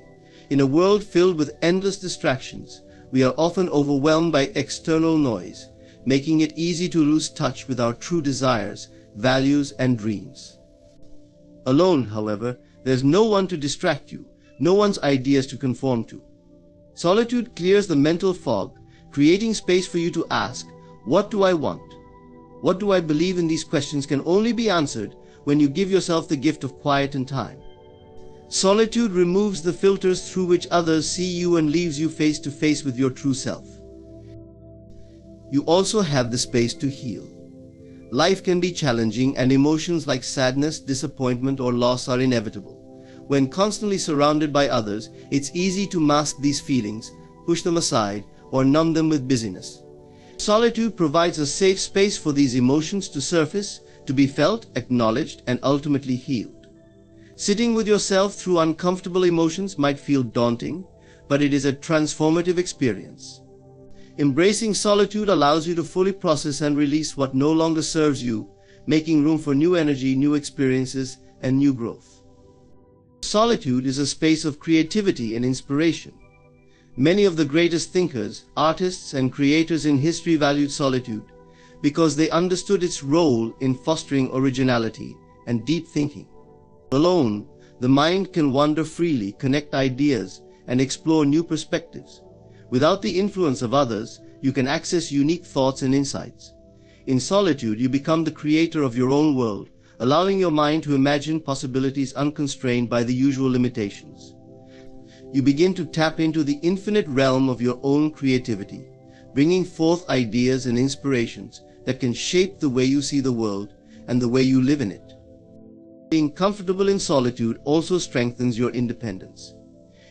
In a world filled with endless distractions, we are often overwhelmed by external noise, making it easy to lose touch with our true desires, values, and dreams. Alone, however, there's no one to distract you, no one's ideas to conform to. Solitude clears the mental fog, creating space for you to ask, what do I want? What do I believe? In these questions can only be answered when you give yourself the gift of quiet and time. Solitude removes the filters through which others see you and leaves you face to face with your true self. You also have the space to heal. Life can be challenging, and emotions like sadness, disappointment, or loss are inevitable. When constantly surrounded by others, it's easy to mask these feelings, push them aside, or numb them with busyness. Solitude provides a safe space for these emotions to surface, to be felt, acknowledged, and ultimately healed. Sitting with yourself through uncomfortable emotions might feel daunting, but it is a transformative experience. Embracing solitude allows you to fully process and release what no longer serves you, making room for new energy, new experiences, and new growth. Solitude is a space of creativity and inspiration. Many of the greatest thinkers, artists, and creators in history valued solitude because they understood its role in fostering originality and deep thinking. Alone, the mind can wander freely, connect ideas, and explore new perspectives. Without the influence of others, you can access unique thoughts and insights. In solitude, you become the creator of your own world, allowing your mind to imagine possibilities unconstrained by the usual limitations. You begin to tap into the infinite realm of your own creativity, bringing forth ideas and inspirations that can shape the way you see the world and the way you live in it. Being comfortable in solitude also strengthens your independence.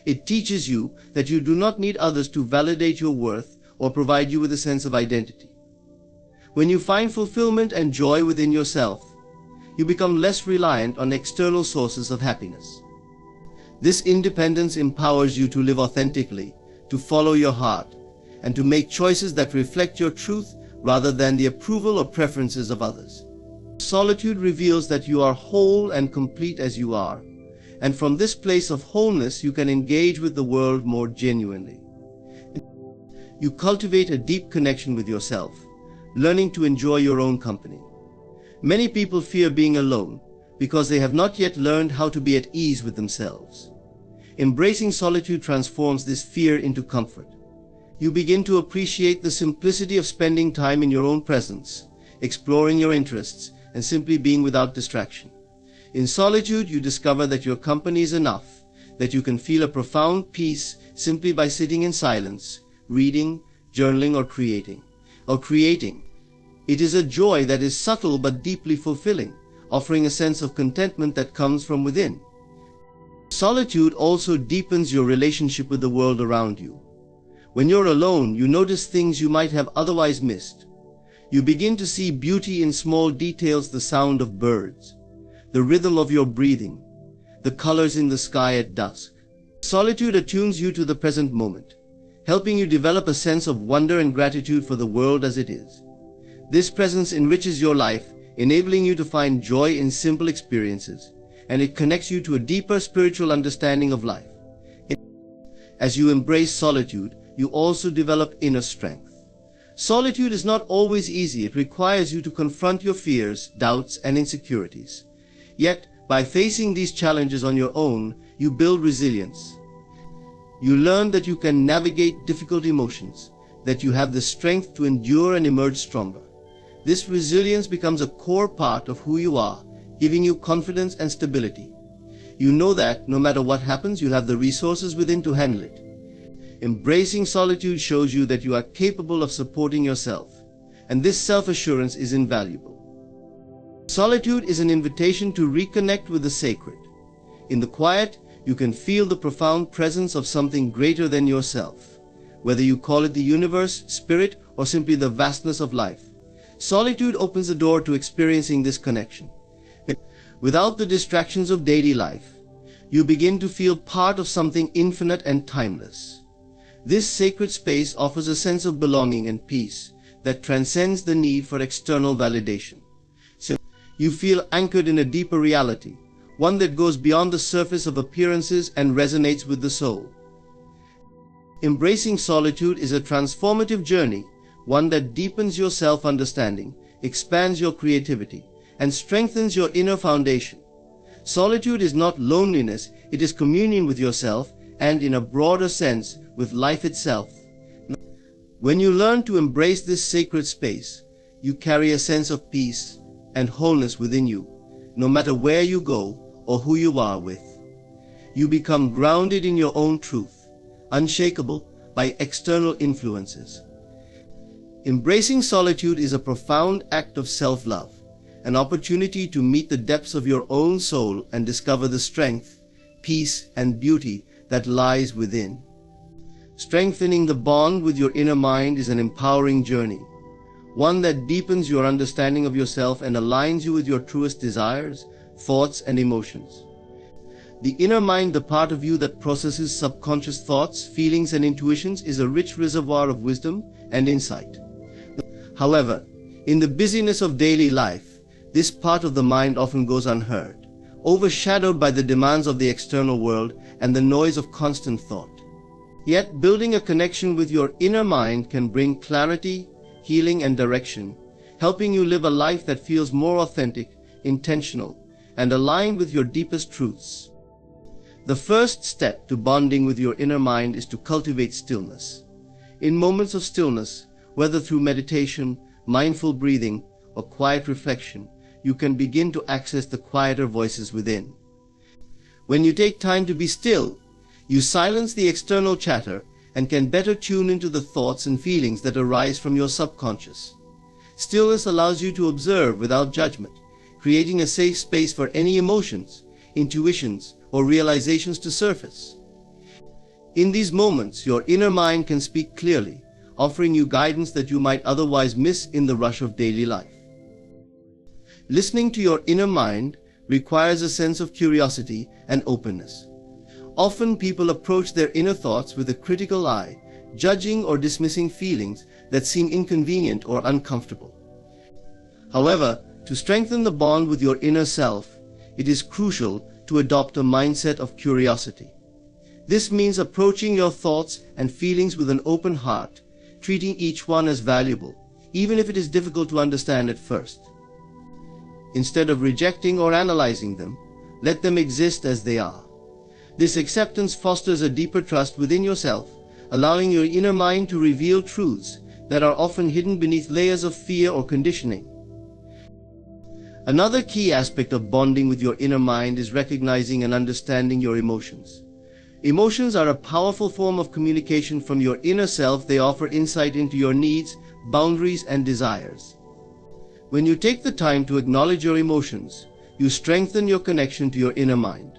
It teaches you that you do not need others to validate your worth or provide you with a sense of identity. When you find fulfillment and joy within yourself, you become less reliant on external sources of happiness. This independence empowers you to live authentically, to follow your heart, and to make choices that reflect your truth rather than the approval or preferences of others. Solitude reveals that you are whole and complete as you are, and from this place of wholeness you can engage with the world more genuinely. You cultivate a deep connection with yourself, learning to enjoy your own company. Many people fear being alone because they have not yet learned how to be at ease with themselves. Embracing solitude transforms this fear into comfort. You begin to appreciate the simplicity of spending time in your own presence, exploring your interests, and simply being without distraction. In solitude, you discover that your company is enough, that you can feel a profound peace simply by sitting in silence, reading, journaling, or creating. It is a joy that is subtle but deeply fulfilling, offering a sense of contentment that comes from within. Solitude also deepens your relationship with the world around you. When you're alone, you notice things you might have otherwise missed. You begin to see beauty in small details, the sound of birds, the rhythm of your breathing, the colors in the sky at dusk. Solitude attunes you to the present moment, helping you develop a sense of wonder and gratitude for the world as it is. This presence enriches your life, enabling you to find joy in simple experiences, and it connects you to a deeper spiritual understanding of life. As you embrace solitude, you also develop inner strength. Solitude is not always easy. It requires you to confront your fears, doubts, and insecurities. Yet, by facing these challenges on your own, you build resilience. You learn that you can navigate difficult emotions, that you have the strength to endure and emerge stronger. This resilience becomes a core part of who you are, giving you confidence and stability. You know that, no matter what happens, you'll have the resources within to handle it. Embracing solitude shows you that you are capable of supporting yourself, and this self-assurance is invaluable. Solitude is an invitation to reconnect with the sacred. In the quiet, you can feel the profound presence of something greater than yourself, whether you call it the universe, spirit, or simply the vastness of life. Solitude opens the door to experiencing this connection. Without the distractions of daily life, you begin to feel part of something infinite and timeless. This sacred space offers a sense of belonging and peace that transcends the need for external validation. So you feel anchored in a deeper reality, one that goes beyond the surface of appearances and resonates with the soul. Embracing solitude is a transformative journey, one that deepens your self-understanding, expands your creativity, and strengthens your inner foundation. Solitude is not loneliness, it is communion with yourself and, in a broader sense, with life itself. When you learn to embrace this sacred space, you carry a sense of peace and wholeness within you, no matter where you go or who you are with. You become grounded in your own truth, unshakable by external influences. Embracing solitude is a profound act of self-love, an opportunity to meet the depths of your own soul and discover the strength, peace, and beauty that lies within. Strengthening the bond with your inner mind is an empowering journey, one that deepens your understanding of yourself and aligns you with your truest desires, thoughts, and emotions. The inner mind, the part of you that processes subconscious thoughts, feelings, and intuitions, is a rich reservoir of wisdom and insight. However, in the busyness of daily life, this part of the mind often goes unheard, overshadowed by the demands of the external world and the noise of constant thought. Yet, building a connection with your inner mind can bring clarity, healing, and direction, helping you live a life that feels more authentic, intentional, and aligned with your deepest truths. The first step to bonding with your inner mind is to cultivate stillness. In moments of stillness, whether through meditation, mindful breathing, or quiet reflection, you can begin to access the quieter voices within. When you take time to be still, you silence the external chatter and can better tune into the thoughts and feelings that arise from your subconscious. Stillness allows you to observe without judgment, creating a safe space for any emotions, intuitions, or realizations to surface. In these moments, your inner mind can speak clearly, offering you guidance that you might otherwise miss in the rush of daily life. Listening to your inner mind requires a sense of curiosity and openness. Often people approach their inner thoughts with a critical eye, judging or dismissing feelings that seem inconvenient or uncomfortable. However, to strengthen the bond with your inner self, it is crucial to adopt a mindset of curiosity. This means approaching your thoughts and feelings with an open heart, treating each one as valuable, even if it is difficult to understand at first. Instead of rejecting or analyzing them, let them exist as they are. This acceptance fosters a deeper trust within yourself, allowing your inner mind to reveal truths that are often hidden beneath layers of fear or conditioning. Another key aspect of bonding with your inner mind is recognizing and understanding your emotions. Emotions are a powerful form of communication from your inner self. They offer insight into your needs, boundaries, and desires. When you take the time to acknowledge your emotions, you strengthen your connection to your inner mind.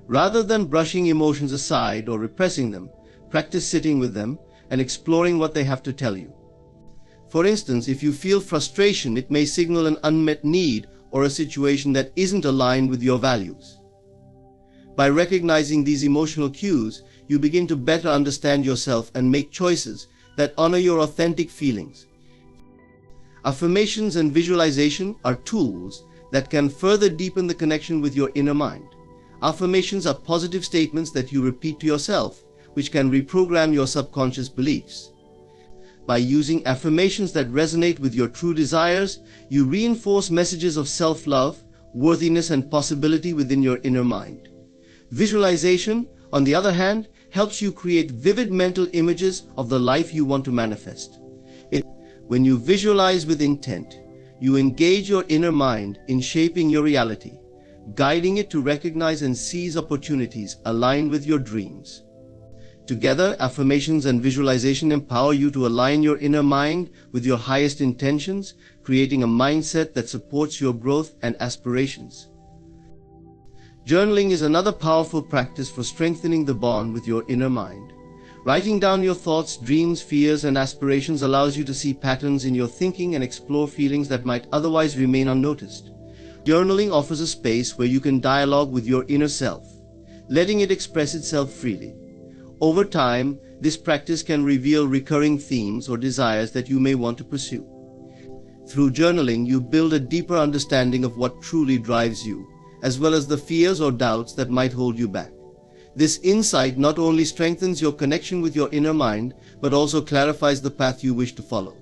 Rather than brushing emotions aside or repressing them, practice sitting with them and exploring what they have to tell you. For instance, if you feel frustration, it may signal an unmet need or a situation that isn't aligned with your values. By recognizing these emotional cues, you begin to better understand yourself and make choices that honor your authentic feelings. Affirmations and visualization are tools that can further deepen the connection with your inner mind. Affirmations are positive statements that you repeat to yourself, which can reprogram your subconscious beliefs. By using affirmations that resonate with your true desires, you reinforce messages of self-love, worthiness, and possibility within your inner mind. Visualization, on the other hand, helps you create vivid mental images of the life you want to manifest. When you visualize with intent, you engage your inner mind in shaping your reality, guiding it to recognize and seize opportunities aligned with your dreams. Together, affirmations and visualization empower you to align your inner mind with your highest intentions, creating a mindset that supports your growth and aspirations. Journaling is another powerful practice for strengthening the bond with your inner mind. Writing down your thoughts, dreams, fears, and aspirations allows you to see patterns in your thinking and explore feelings that might otherwise remain unnoticed. Journaling offers a space where you can dialogue with your inner self, letting it express itself freely. Over time, this practice can reveal recurring themes or desires that you may want to pursue. Through journaling, you build a deeper understanding of what truly drives you, as well as the fears or doubts that might hold you back. This insight not only strengthens your connection with your inner mind, but also clarifies the path you wish to follow.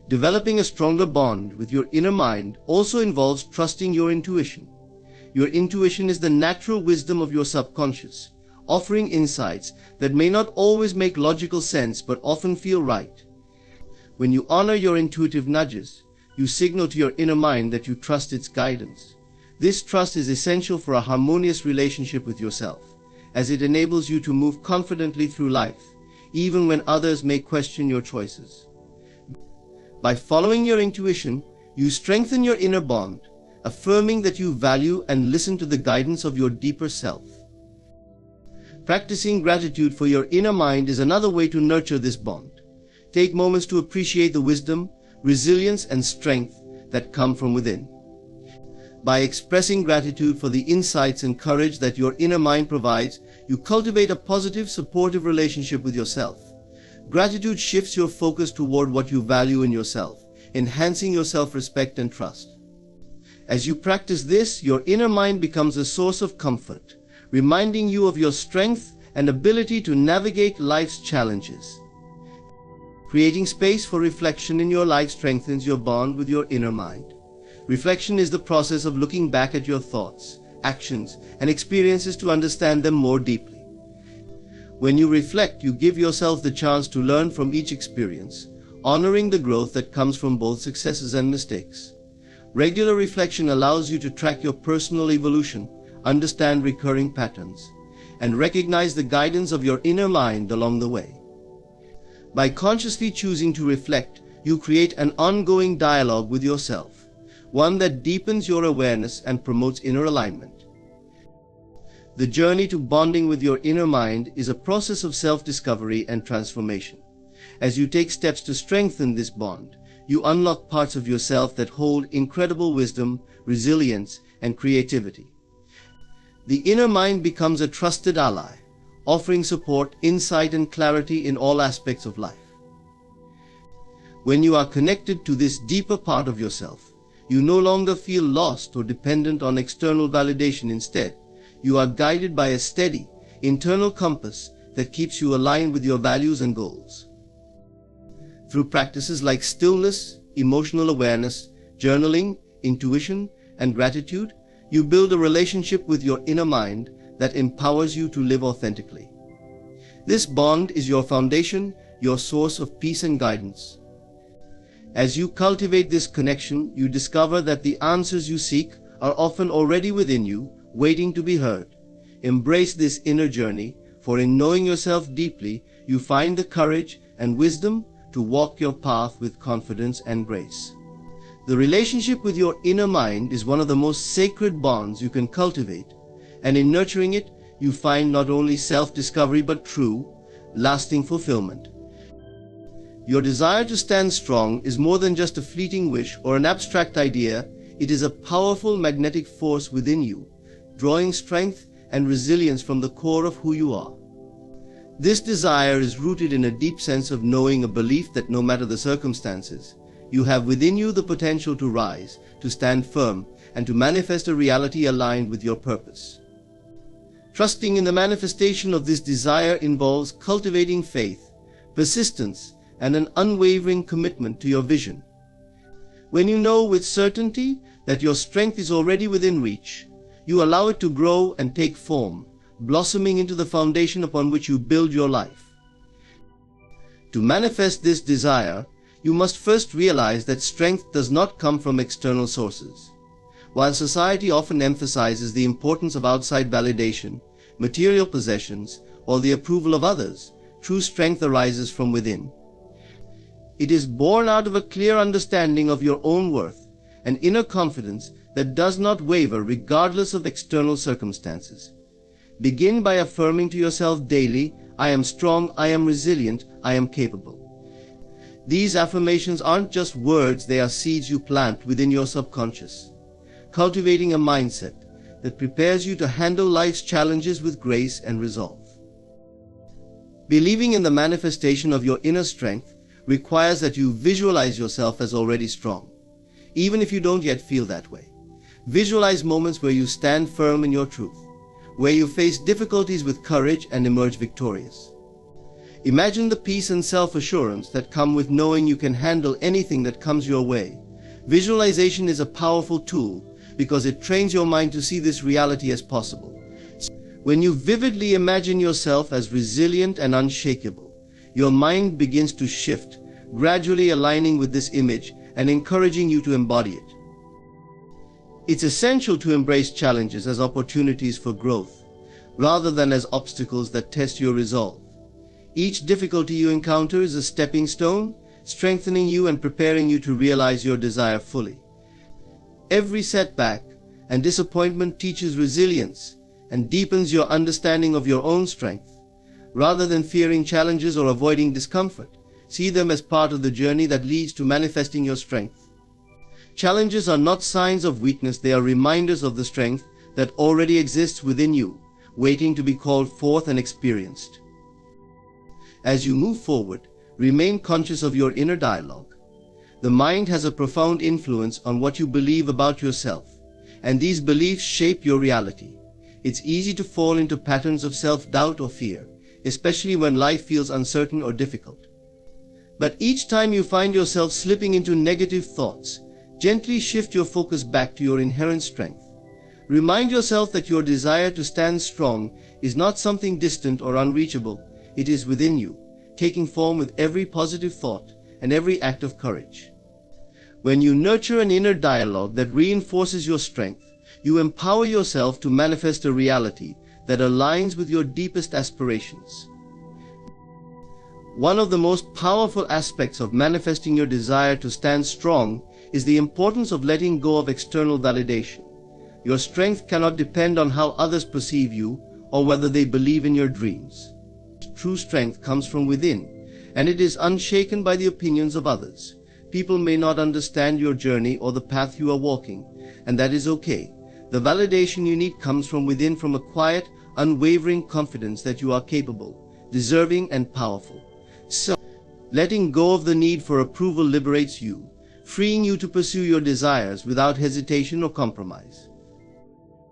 Developing a stronger bond with your inner mind also involves trusting your intuition. Your intuition is the natural wisdom of your subconscious, offering insights that may not always make logical sense but often feel right. When you honor your intuitive nudges, you signal to your inner mind that you trust its guidance. This trust is essential for a harmonious relationship with yourself, as it enables you to move confidently through life, even when others may question your choices. By following your intuition, you strengthen your inner bond, affirming that you value and listen to the guidance of your deeper self. Practicing gratitude for your inner mind is another way to nurture this bond. Take moments to appreciate the wisdom, resilience, and strength that come from within. By expressing gratitude for the insights and courage that your inner mind provides, you cultivate a positive, supportive relationship with yourself. Gratitude shifts your focus toward what you value in yourself, enhancing your self-respect and trust. As you practice this, your inner mind becomes a source of comfort, reminding you of your strength and ability to navigate life's challenges. Creating space for reflection in your life strengthens your bond with your inner mind. Reflection is the process of looking back at your thoughts, actions, and experiences to understand them more deeply. When you reflect, you give yourself the chance to learn from each experience, honoring the growth that comes from both successes and mistakes. Regular reflection allows you to track your personal evolution, understand recurring patterns, and recognize the guidance of your inner mind along the way. By consciously choosing to reflect, you create an ongoing dialogue with yourself, one that deepens your awareness and promotes inner alignment. The journey to bonding with your inner mind is a process of self-discovery and transformation. As you take steps to strengthen this bond, you unlock parts of yourself that hold incredible wisdom, resilience, and creativity. The inner mind becomes a trusted ally, offering support, insight, and clarity in all aspects of life. When you are connected to this deeper part of yourself, you no longer feel lost or dependent on external validation. Instead, you are guided by a steady, internal compass that keeps you aligned with your values and goals. Through practices like stillness, emotional awareness, journaling, intuition, and gratitude, you build a relationship with your inner mind that empowers you to live authentically. This bond is your foundation, your source of peace and guidance. As you cultivate this connection, you discover that the answers you seek are often already within you, waiting to be heard. Embrace this inner journey, for in knowing yourself deeply, you find the courage and wisdom to walk your path with confidence and grace. The relationship with your inner mind is one of the most sacred bonds you can cultivate, and in nurturing it, you find not only self-discovery but true, lasting fulfillment. Your desire to stand strong is more than just a fleeting wish or an abstract idea. It is a powerful magnetic force within you, drawing strength and resilience from the core of who you are. This desire is rooted in a deep sense of knowing, a belief that no matter the circumstances, you have within you the potential to rise, to stand firm, and to manifest a reality aligned with your purpose. Trusting in the manifestation of this desire involves cultivating faith, persistence, and an unwavering commitment to your vision. When you know with certainty that your strength is already within reach, you allow it to grow and take form, blossoming into the foundation upon which you build your life. To manifest this desire, you must first realize that strength does not come from external sources. While society often emphasizes the importance of outside validation, material possessions, or the approval of others, true strength arises from within. It is born out of a clear understanding of your own worth, an inner confidence that does not waver regardless of external circumstances. Begin by affirming to yourself daily, "I am strong, I am resilient, I am capable." These affirmations aren't just words, they are seeds you plant within your subconscious, cultivating a mindset that prepares you to handle life's challenges with grace and resolve. Believing in the manifestation of your inner strength requires that you visualize yourself as already strong, even if you don't yet feel that way. Visualize moments where you stand firm in your truth, where you face difficulties with courage and emerge victorious. Imagine the peace and self-assurance that come with knowing you can handle anything that comes your way. Visualization is a powerful tool because it trains your mind to see this reality as possible. When you vividly imagine yourself as resilient and unshakable, your mind begins to shift, gradually aligning with this image and encouraging you to embody it. It's essential to embrace challenges as opportunities for growth, rather than as obstacles that test your resolve. Each difficulty you encounter is a stepping stone, strengthening you and preparing you to realize your desire fully. Every setback and disappointment teaches resilience and deepens your understanding of your own strength. Rather than fearing challenges or avoiding discomfort, see them as part of the journey that leads to manifesting your strength. Challenges are not signs of weakness, they are reminders of the strength that already exists within you, waiting to be called forth and experienced. As you move forward, remain conscious of your inner dialogue. The mind has a profound influence on what you believe about yourself, and these beliefs shape your reality. It's easy to fall into patterns of self-doubt or fear, especially when life feels uncertain or difficult. But each time you find yourself slipping into negative thoughts, gently shift your focus back to your inherent strength. Remind yourself that your desire to stand strong is not something distant or unreachable. It is within you, taking form with every positive thought and every act of courage. When you nurture an inner dialogue that reinforces your strength, you empower yourself to manifest a reality that aligns with your deepest aspirations. One of the most powerful aspects of manifesting your desire to stand strong is the importance of letting go of external validation. Your strength cannot depend on how others perceive you or whether they believe in your dreams. True strength comes from within, and it is unshaken by the opinions of others. People may not understand your journey or the path you are walking, and that is okay. The validation you need comes from within, from a quiet, unwavering confidence that you are capable, deserving, and powerful. So, letting go of the need for approval liberates you, freeing you to pursue your desires without hesitation or compromise.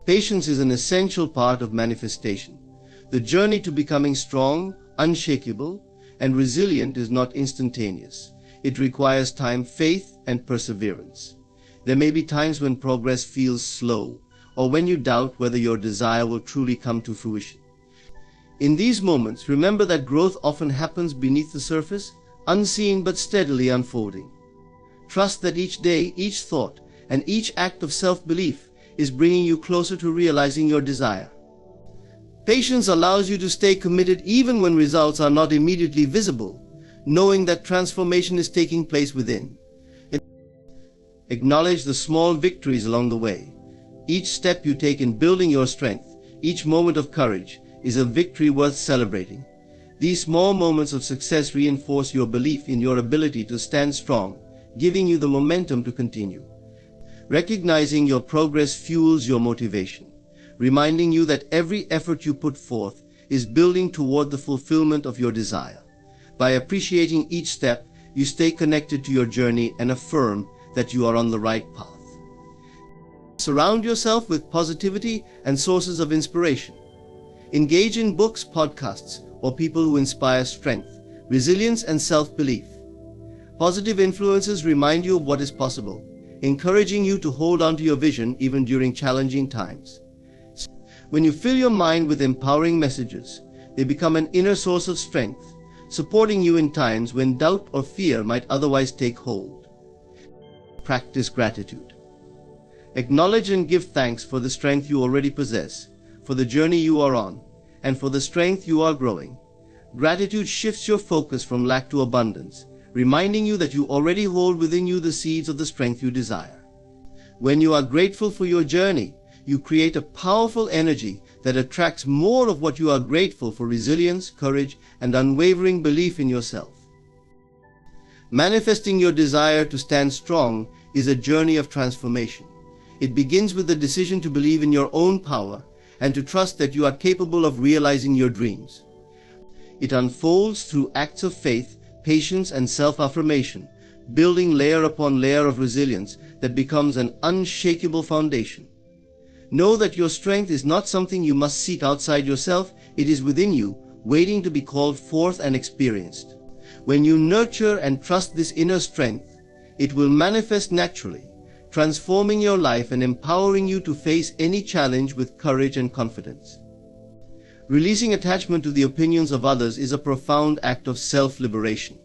Patience is an essential part of manifestation. The journey to becoming strong, unshakable, and resilient is not instantaneous. It requires time, faith, and perseverance. There may be times when progress feels slow, or when you doubt whether your desire will truly come to fruition. In these moments, remember that growth often happens beneath the surface, unseen but steadily unfolding. Trust that each day, each thought, and each act of self-belief is bringing you closer to realizing your desire. Patience allows you to stay committed even when results are not immediately visible, knowing that transformation is taking place within. Acknowledge the small victories along the way. Each step you take in building your strength, each moment of courage, is a victory worth celebrating. These small moments of success reinforce your belief in your ability to stand strong, giving you the momentum to continue. Recognizing your progress fuels your motivation, reminding you that every effort you put forth is building toward the fulfillment of your desire. By appreciating each step, you stay connected to your journey and affirm that you are on the right path. Surround yourself with positivity and sources of inspiration. Engage in books, podcasts, or people who inspire strength, resilience, and self-belief. Positive influences remind you of what is possible, encouraging you to hold on to your vision even during challenging times. When you fill your mind with empowering messages, they become an inner source of strength, supporting you in times when doubt or fear might otherwise take hold. Practice gratitude. Acknowledge and give thanks for the strength you already possess, for the journey you are on, and for the strength you are growing. Gratitude shifts your focus from lack to abundance, reminding you that you already hold within you the seeds of the strength you desire. When you are grateful for your journey, you create a powerful energy that attracts more of what you are grateful for: resilience, courage, and unwavering belief in yourself. Manifesting your desire to stand strong is a journey of transformation. It begins with the decision to believe in your own power and to trust that you are capable of realizing your dreams. It unfolds through acts of faith, patience, and self-affirmation, building layer upon layer of resilience that becomes an unshakable foundation. Know that your strength is not something you must seek outside yourself. It is within you, waiting to be called forth and experienced. When you nurture and trust this inner strength, it will manifest naturally, transforming your life and empowering you to face any challenge with courage and confidence. Releasing attachment to the opinions of others is a profound act of self-liberation.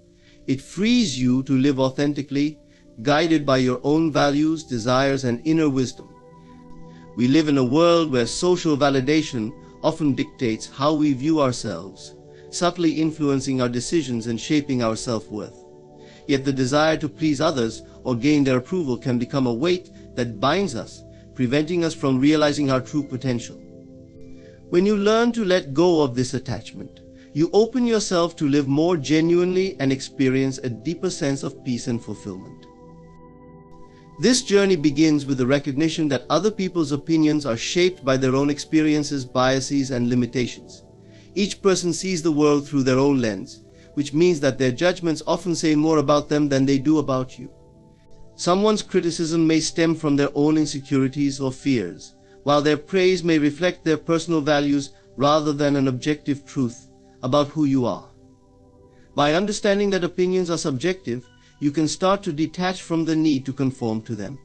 It frees you to live authentically, guided by your own values, desires, and inner wisdom. We live in a world where social validation often dictates how we view ourselves, subtly influencing our decisions and shaping our self-worth. Yet the desire to please others or gain their approval can become a weight that binds us, preventing us from realizing our true potential. When you learn to let go of this attachment, you open yourself to live more genuinely and experience a deeper sense of peace and fulfillment. This journey begins with the recognition that other people's opinions are shaped by their own experiences, biases, and limitations. Each person sees the world through their own lens, which means that their judgments often say more about them than they do about you. Someone's criticism may stem from their own insecurities or fears, while their praise may reflect their personal values rather than an objective truth about who you are. By understanding that opinions are subjective, you can start to detach from the need to conform to them.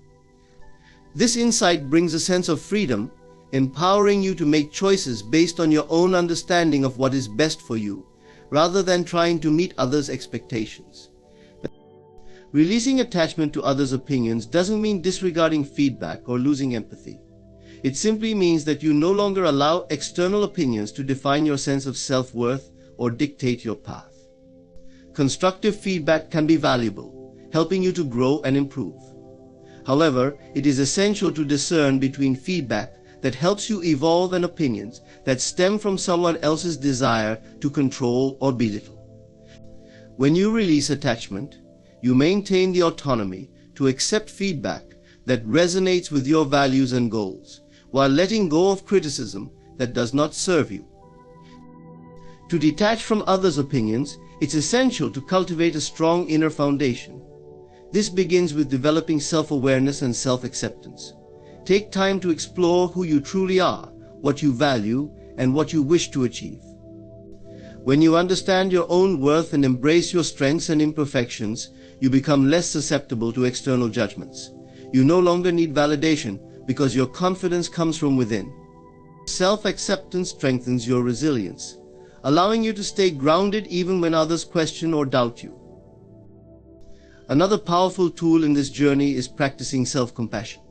This insight brings a sense of freedom, empowering you to make choices based on your own understanding of what is best for you, rather than trying to meet others' expectations. Releasing attachment to others' opinions doesn't mean disregarding feedback or losing empathy. It simply means that you no longer allow external opinions to define your sense of self-worth or dictate your path. Constructive feedback can be valuable, helping you to grow and improve. However, it is essential to discern between feedback that helps you evolve and opinions that stem from someone else's desire to control or belittle. When you release attachment, you maintain the autonomy to accept feedback that resonates with your values and goals, while letting go of criticism that does not serve you. To detach from others' opinions, it's essential to cultivate a strong inner foundation. This begins with developing self-awareness and self-acceptance. Take time to explore who you truly are, what you value, and what you wish to achieve. When you understand your own worth and embrace your strengths and imperfections, you become less susceptible to external judgments. You no longer need validation because your confidence comes from within. Self-acceptance strengthens your resilience, allowing you to stay grounded even when others question or doubt you. Another powerful tool in this journey is practicing self-compassion.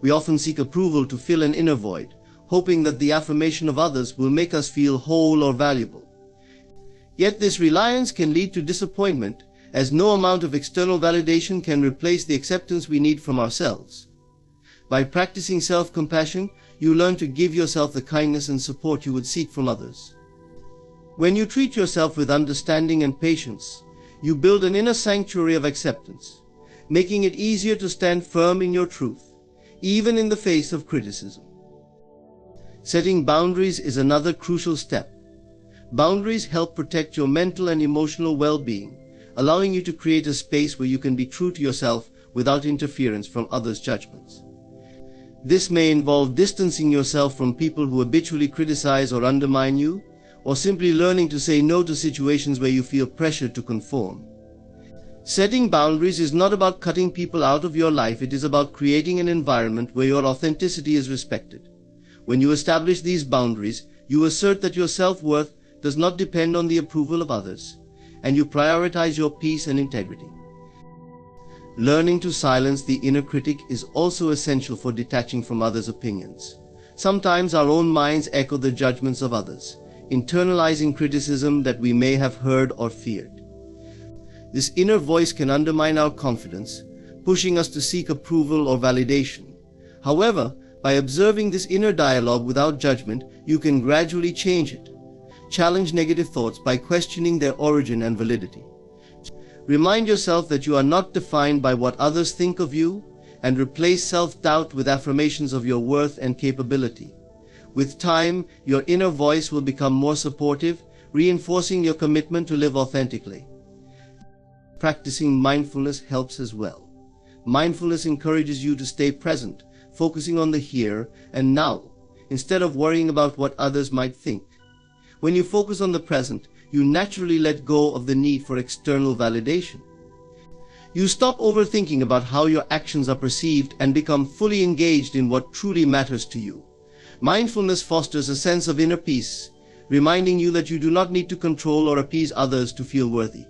We often seek approval to fill an inner void, hoping that the affirmation of others will make us feel whole or valuable. Yet this reliance can lead to disappointment, as no amount of external validation can replace the acceptance we need from ourselves. By practicing self-compassion, you learn to give yourself the kindness and support you would seek from others. When you treat yourself with understanding and patience, you build an inner sanctuary of acceptance, making it easier to stand firm in your truth, even in the face of criticism. Setting boundaries is another crucial step. Boundaries help protect your mental and emotional well-being, allowing you to create a space where you can be true to yourself without interference from others' judgments. This may involve distancing yourself from people who habitually criticize or undermine you, or simply learning to say no to situations where you feel pressured to conform. Setting boundaries is not about cutting people out of your life, it is about creating an environment where your authenticity is respected. When you establish these boundaries, you assert that your self-worth does not depend on the approval of others, and you prioritize your peace and integrity. Learning to silence the inner critic is also essential for detaching from others' opinions. Sometimes our own minds echo the judgments of others, internalizing criticism that we may have heard or feared. This inner voice can undermine our confidence, pushing us to seek approval or validation. However, by observing this inner dialogue without judgment, you can gradually change it. Challenge negative thoughts by questioning their origin and validity. Remind yourself that you are not defined by what others think of you, and replace self-doubt with affirmations of your worth and capability. With time, your inner voice will become more supportive, reinforcing your commitment to live authentically. Practicing mindfulness helps as well. Mindfulness encourages you to stay present, focusing on the here and now, instead of worrying about what others might think. When you focus on the present, you naturally let go of the need for external validation. You stop overthinking about how your actions are perceived and become fully engaged in what truly matters to you. Mindfulness fosters a sense of inner peace, reminding you that you do not need to control or appease others to feel worthy.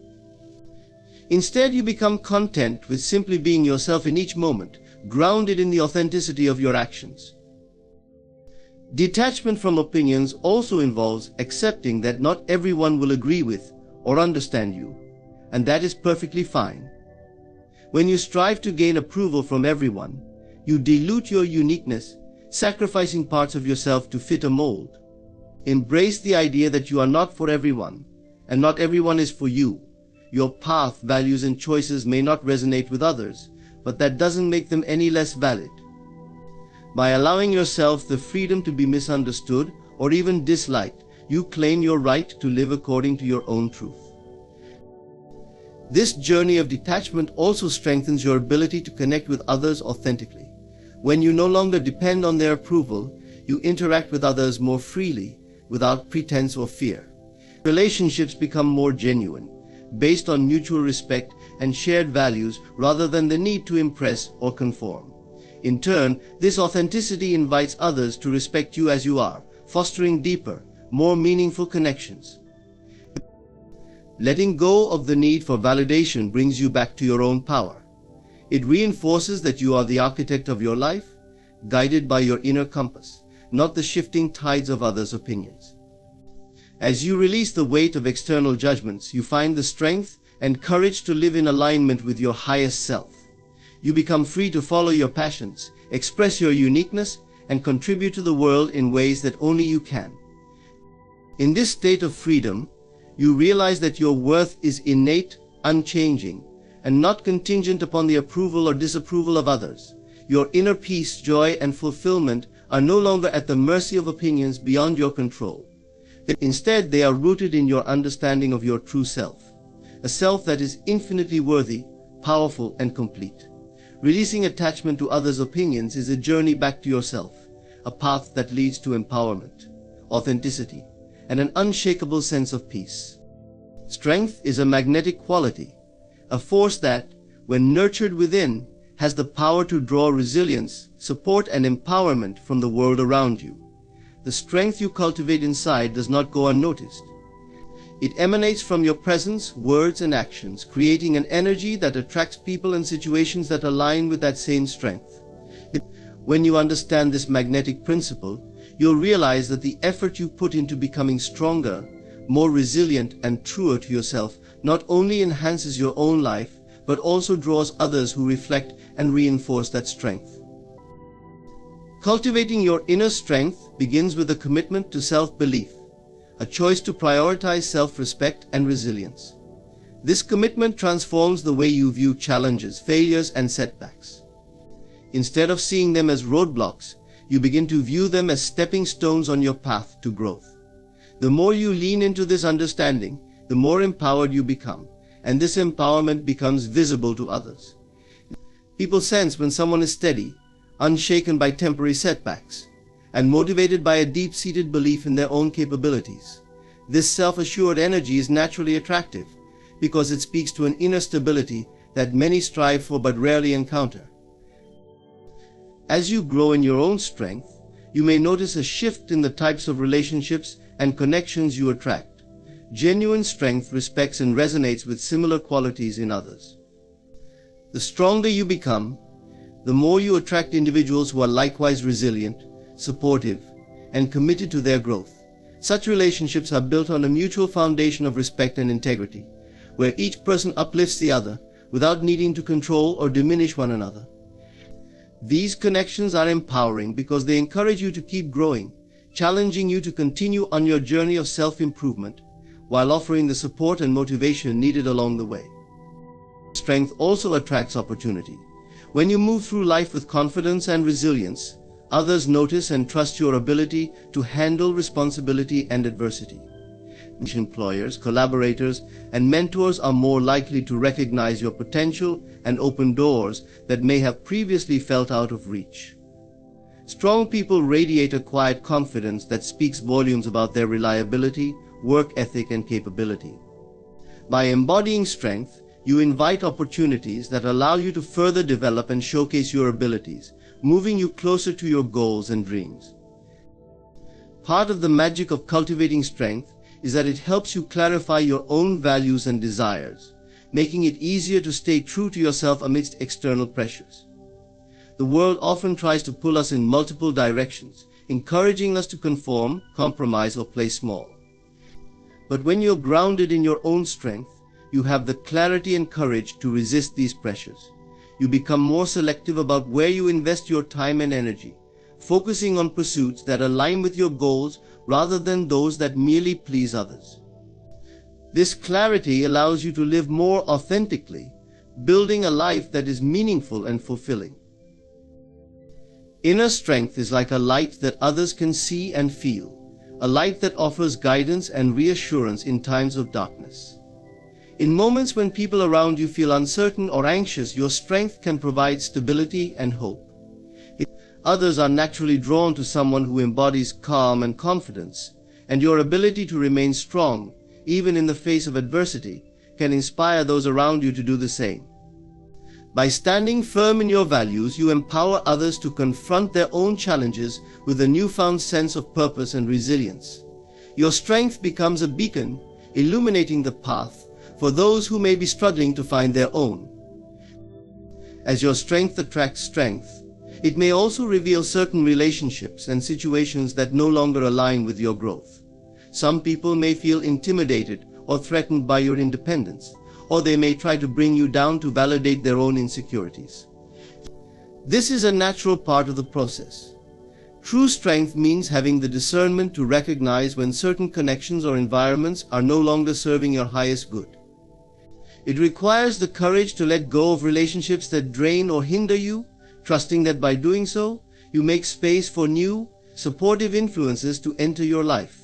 Instead, you become content with simply being yourself in each moment, grounded in the authenticity of your actions. Detachment from opinions also involves accepting that not everyone will agree with or understand you, and that is perfectly fine. When you strive to gain approval from everyone, you dilute your uniqueness, sacrificing parts of yourself to fit a mold. Embrace the idea that you are not for everyone, and not everyone is for you. Your path, values, and choices may not resonate with others, but that doesn't make them any less valid. By allowing yourself the freedom to be misunderstood or even disliked, you claim your right to live according to your own truth. This journey of detachment also strengthens your ability to connect with others authentically. When you no longer depend on their approval, you interact with others more freely, without pretense or fear. Relationships become more genuine, based on mutual respect and shared values rather than the need to impress or conform. In turn, this authenticity invites others to respect you as you are, fostering deeper, more meaningful connections. Letting go of the need for validation brings you back to your own power. It reinforces that you are the architect of your life, guided by your inner compass, not the shifting tides of others' opinions. As you release the weight of external judgments, you find the strength and courage to live in alignment with your highest self. You become free to follow your passions, express your uniqueness, and contribute to the world in ways that only you can. In this state of freedom, you realize that your worth is innate, unchanging, and not contingent upon the approval or disapproval of others. Your inner peace, joy, and fulfillment are no longer at the mercy of opinions beyond your control. Instead, they are rooted in your understanding of your true self, a self that is infinitely worthy, powerful, and complete. Releasing attachment to others' opinions is a journey back to yourself, a path that leads to empowerment, authenticity, and an unshakable sense of peace. Strength is a magnetic quality, a force that, when nurtured within, has the power to draw resilience, support, and empowerment from the world around you. The strength you cultivate inside does not go unnoticed. It emanates from your presence, words, and actions, creating an energy that attracts people and situations that align with that same strength. When you understand this magnetic principle, you'll realize that the effort you put into becoming stronger, more resilient, and truer to yourself not only enhances your own life, but also draws others who reflect and reinforce that strength. Cultivating your inner strength begins with a commitment to self-belief, a choice to prioritize self-respect and resilience. This commitment transforms the way you view challenges, failures, and setbacks. Instead of seeing them as roadblocks, you begin to view them as stepping stones on your path to growth. The more you lean into this understanding, the more empowered you become, and this empowerment becomes visible to others. People sense when someone is steady, unshaken by temporary setbacks, and motivated by a deep-seated belief in their own capabilities. This self-assured energy is naturally attractive because it speaks to an inner stability that many strive for but rarely encounter. As you grow in your own strength, you may notice a shift in the types of relationships and connections you attract. Genuine strength respects and resonates with similar qualities in others. The stronger you become, the more you attract individuals who are likewise resilient, supportive, and committed to their growth. Such relationships are built on a mutual foundation of respect and integrity, where each person uplifts the other without needing to control or diminish one another. These connections are empowering because they encourage you to keep growing, challenging you to continue on your journey of self-improvement, while offering the support and motivation needed along the way. Strength also attracts opportunity. When you move through life with confidence and resilience, others notice and trust your ability to handle responsibility and adversity. Employers, collaborators, and mentors are more likely to recognize your potential and open doors that may have previously felt out of reach. Strong people radiate a quiet confidence that speaks volumes about their reliability, work ethic, and capability. By embodying strength, you invite opportunities that allow you to further develop and showcase your abilities, moving you closer to your goals and dreams. Part of the magic of cultivating strength is that it helps you clarify your own values and desires, making it easier to stay true to yourself amidst external pressures. The world often tries to pull us in multiple directions, encouraging us to conform, compromise, or play small. But when you're grounded in your own strength, you have the clarity and courage to resist these pressures. You become more selective about where you invest your time and energy, focusing on pursuits that align with your goals rather than those that merely please others. This clarity allows you to live more authentically, building a life that is meaningful and fulfilling. Inner strength is like a light that others can see and feel, a light that offers guidance and reassurance in times of darkness. In moments when people around you feel uncertain or anxious, your strength can provide stability and hope. Others are naturally drawn to someone who embodies calm and confidence, and your ability to remain strong, even in the face of adversity, can inspire those around you to do the same. By standing firm in your values, you empower others to confront their own challenges with a newfound sense of purpose and resilience. Your strength becomes a beacon, illuminating the path, for those who may be struggling to find their own. As your strength attracts strength, it may also reveal certain relationships and situations that no longer align with your growth. Some people may feel intimidated or threatened by your independence, or they may try to bring you down to validate their own insecurities. This is a natural part of the process. True strength means having the discernment to recognize when certain connections or environments are no longer serving your highest good. It requires the courage to let go of relationships that drain or hinder you, trusting that by doing so, you make space for new, supportive influences to enter your life.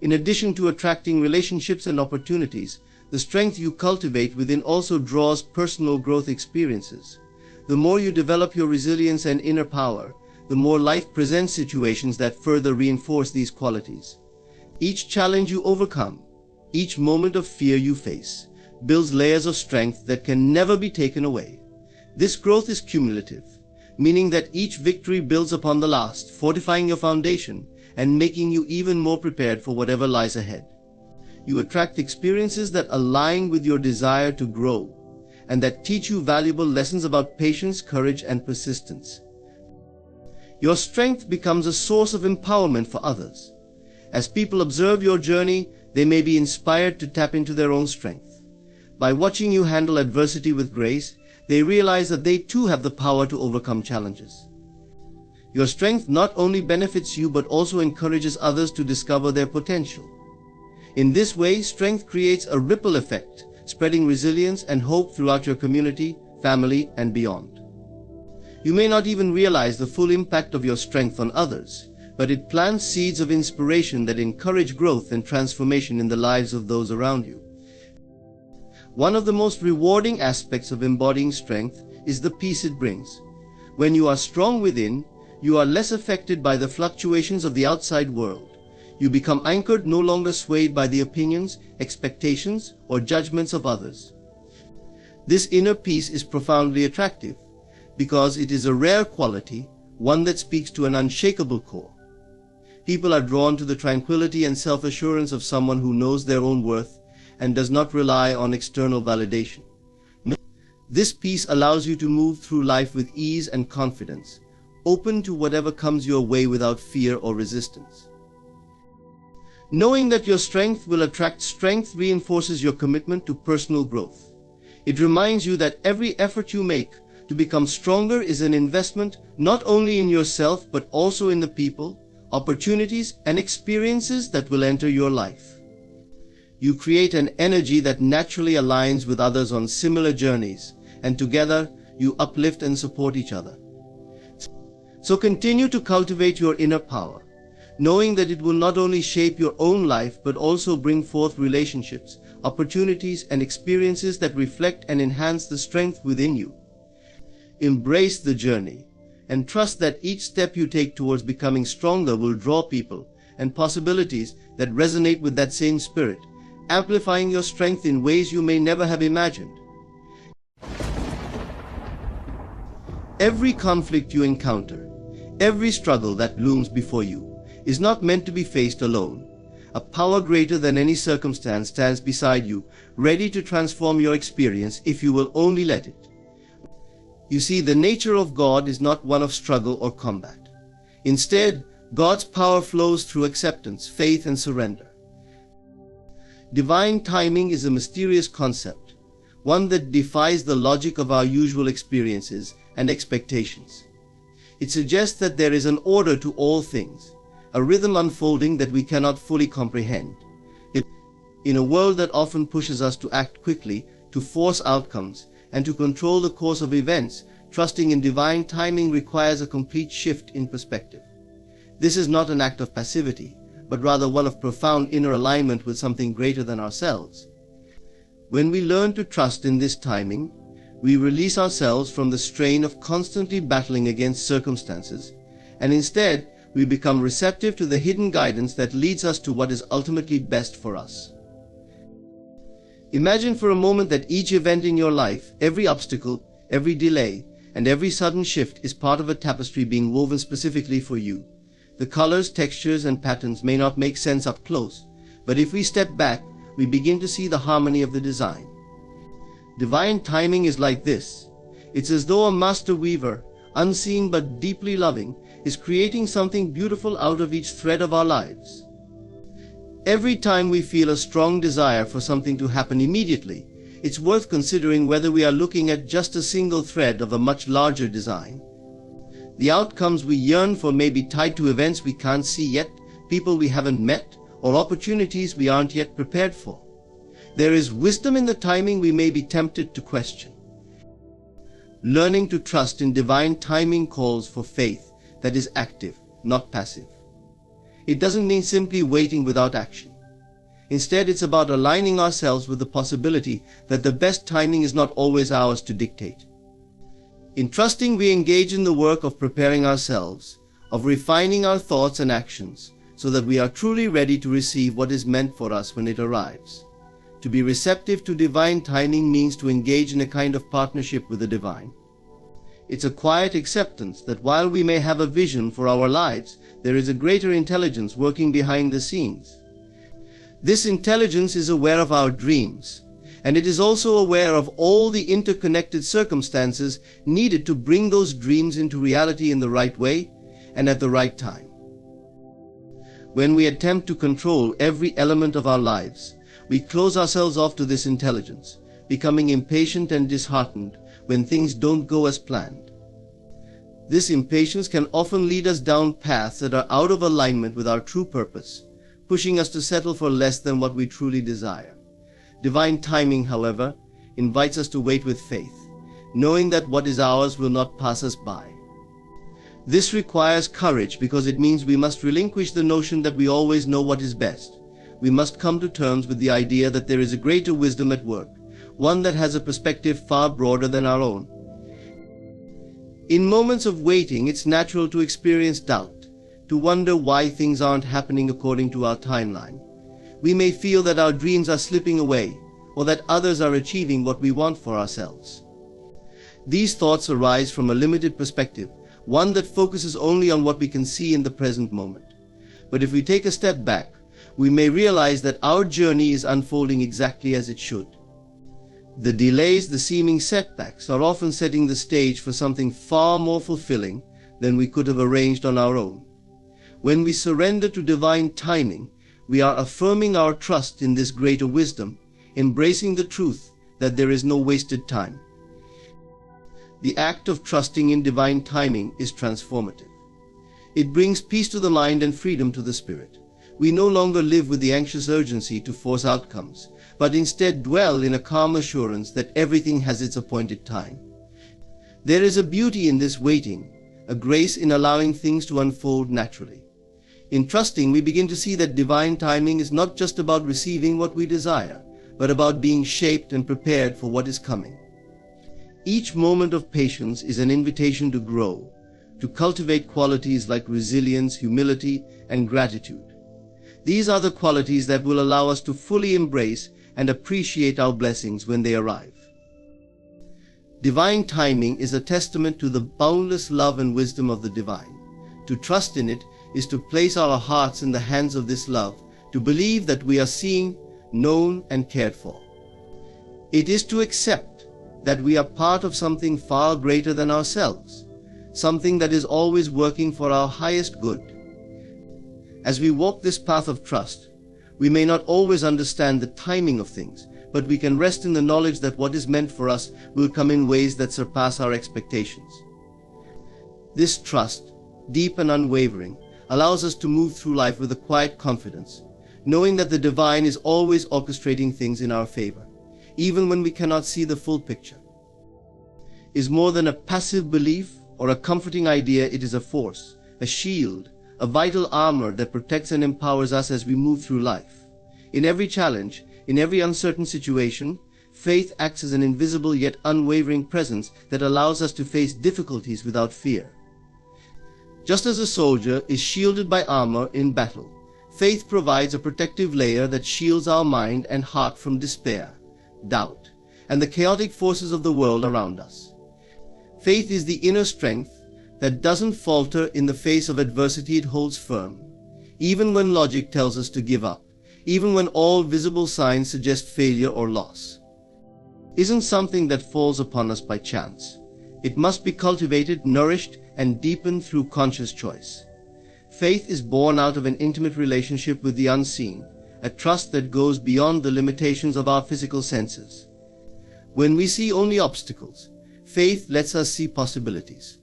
In addition to attracting relationships and opportunities, the strength you cultivate within also draws personal growth experiences. The more you develop your resilience and inner power, the more life presents situations that further reinforce these qualities. Each challenge you overcome, each moment of fear you face, builds layers of strength that can never be taken away. This growth is cumulative, meaning that each victory builds upon the last, fortifying your foundation and making you even more prepared for whatever lies ahead. You attract experiences that align with your desire to grow and that teach you valuable lessons about patience, courage, and persistence. Your strength becomes a source of empowerment for others. As people observe your journey, they may be inspired to tap into their own strength. By watching you handle adversity with grace, they realize that they too have the power to overcome challenges. Your strength not only benefits you but also encourages others to discover their potential. In this way, strength creates a ripple effect, spreading resilience and hope throughout your community, family, and beyond. You may not even realize the full impact of your strength on others, but it plants seeds of inspiration that encourage growth and transformation in the lives of those around you. One of the most rewarding aspects of embodying strength is the peace it brings. When you are strong within, you are less affected by the fluctuations of the outside world. You become anchored, no longer swayed by the opinions, expectations, or judgments of others. This inner peace is profoundly attractive, because it is a rare quality, one that speaks to an unshakable core. People are drawn to the tranquility and self-assurance of someone who knows their own worth and does not rely on external validation. This peace allows you to move through life with ease and confidence, open to whatever comes your way without fear or resistance. Knowing that your strength will attract strength reinforces your commitment to personal growth. It reminds you that every effort you make to become stronger is an investment not only in yourself but also in the people, opportunities, and experiences that will enter your life. You create an energy that naturally aligns with others on similar journeys, and together you uplift and support each other. So continue to cultivate your inner power, knowing that it will not only shape your own life but also bring forth relationships, opportunities, and experiences that reflect and enhance the strength within you. Embrace the journey and trust that each step you take towards becoming stronger will draw people and possibilities that resonate with that same spirit, amplifying your strength in ways you may never have imagined. Every conflict you encounter, every struggle that looms before you, is not meant to be faced alone. A power greater than any circumstance stands beside you, ready to transform your experience if you will only let it. You see, the nature of God is not one of struggle or combat. Instead, God's power flows through acceptance, faith, and surrender. Divine timing is a mysterious concept, one that defies the logic of our usual experiences and expectations. It suggests that there is an order to all things, a rhythm unfolding that we cannot fully comprehend. In a world that often pushes us to act quickly, to force outcomes, and to control the course of events, trusting in divine timing requires a complete shift in perspective. This is not an act of passivity, but rather one of profound inner alignment with something greater than ourselves. When we learn to trust in this timing, we release ourselves from the strain of constantly battling against circumstances, and instead we become receptive to the hidden guidance that leads us to what is ultimately best for us. Imagine for a moment that each event in your life, every obstacle, every delay, and every sudden shift is part of a tapestry being woven specifically for you. The colors, textures, and patterns may not make sense up close, but if we step back, we begin to see the harmony of the design. Divine timing is like this. It's as though a master weaver, unseen but deeply loving, is creating something beautiful out of each thread of our lives. Every time we feel a strong desire for something to happen immediately, it's worth considering whether we are looking at just a single thread of a much larger design. The outcomes we yearn for may be tied to events we can't see yet, people we haven't met, or opportunities we aren't yet prepared for. There is wisdom in the timing we may be tempted to question. Learning to trust in divine timing calls for faith that is active, not passive. It doesn't mean simply waiting without action. Instead, it's about aligning ourselves with the possibility that the best timing is not always ours to dictate. In trusting, we engage in the work of preparing ourselves, of refining our thoughts and actions, so that we are truly ready to receive what is meant for us when it arrives. To be receptive to divine timing means to engage in a kind of partnership with the divine. It's a quiet acceptance that while we may have a vision for our lives, there is a greater intelligence working behind the scenes. This intelligence is aware of our dreams, and it is also aware of all the interconnected circumstances needed to bring those dreams into reality in the right way and at the right time. When we attempt to control every element of our lives, we close ourselves off to this intelligence, becoming impatient and disheartened when things don't go as planned. This impatience can often lead us down paths that are out of alignment with our true purpose, pushing us to settle for less than what we truly desire. Divine timing, however, invites us to wait with faith, knowing that what is ours will not pass us by. This requires courage because it means we must relinquish the notion that we always know what is best. We must come to terms with the idea that there is a greater wisdom at work, one that has a perspective far broader than our own. In moments of waiting, it's natural to experience doubt, to wonder why things aren't happening according to our timeline. We may feel that our dreams are slipping away, or that others are achieving what we want for ourselves. These thoughts arise from a limited perspective, one that focuses only on what we can see in the present moment. But if we take a step back, we may realize that our journey is unfolding exactly as it should. The delays, the seeming setbacks, are often setting the stage for something far more fulfilling than we could have arranged on our own. When we surrender to divine timing, we are affirming our trust in this greater wisdom, embracing the truth that there is no wasted time. The act of trusting in divine timing is transformative. It brings peace to the mind and freedom to the spirit. We no longer live with the anxious urgency to force outcomes, but instead dwell in a calm assurance that everything has its appointed time. There is a beauty in this waiting, a grace in allowing things to unfold naturally. In trusting, we begin to see that divine timing is not just about receiving what we desire, but about being shaped and prepared for what is coming. Each moment of patience is an invitation to grow, to cultivate qualities like resilience, humility, and gratitude. These are the qualities that will allow us to fully embrace and appreciate our blessings when they arrive. Divine timing is a testament to the boundless love and wisdom of the divine. To trust in it is to place our hearts in the hands of this love, to believe that we are seen, known, and cared for. It is to accept that we are part of something far greater than ourselves, something that is always working for our highest good. As we walk this path of trust, we may not always understand the timing of things, but we can rest in the knowledge that what is meant for us will come in ways that surpass our expectations. This trust, deep and unwavering, allows us to move through life with a quiet confidence, knowing that the divine is always orchestrating things in our favor, even when we cannot see the full picture. Is more than a passive belief or a comforting idea. It is a force, a shield, a vital armor that protects and empowers us as we move through life. In every challenge, in every uncertain situation, faith acts as an invisible yet unwavering presence that allows us to face difficulties without fear. Just as a soldier is shielded by armor in battle, faith provides a protective layer that shields our mind and heart from despair, doubt, and the chaotic forces of the world around us. Faith is the inner strength that doesn't falter in the face of adversity. It holds firm. Even when logic tells us to give up, even when all visible signs suggest failure or loss, isn't something that falls upon us by chance. It must be cultivated, nourished, and deepened through conscious choice. Faith is born out of an intimate relationship with the unseen, a trust that goes beyond the limitations of our physical senses. When we see only obstacles, faith lets us see possibilities.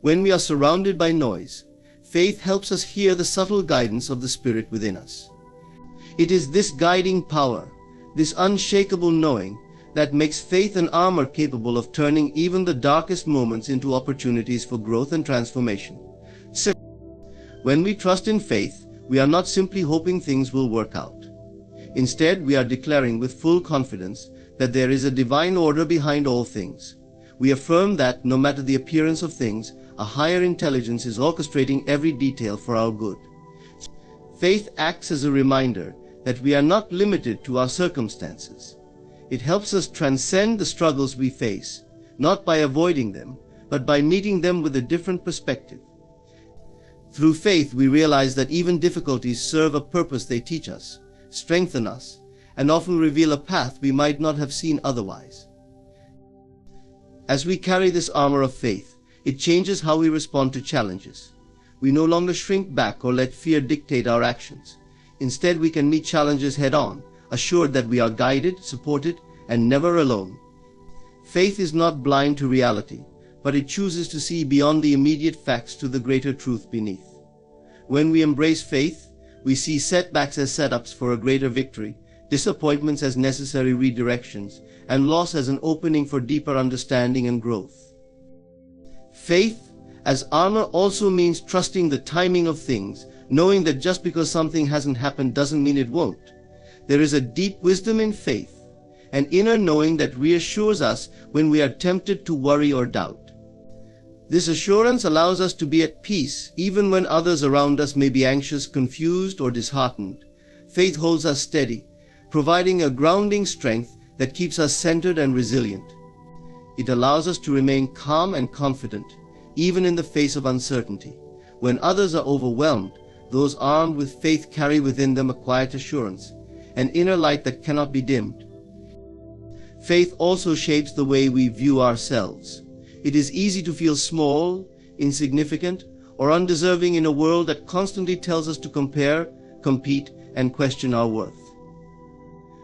When we are surrounded by noise, faith helps us hear the subtle guidance of the Spirit within us. It is this guiding power, this unshakable knowing, that makes faith an armor capable of turning even the darkest moments into opportunities for growth and transformation. So, when we trust in faith, we are not simply hoping things will work out. Instead, we are declaring with full confidence that there is a divine order behind all things. We affirm that, no matter the appearance of things, a higher intelligence is orchestrating every detail for our good. Faith acts as a reminder that we are not limited to our circumstances. It helps us transcend the struggles we face, not by avoiding them, but by meeting them with a different perspective. Through faith, we realize that even difficulties serve a purpose. They teach us, strengthen us, and often reveal a path we might not have seen otherwise. As we carry this armor of faith, it changes how we respond to challenges. We no longer shrink back or let fear dictate our actions. Instead, we can meet challenges head-on, assured that we are guided, supported, and never alone. Faith is not blind to reality, but it chooses to see beyond the immediate facts to the greater truth beneath. When we embrace faith, we see setbacks as setups for a greater victory, disappointments as necessary redirections, and loss as an opening for deeper understanding and growth. Faith as armor also means trusting the timing of things, knowing that just because something hasn't happened doesn't mean it won't. There is a deep wisdom in faith, an inner knowing that reassures us when we are tempted to worry or doubt. This assurance allows us to be at peace even when others around us may be anxious, confused, or disheartened. Faith holds us steady, providing a grounding strength that keeps us centered and resilient. It allows us to remain calm and confident, even in the face of uncertainty. When others are overwhelmed, those armed with faith carry within them a quiet assurance, an inner light that cannot be dimmed. Faith also shapes the way we view ourselves. It is easy to feel small, insignificant, or undeserving in a world that constantly tells us to compare, compete, and question our worth.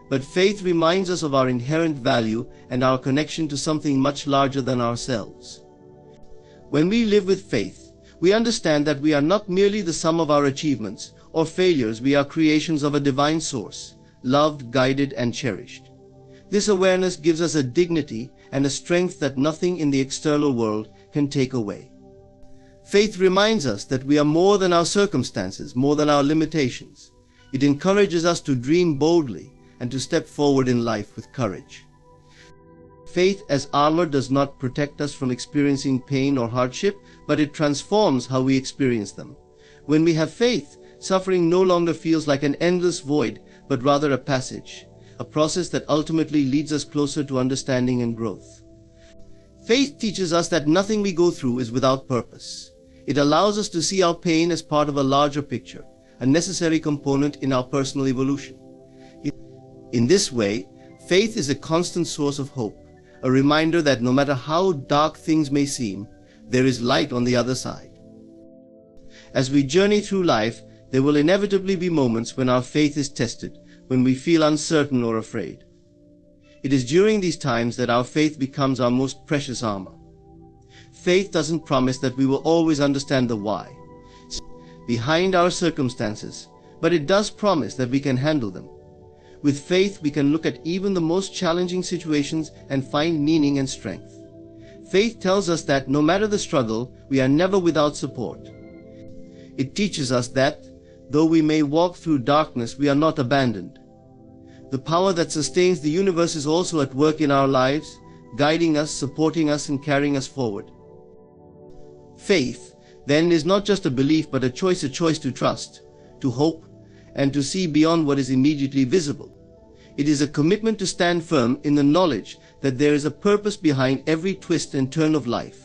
But faith reminds us of our inherent value and our connection to something much larger than ourselves. When we live with faith, we understand that we are not merely the sum of our achievements or failures. We are creations of a divine source, loved, guided, and cherished. This awareness gives us a dignity and a strength that nothing in the external world can take away. Faith reminds us that we are more than our circumstances, more than our limitations. It encourages us to dream boldly and to step forward in life with courage. Faith as armor does not protect us from experiencing pain or hardship, but it transforms how we experience them. When we have faith, suffering no longer feels like an endless void, but rather a passage, a process that ultimately leads us closer to understanding and growth. Faith teaches us that nothing we go through is without purpose. It allows us to see our pain as part of a larger picture, a necessary component in our personal evolution. In this way, faith is a constant source of hope, a reminder that no matter how dark things may seem, there is light on the other side. As we journey through life, there will inevitably be moments when our faith is tested, when we feel uncertain or afraid. It is during these times that our faith becomes our most precious armor. Faith doesn't promise that we will always understand the why behind our circumstances, but it does promise that we can handle them. With faith, we can look at even the most challenging situations and find meaning and strength. Faith tells us that no matter the struggle, we are never without support. It teaches us that, though we may walk through darkness, we are not abandoned. The power that sustains the universe is also at work in our lives, guiding us, supporting us, and carrying us forward. Faith, then, is not just a belief, but a choice to trust, to hope, and to see beyond what is immediately visible. It is a commitment to stand firm in the knowledge that there is a purpose behind every twist and turn of life.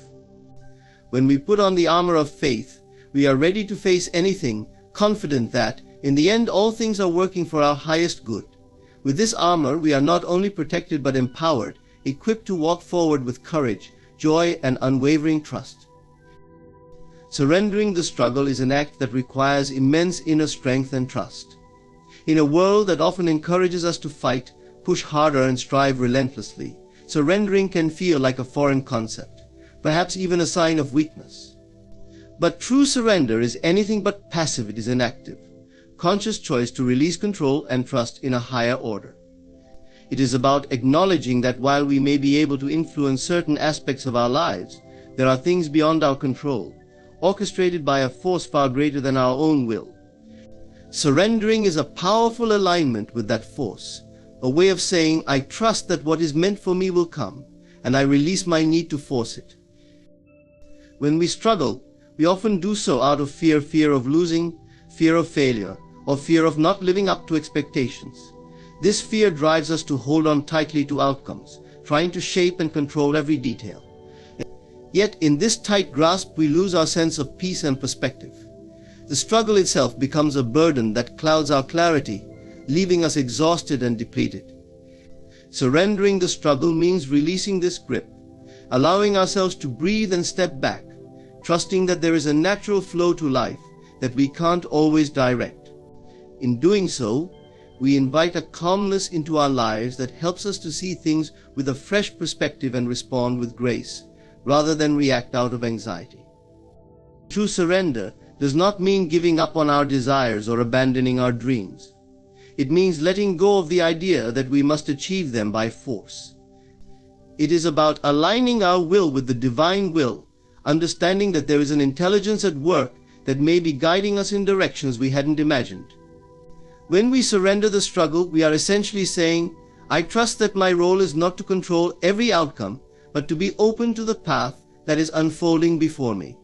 When we put on the armor of faith, we are ready to face anything, confident that, In the end, all things are working for our highest good. With this armor, we are not only protected but empowered, equipped to walk forward with courage, joy, and unwavering trust. Surrendering the struggle is an act that requires immense inner strength and trust. In a world that often encourages us to fight, push harder, and strive relentlessly, surrendering can feel like a foreign concept, perhaps even a sign of weakness. But true surrender is anything but passive. It is an active, conscious choice to release control and trust in a higher order. It is about acknowledging that while we may be able to influence certain aspects of our lives, there are things beyond our control, orchestrated by a force far greater than our own will. Surrendering is a powerful alignment with that force, a way of saying, I trust that what is meant for me will come, and I release my need to force it. When we struggle, we often do so out of fear of losing, fear of failure, or fear of not living up to expectations. This fear drives us to hold on tightly to outcomes, trying to shape and control every detail. Yet in this tight grasp, we lose our sense of peace and perspective. The struggle itself becomes a burden that clouds our clarity, leaving us exhausted and depleted. Surrendering the struggle means releasing this grip, allowing ourselves to breathe and step back, trusting that there is a natural flow to life that we can't always direct. In doing so, we invite a calmness into our lives that helps us to see things with a fresh perspective and respond with grace, rather than react out of anxiety. True surrender does not mean giving up on our desires or abandoning our dreams. It means letting go of the idea that we must achieve them by force. It is about aligning our will with the divine will, understanding that there is an intelligence at work that may be guiding us in directions we hadn't imagined. When we surrender the struggle, we are essentially saying, I trust that my role is not to control every outcome, but to be open to the path that is unfolding before me.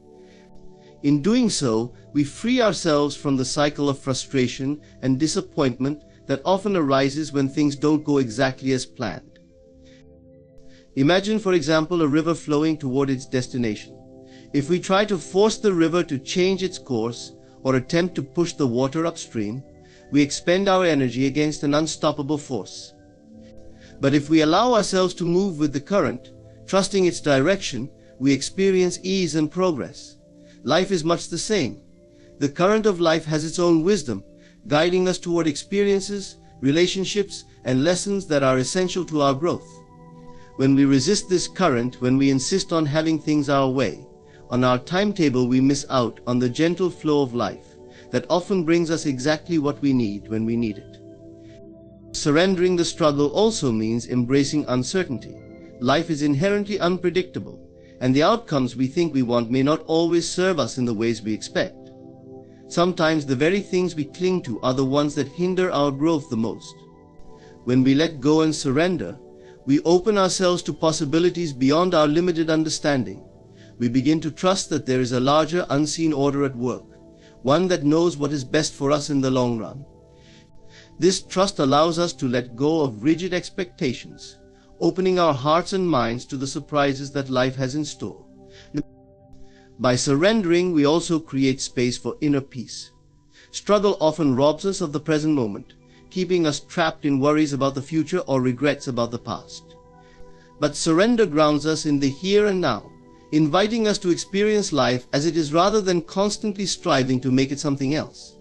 In doing so, we free ourselves from the cycle of frustration and disappointment that often arises when things don't go exactly as planned. Imagine, for example, a river flowing toward its destination. If we try to force the river to change its course or attempt to push the water upstream, we expend our energy against an unstoppable force. But if we allow ourselves to move with the current, trusting its direction, we experience ease and progress. Life is much the same. The current of life has its own wisdom, guiding us toward experiences, relationships, and lessons that are essential to our growth. When we resist this current, when we insist on having things our way, on our timetable, we miss out on the gentle flow of life that often brings us exactly what we need when we need it. Surrendering the struggle also means embracing uncertainty. Life is inherently unpredictable, and the outcomes we think we want may not always serve us in the ways we expect. Sometimes the very things we cling to are the ones that hinder our growth the most. When we let go and surrender, we open ourselves to possibilities beyond our limited understanding. We begin to trust that there is a larger, unseen order at work, one that knows what is best for us in the long run. This trust allows us to let go of rigid expectations, opening our hearts and minds to the surprises that life has in store. By surrendering, we also create space for inner peace. Struggle often robs us of the present moment, keeping us trapped in worries about the future or regrets about the past. But surrender grounds us in the here and now, inviting us to experience life as it is rather than constantly striving to make it something else.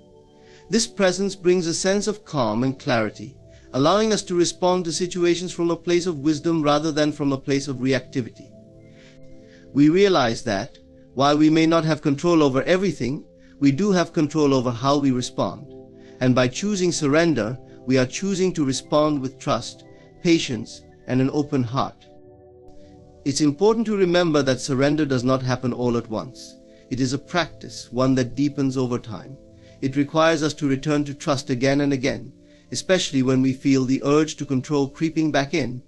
This presence brings a sense of calm and clarity, allowing us to respond to situations from a place of wisdom rather than from a place of reactivity. We realize that, while we may not have control over everything, we do have control over how we respond. And by choosing surrender, we are choosing to respond with trust, patience, and an open heart. It's important to remember that surrender does not happen all at once. It is a practice, one that deepens over time. It requires us to return to trust again and again, especially when we feel the urge to control creeping back in.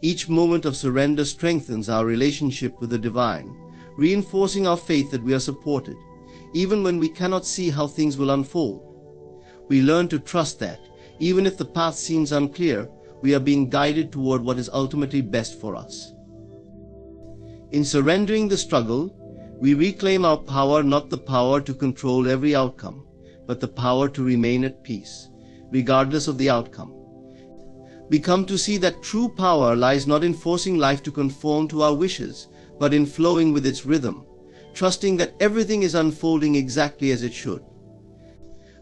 Each moment of surrender strengthens our relationship with the divine, reinforcing our faith that we are supported, even when we cannot see how things will unfold. We learn to trust that, even if the path seems unclear, we are being guided toward what is ultimately best for us. In surrendering the struggle, we reclaim our power, not the power to control every outcome, but the power to remain at peace, regardless of the outcome. We come to see that true power lies not in forcing life to conform to our wishes, but in flowing with its rhythm, trusting that everything is unfolding exactly as it should.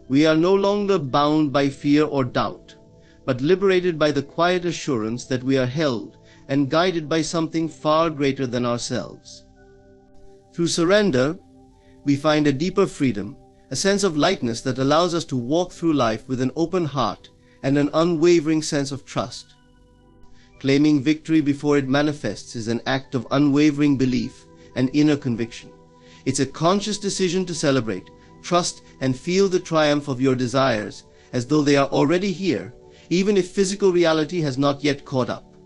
We are no longer bound by fear or doubt, but liberated by the quiet assurance that we are held and guided by something far greater than ourselves. Through surrender, we find a deeper freedom, a sense of lightness that allows us to walk through life with an open heart and an unwavering sense of trust. Claiming victory before it manifests is an act of unwavering belief and inner conviction. It's a conscious decision to celebrate, trust, and feel the triumph of your desires as though they are already here, even if physical reality has not yet caught up.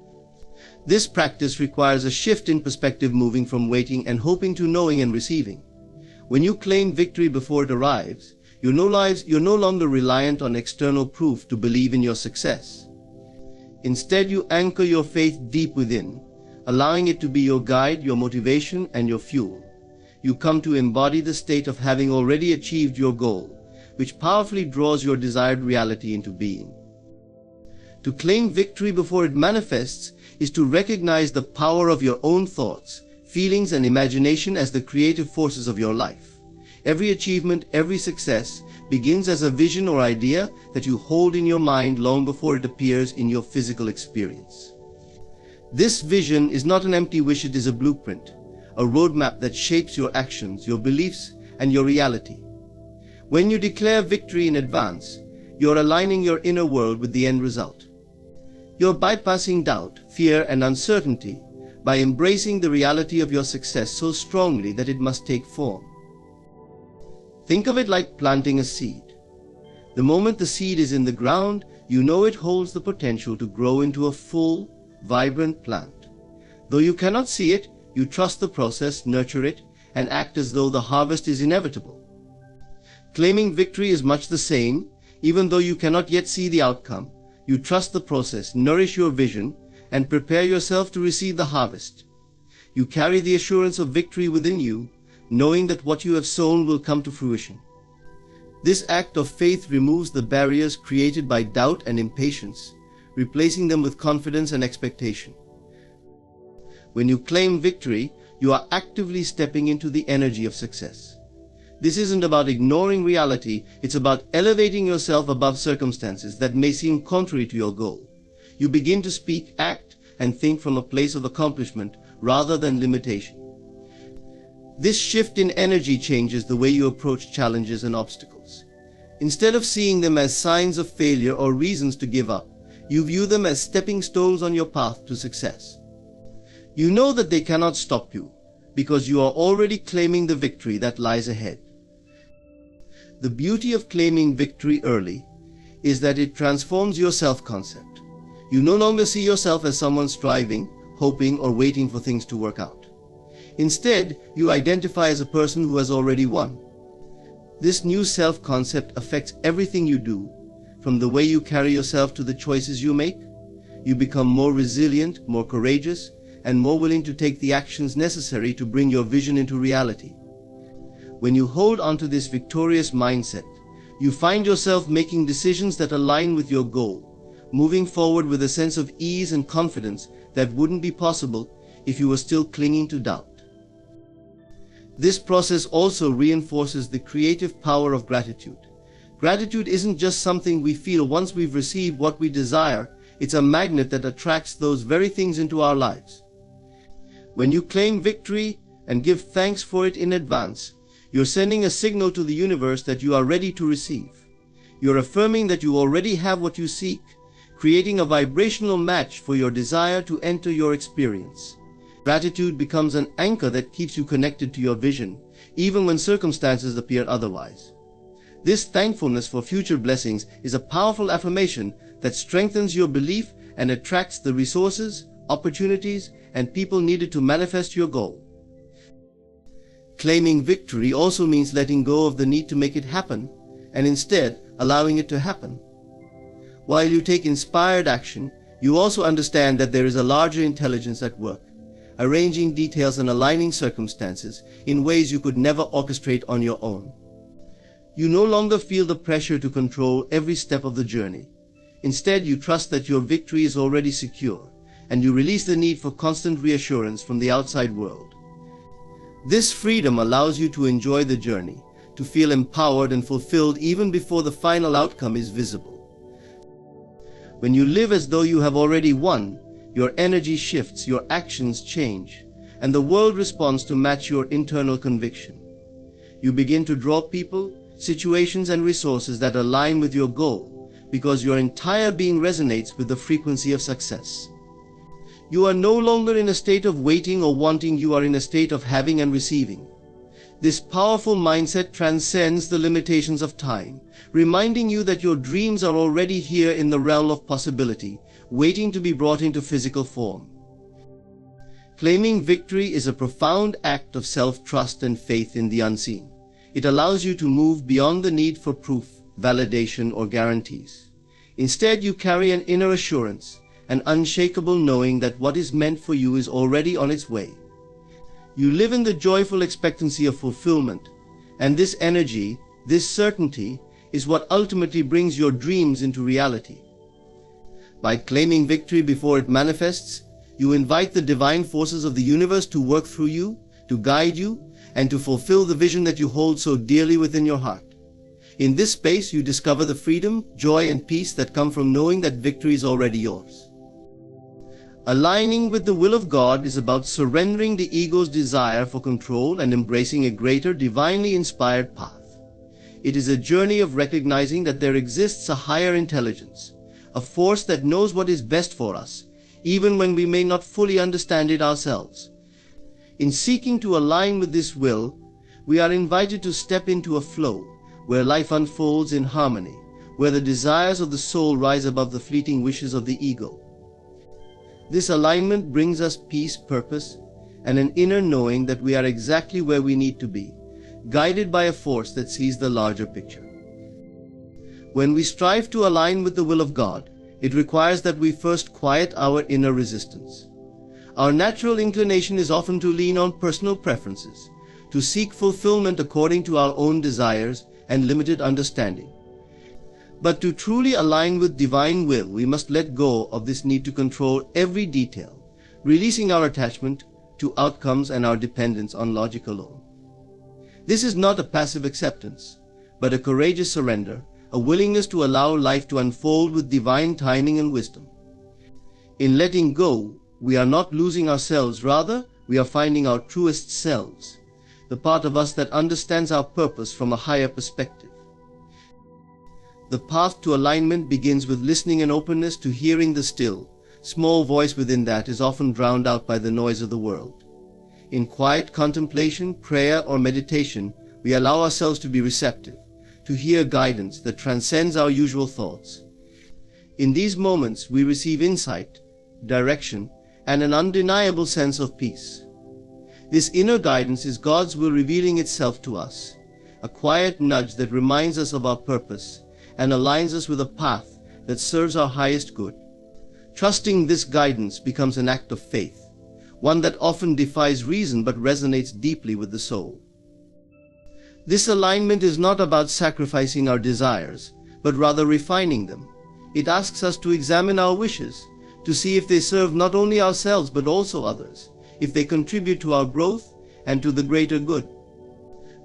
This practice requires a shift in perspective, moving from waiting and hoping to knowing and receiving. When you claim victory before it arrives, you're no longer reliant on external proof to believe in your success. Instead, you anchor your faith deep within, allowing it to be your guide, your motivation, and your fuel. You come to embody the state of having already achieved your goal, which powerfully draws your desired reality into being. To claim victory before it manifests is to recognize the power of your own thoughts, feelings, and imagination as the creative forces of your life. Every achievement, every success begins as a vision or idea that you hold in your mind long before it appears in your physical experience. This vision is not an empty wish, it is a blueprint, a roadmap that shapes your actions, your beliefs, and your reality. When you declare victory in advance, you're aligning your inner world with the end result. You're bypassing doubt, fear, and uncertainty by embracing the reality of your success so strongly that it must take form. Think of it like planting a seed. The moment the seed is in the ground, you know it holds the potential to grow into a full, vibrant plant. Though you cannot see it, you trust the process, nurture it, and act as though the harvest is inevitable. Claiming victory is much the same. Even though you cannot yet see the outcome, you trust the process, nourish your vision, and prepare yourself to receive the harvest. You carry the assurance of victory within you, knowing that what you have sown will come to fruition. This act of faith removes the barriers created by doubt and impatience, replacing them with confidence and expectation. When you claim victory, you are actively stepping into the energy of success. This isn't about ignoring reality, it's about elevating yourself above circumstances that may seem contrary to your goal. You begin to speak, act, and think from a place of accomplishment rather than limitation. This shift in energy changes the way you approach challenges and obstacles. Instead of seeing them as signs of failure or reasons to give up, you view them as stepping stones on your path to success. You know that they cannot stop you, because you are already claiming the victory that lies ahead. The beauty of claiming victory early is that it transforms your self-concept. You no longer see yourself as someone striving, hoping, or waiting for things to work out. Instead, you identify as a person who has already won. This new self-concept affects everything you do, from the way you carry yourself to the choices you make. You become more resilient, more courageous, and more willing to take the actions necessary to bring your vision into reality. When you hold onto this victorious mindset, you find yourself making decisions that align with your goal, moving forward with a sense of ease and confidence that wouldn't be possible if you were still clinging to doubt. This process also reinforces the creative power of gratitude. Gratitude isn't just something we feel once we've received what we desire, it's a magnet that attracts those very things into our lives. When you claim victory and give thanks for it in advance, you're sending a signal to the universe that you are ready to receive. You're affirming that you already have what you seek, creating a vibrational match for your desire to enter your experience. Gratitude becomes an anchor that keeps you connected to your vision, even when circumstances appear otherwise. This thankfulness for future blessings is a powerful affirmation that strengthens your belief and attracts the resources, opportunities, and people needed to manifest your goal. Claiming victory also means letting go of the need to make it happen, and instead allowing it to happen. While you take inspired action, you also understand that there is a larger intelligence at work, arranging details and aligning circumstances in ways you could never orchestrate on your own. You no longer feel the pressure to control every step of the journey. Instead, you trust that your victory is already secure, and you release the need for constant reassurance from the outside world. This freedom allows you to enjoy the journey, to feel empowered and fulfilled even before the final outcome is visible. When you live as though you have already won, your energy shifts, your actions change, and the world responds to match your internal conviction. You begin to draw people, situations, and resources that align with your goal, because your entire being resonates with the frequency of success. You are no longer in a state of waiting or wanting, you are in a state of having and receiving. This powerful mindset transcends the limitations of time, reminding you that your dreams are already here in the realm of possibility, waiting to be brought into physical form. Claiming victory is a profound act of self-trust and faith in the unseen. It allows you to move beyond the need for proof, validation, or guarantees. Instead, you carry an inner assurance, an unshakable knowing that what is meant for you is already on its way. You live in the joyful expectancy of fulfillment, and this energy, this certainty, is what ultimately brings your dreams into reality. By claiming victory before it manifests, you invite the divine forces of the universe to work through you, to guide you, and to fulfill the vision that you hold so dearly within your heart. In this space, you discover the freedom, joy, and peace that come from knowing that victory is already yours. Aligning with the will of God is about surrendering the ego's desire for control and embracing a greater, divinely inspired path. It is a journey of recognizing that there exists a higher intelligence, a force that knows what is best for us, even when we may not fully understand it ourselves. In seeking to align with this will, we are invited to step into a flow where life unfolds in harmony, where the desires of the soul rise above the fleeting wishes of the ego. This alignment brings us peace, purpose, and an inner knowing that we are exactly where we need to be, guided by a force that sees the larger picture. When we strive to align with the will of God, it requires that we first quiet our inner resistance. Our natural inclination is often to lean on personal preferences, to seek fulfillment according to our own desires and limited understanding. But to truly align with divine will, we must let go of this need to control every detail, releasing our attachment to outcomes and our dependence on logic alone. This is not a passive acceptance, but a courageous surrender, a willingness to allow life to unfold with divine timing and wisdom. In letting go, we are not losing ourselves, rather, we are finding our truest selves, the part of us that understands our purpose from a higher perspective. The path to alignment begins with listening and openness to hearing the still, small voice within that is often drowned out by the noise of the world. In quiet contemplation, prayer, or meditation, we allow ourselves to be receptive, to hear guidance that transcends our usual thoughts. In these moments, we receive insight, direction, and an undeniable sense of peace. This inner guidance is God's will revealing itself to us, a quiet nudge that reminds us of our purpose and aligns us with a path that serves our highest good. Trusting this guidance becomes an act of faith, one that often defies reason but resonates deeply with the soul. This alignment is not about sacrificing our desires, but rather refining them. It asks us to examine our wishes, to see if they serve not only ourselves but also others, if they contribute to our growth and to the greater good.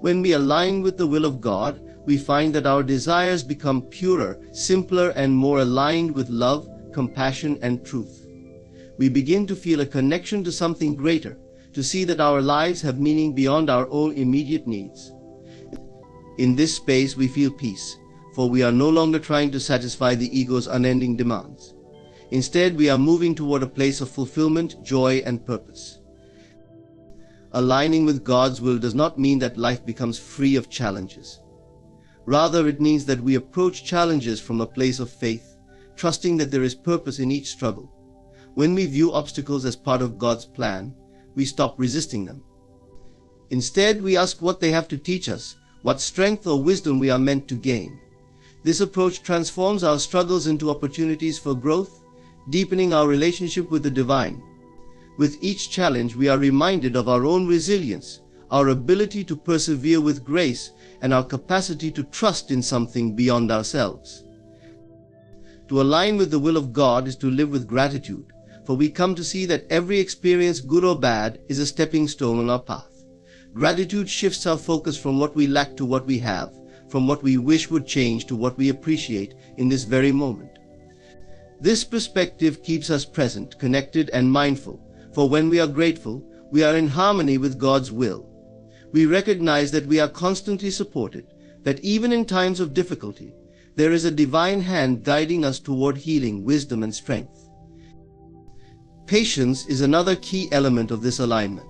When we align with the will of God, we find that our desires become purer, simpler, and more aligned with love, compassion, and truth. We begin to feel a connection to something greater, to see that our lives have meaning beyond our own immediate needs. In this space we feel peace, for we are no longer trying to satisfy the ego's unending demands. Instead, we are moving toward a place of fulfillment, joy, and purpose. Aligning with God's will does not mean that life becomes free of challenges. Rather, it means that we approach challenges from a place of faith, trusting that there is purpose in each struggle. When we view obstacles as part of God's plan, we stop resisting them. Instead, we ask what they have to teach us, what strength or wisdom we are meant to gain. This approach transforms our struggles into opportunities for growth, deepening our relationship with the divine. With each challenge, we are reminded of our own resilience, our ability to persevere with grace, and our capacity to trust in something beyond ourselves. To align with the will of God is to live with gratitude, for we come to see that every experience, good or bad, is a stepping stone on our path. Gratitude shifts our focus from what we lack to what we have, from what we wish would change to what we appreciate in this very moment. This perspective keeps us present, connected, and mindful, for when we are grateful, we are in harmony with God's will. We recognize that we are constantly supported, that even in times of difficulty, there is a divine hand guiding us toward healing, wisdom, and strength. Patience is another key element of this alignment.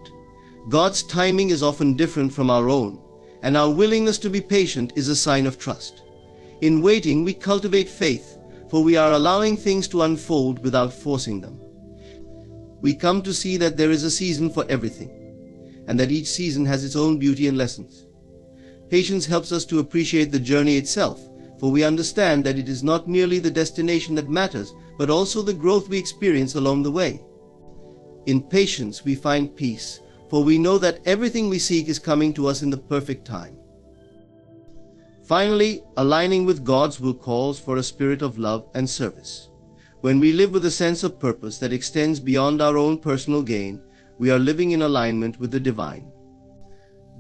God's timing is often different from our own, and our willingness to be patient is a sign of trust. In waiting, we cultivate faith, for we are allowing things to unfold without forcing them. We come to see that there is a season for everything, and that each season has its own beauty and lessons. Patience helps us to appreciate the journey itself, for we understand that it is not merely the destination that matters, but also the growth we experience along the way. In patience we find peace, for we know that everything we seek is coming to us in the perfect time. Finally, aligning with God's will calls for a spirit of love and service. When we live with a sense of purpose that extends beyond our own personal gain, we are living in alignment with the divine.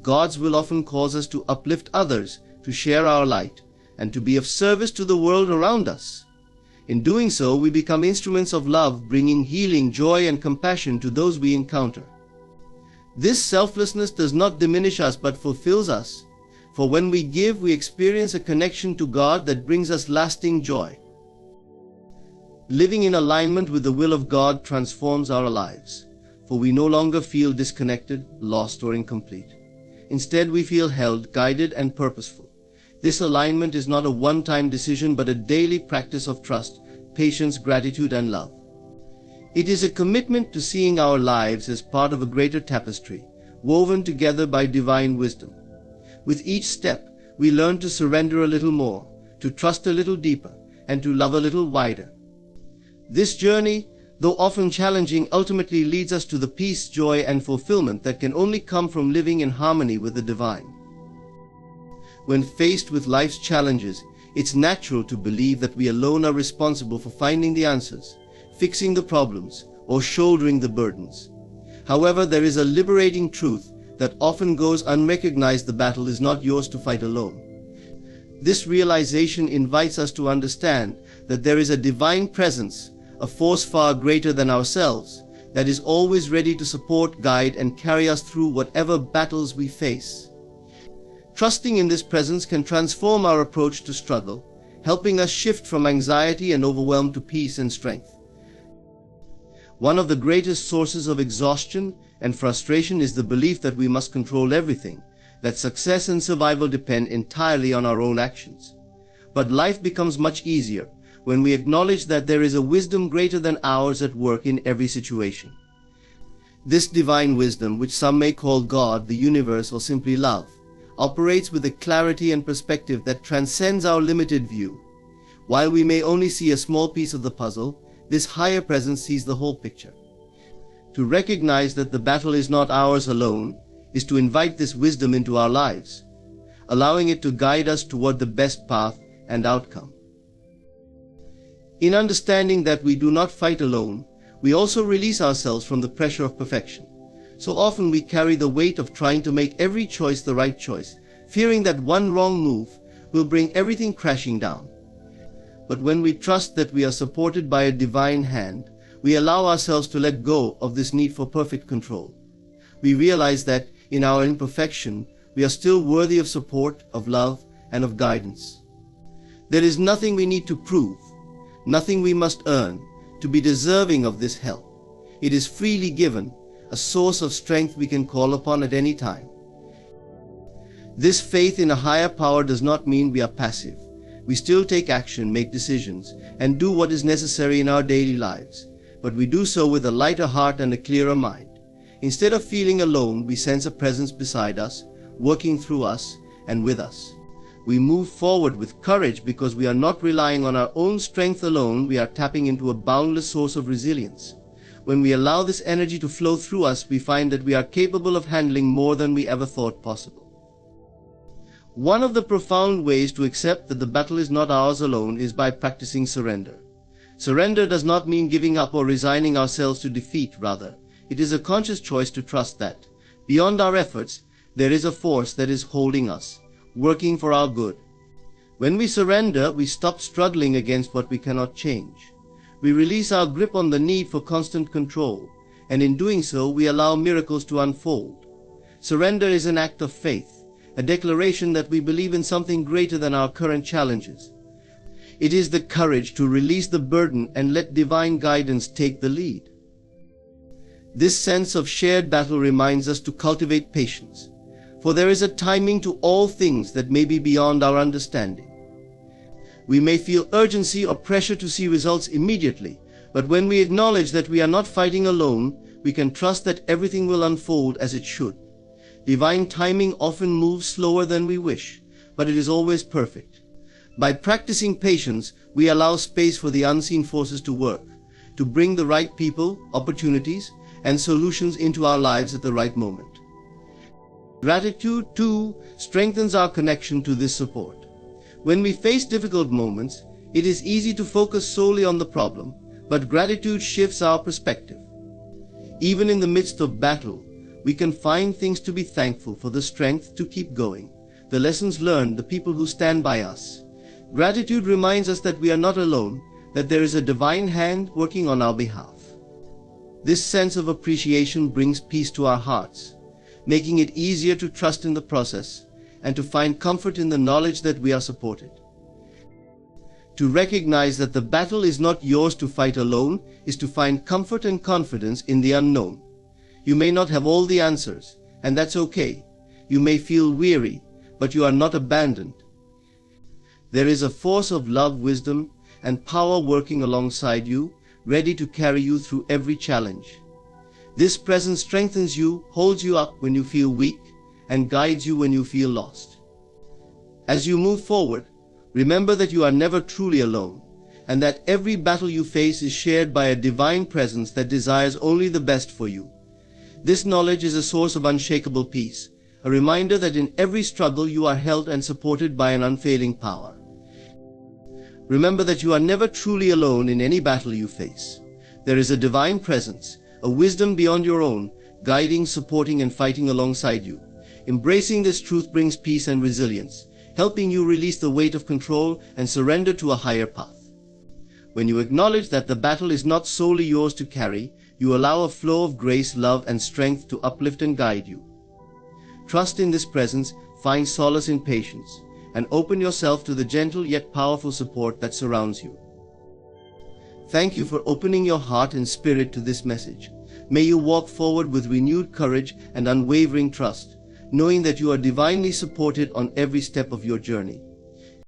God's will often calls us to uplift others, to share our light, and to be of service to the world around us. In doing so, we become instruments of love, bringing healing, joy, and compassion to those we encounter. This selflessness does not diminish us but fulfills us, for when we give, we experience a connection to God that brings us lasting joy. Living in alignment with the will of God transforms our lives, for we no longer feel disconnected, lost, or incomplete. Instead, we feel held, guided, and purposeful. This alignment is not a one-time decision but a daily practice of trust, patience, gratitude, and love. It is a commitment to seeing our lives as part of a greater tapestry, woven together by divine wisdom. With each step, we learn to surrender a little more, to trust a little deeper, and to love a little wider. This journey, though often challenging, ultimately leads us to the peace, joy, and fulfillment that can only come from living in harmony with the divine. When faced with life's challenges, it's natural to believe that we alone are responsible for finding the answers, fixing the problems, or shouldering the burdens. However, there is a liberating truth that often goes unrecognized: the battle is not yours to fight alone. This realization invites us to understand that there is a divine presence, a force far greater than ourselves, that is always ready to support, guide, and carry us through whatever battles we face. Trusting in this presence can transform our approach to struggle, helping us shift from anxiety and overwhelm to peace and strength. One of the greatest sources of exhaustion and frustration is the belief that we must control everything, that success and survival depend entirely on our own actions. But life becomes much easier when we acknowledge that there is a wisdom greater than ours at work in every situation. This divine wisdom, which some may call God, the universe, or simply love, operates with a clarity and perspective that transcends our limited view. While we may only see a small piece of the puzzle, this higher presence sees the whole picture. To recognize that the battle is not ours alone is to invite this wisdom into our lives, allowing it to guide us toward the best path and outcome. In understanding that we do not fight alone, we also release ourselves from the pressure of perfection. So often we carry the weight of trying to make every choice the right choice, fearing that one wrong move will bring everything crashing down. But when we trust that we are supported by a divine hand, we allow ourselves to let go of this need for perfect control. We realize that in our imperfection, we are still worthy of support, of love, and of guidance. There is nothing we need to prove, nothing we must earn to be deserving of this help. It is freely given, a source of strength we can call upon at any time. This faith in a higher power does not mean we are passive. We still take action, make decisions, and do what is necessary in our daily lives, but we do so with a lighter heart and a clearer mind. Instead of feeling alone, we sense a presence beside us, working through us and with us. We move forward with courage because we are not relying on our own strength alone. We are tapping into a boundless source of resilience. When we allow this energy to flow through us, we find that we are capable of handling more than we ever thought possible. One of the profound ways to accept that the battle is not ours alone is by practicing surrender. Surrender does not mean giving up or resigning ourselves to defeat. Rather, it is a conscious choice to trust that, beyond our efforts, there is a force that is holding us, working for our good. When we surrender, we stop struggling against what we cannot change. We release our grip on the need for constant control, and in doing so, we allow miracles to unfold. Surrender is an act of faith, a declaration that we believe in something greater than our current challenges. It is the courage to release the burden and let divine guidance take the lead. This sense of shared battle reminds us to cultivate patience, for there is a timing to all things that may be beyond our understanding. We may feel urgency or pressure to see results immediately, but when we acknowledge that we are not fighting alone, we can trust that everything will unfold as it should. Divine timing often moves slower than we wish, but it is always perfect. By practicing patience, we allow space for the unseen forces to work, to bring the right people, opportunities, and solutions into our lives at the right moment. Gratitude, too, strengthens our connection to this support. When we face difficult moments, it is easy to focus solely on the problem, but gratitude shifts our perspective. Even in the midst of battle, we can find things to be thankful for: the strength to keep going, the lessons learned, the people who stand by us. Gratitude reminds us that we are not alone, that there is a divine hand working on our behalf. This sense of appreciation brings peace to our hearts, making it easier to trust in the process and to find comfort in the knowledge that we are supported. To recognize that the battle is not yours to fight alone is to find comfort and confidence in the unknown. You may not have all the answers, and that's okay. You may feel weary, but you are not abandoned. There is a force of love, wisdom, and power working alongside you, ready to carry you through every challenge. This presence strengthens you, holds you up when you feel weak, and guides you when you feel lost. As you move forward, remember that you are never truly alone, and that every battle you face is shared by a divine presence that desires only the best for you. This knowledge is a source of unshakable peace, a reminder that in every struggle you are held and supported by an unfailing power. Remember that you are never truly alone in any battle you face. There is a divine presence, a wisdom beyond your own, guiding, supporting, and fighting alongside you. Embracing this truth brings peace and resilience, helping you release the weight of control and surrender to a higher path. When you acknowledge that the battle is not solely yours to carry, you allow a flow of grace, love, and strength to uplift and guide you. Trust in this presence, find solace in patience, and open yourself to the gentle yet powerful support that surrounds you. Thank you for opening your heart and spirit to this message. May you walk forward with renewed courage and unwavering trust, knowing that you are divinely supported on every step of your journey.